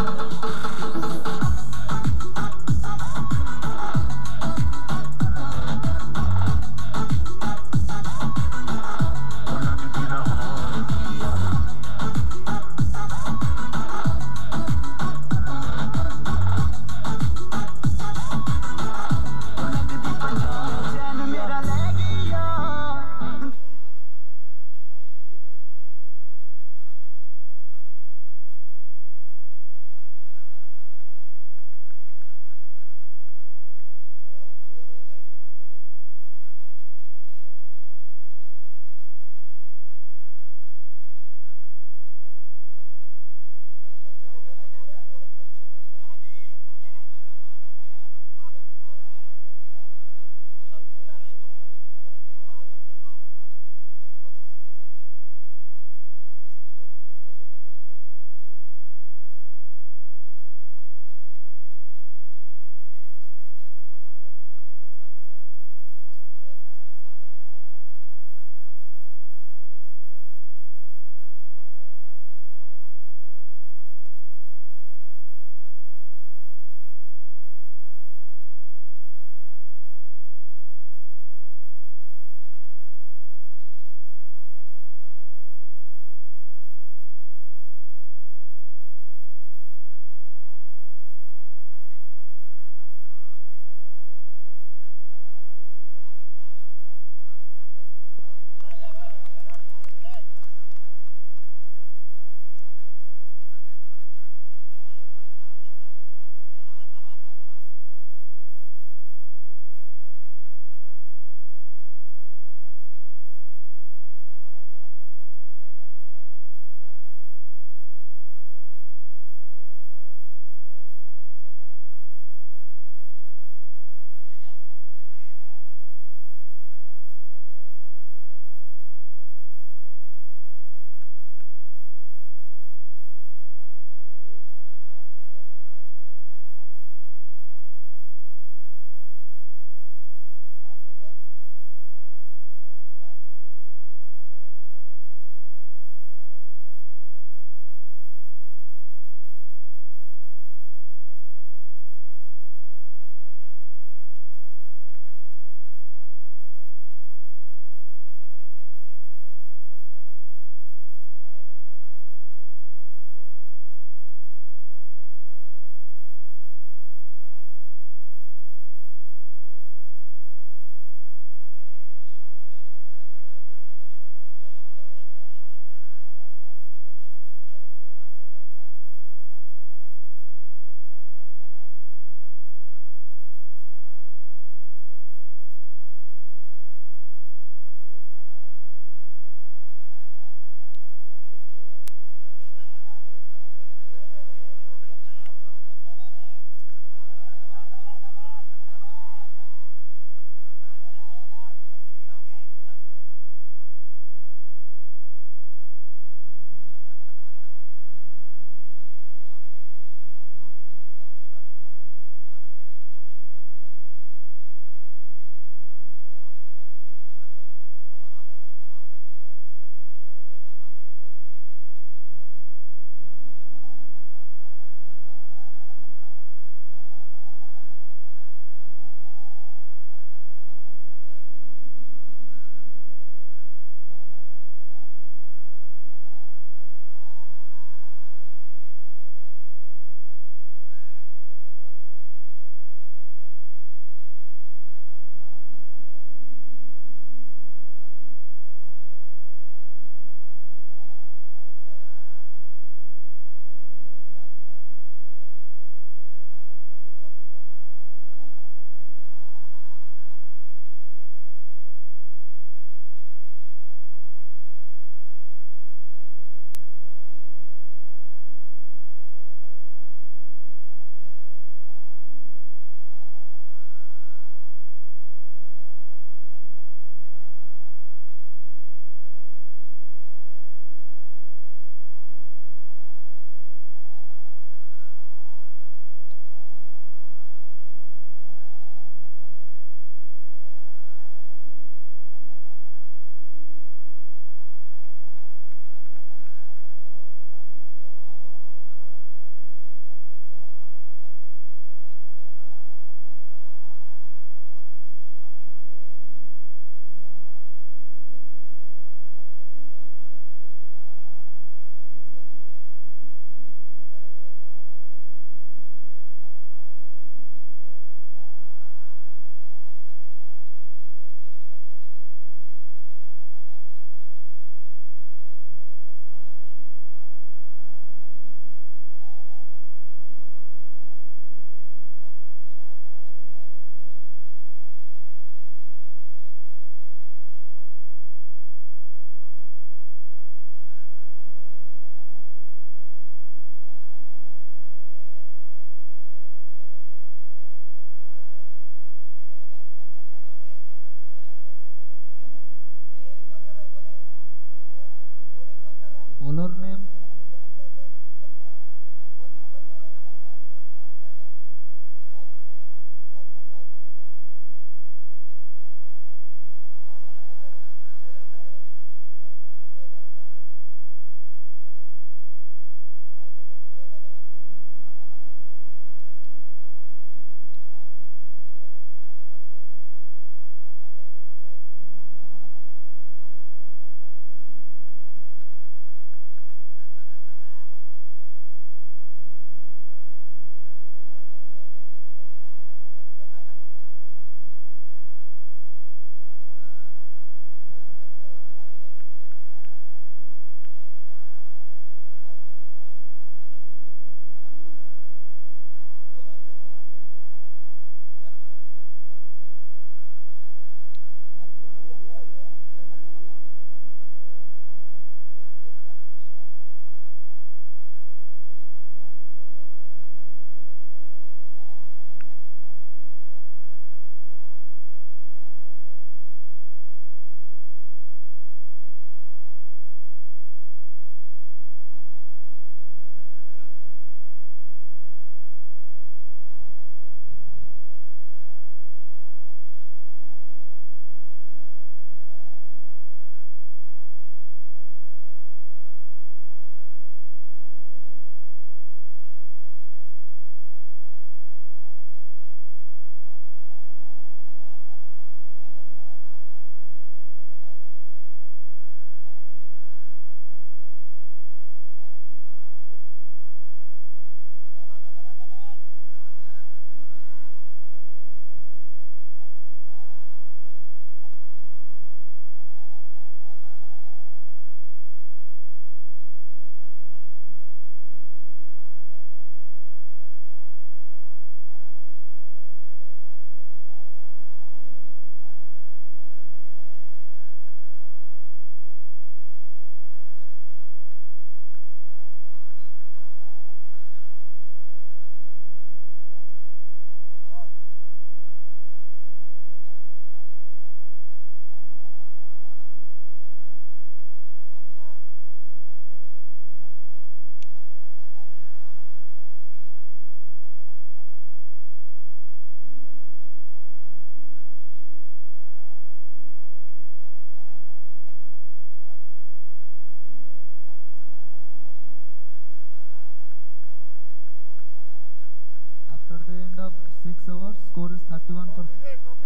end of 6 overs. Score is 31 for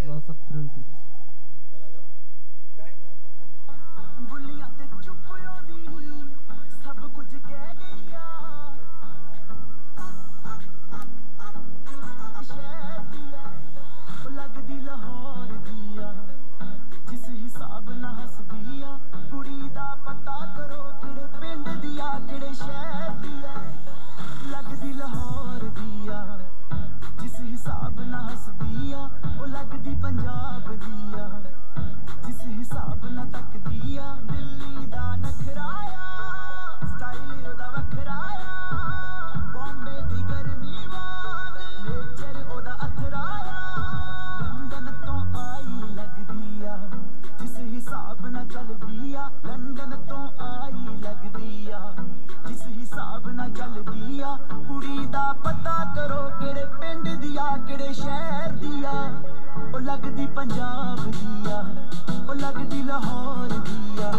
loss of 3 wickets. बुलियां ते चुप ओदी सब कुछ कह गईया शहर दिया ओ लगदी लाहौर दिया जिस हिसाब ना हस दिया कुड़ी दा पता करो किड़े पिंड दिया किड़े शहर दिया लगदी लाहौर दिया जिस हिसाब ना हस दिया ओ लगदी पंजाब दिया जिस हिसाब ना तक दिया दिल्ली दा नखराया स्टाइल ओदा वखराया बॉम्बे दी गर्मी वांग नेचर ओदा अथराया लंदन तो आई लगदिया जिस हिसाब ना चल दिया लंदन तो आई लगदिया जिस हिसाब ना चल दिया कुड़ी दा पता करो केड़े पिंड दिया केड़े शहर दिया ओ लगदी पंजाब दिया ओ लगदी लाहौर दिया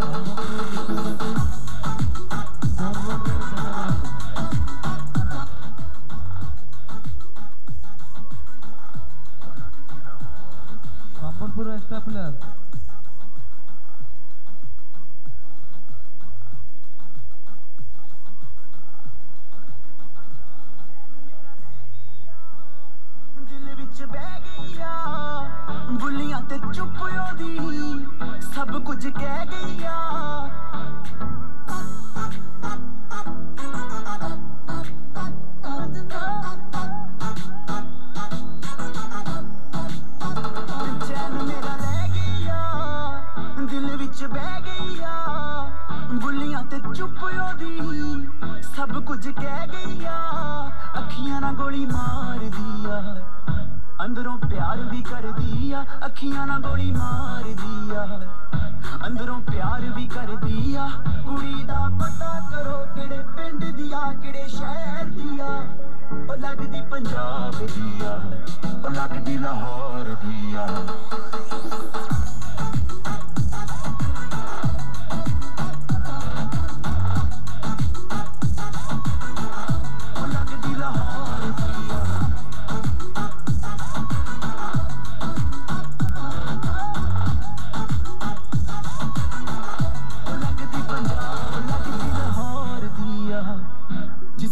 Sambalpur extra player. दिल विच बह गईया बुलियां ते चुप ओदी सब कुछ कह गईया चैन मेरा ले गईया दिल विच बह गईया बुलियां ते चुप ओदी सब कुछ कह गईया अखियां ना गोली मार दिया अंदरों प्यार भी कर दिया अखियां ना गोली मार दिया अंदरों प्यार भी कर दिया कुड़ी दा पता करो केड़े पिंड दिया केड़े शहर दिया ओ लगदी पंजाब दिया ओ लगदी लाहौर दिया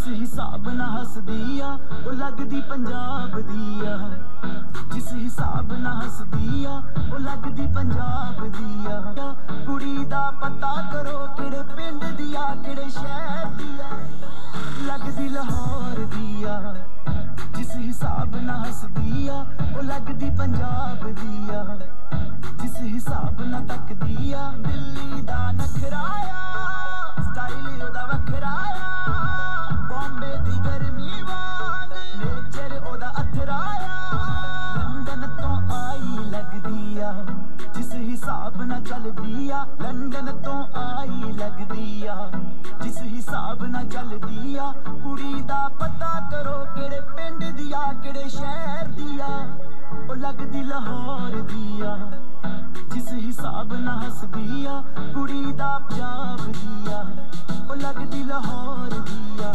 हिसाब ना हस दिया ओ लगदी पंजाब दिया जिस हिसाब ना हस दिया ओ लगदी पंजाब दिया कुड़ी दा पता करो केड़े पिंड दिया केड़े शहर दिया लगदी लाहौर दिया जिस हिसाब ना हस दिया ओ लगदी पंजाब दिया जिस हिसाब ना तक दिया दिल्ली दा नखराया स्टाइल ओदा वखराया बॉम्बे दी गर्मी वांग नेचर ओदा अथराया लंदन तो आई लगदिया जिस हिसाब ना चल दिया लंदन तो आई लगदिया जिस हिसाब ना चल दिया कुड़ी दा पता करो केड़े पिंड दिया केड़े शहर दिया ओ लगदी लाहौर दिया जिस हिसाब ना हस दिया कुड़ी दा पंजाब दिया ओ लगदी लाहौर दिया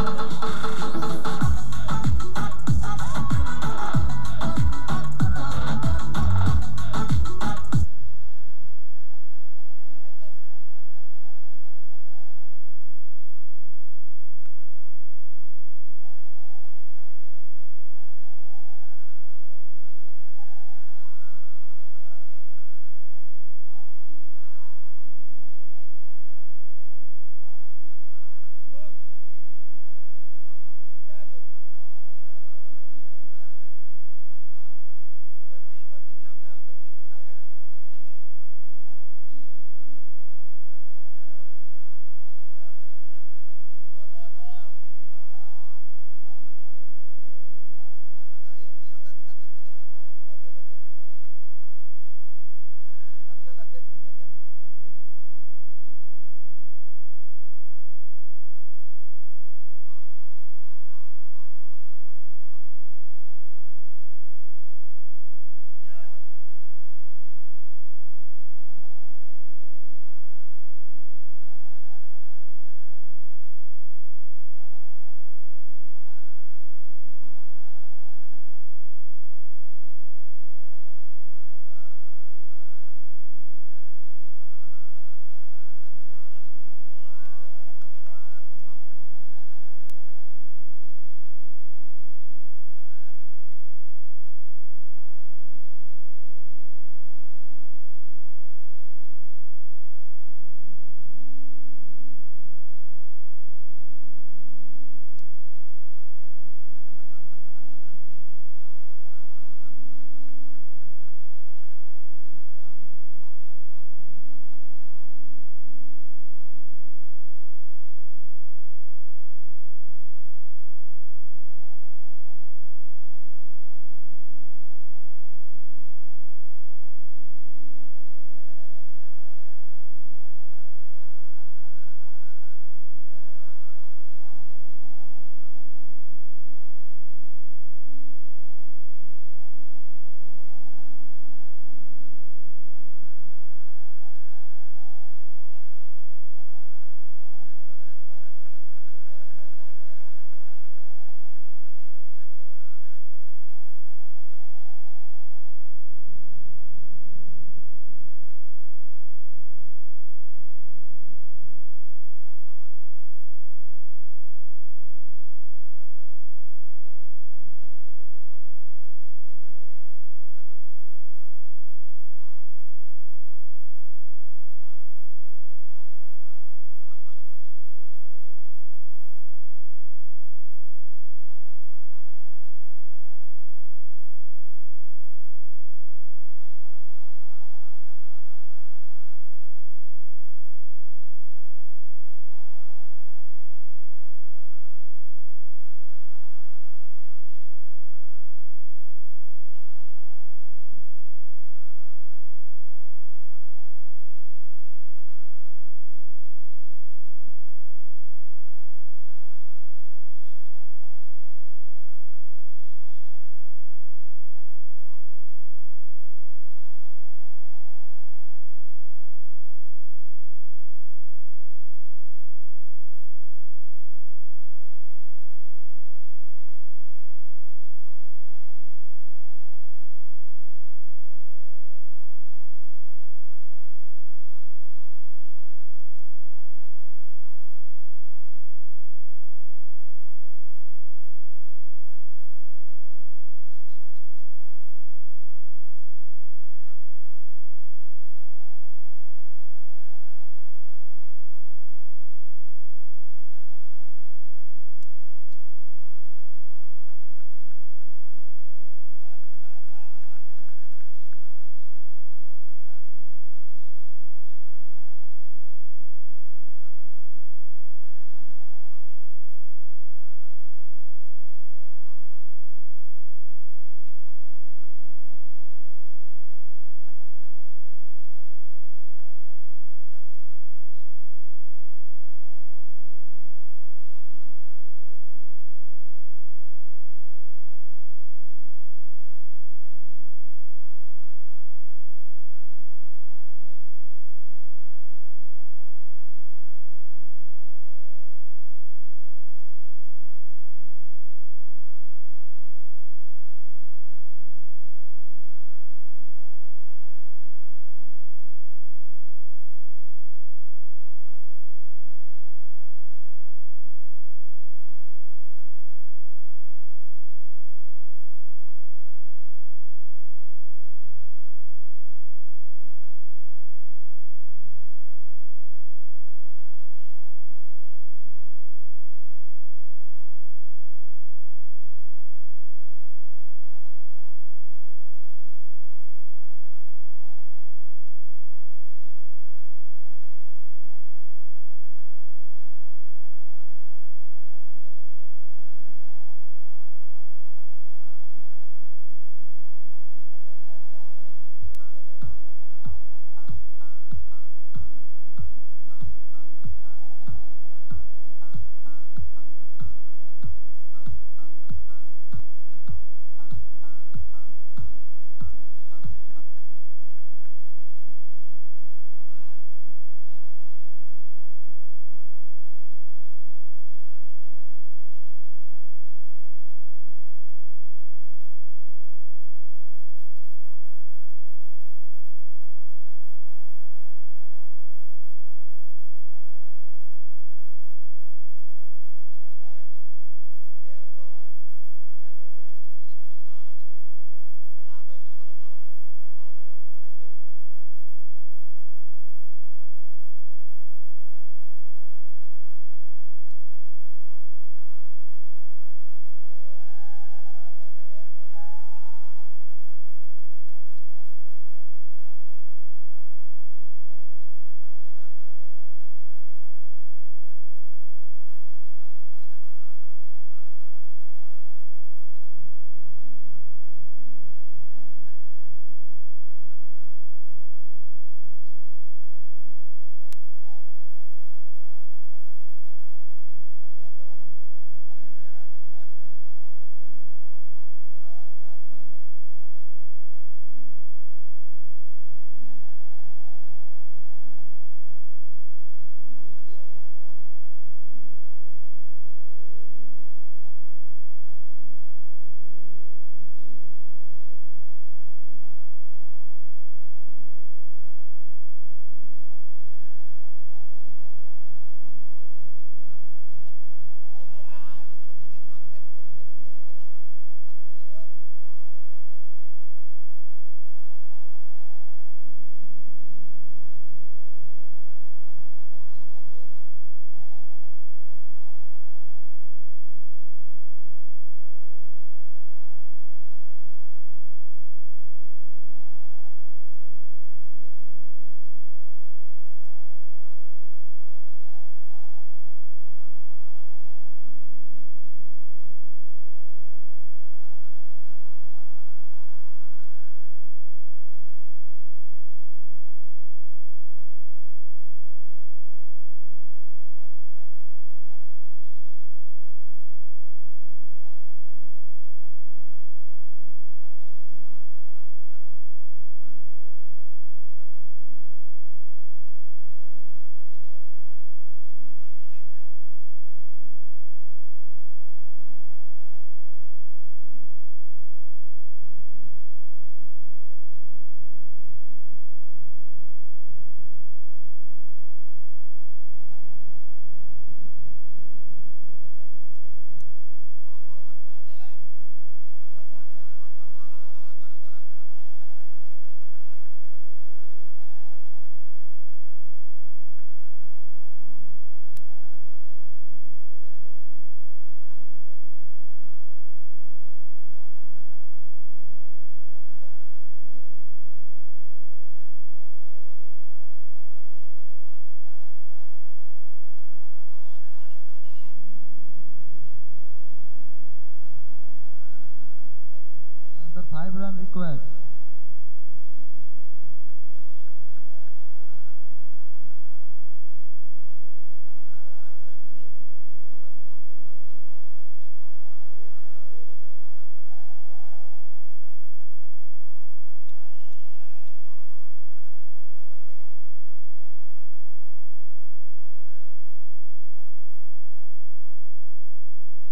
run required.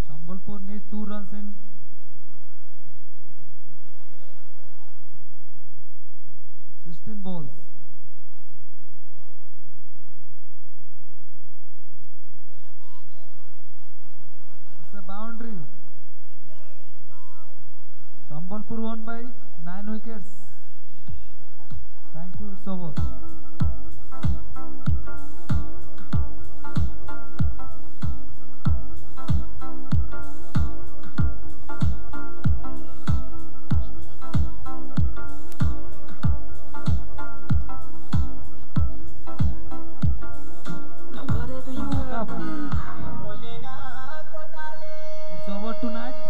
Sambalpur need 2 runs in 16 balls. It's a boundary. Sambalpur won by 9 wickets. Thank you, it's over. It's over tonight.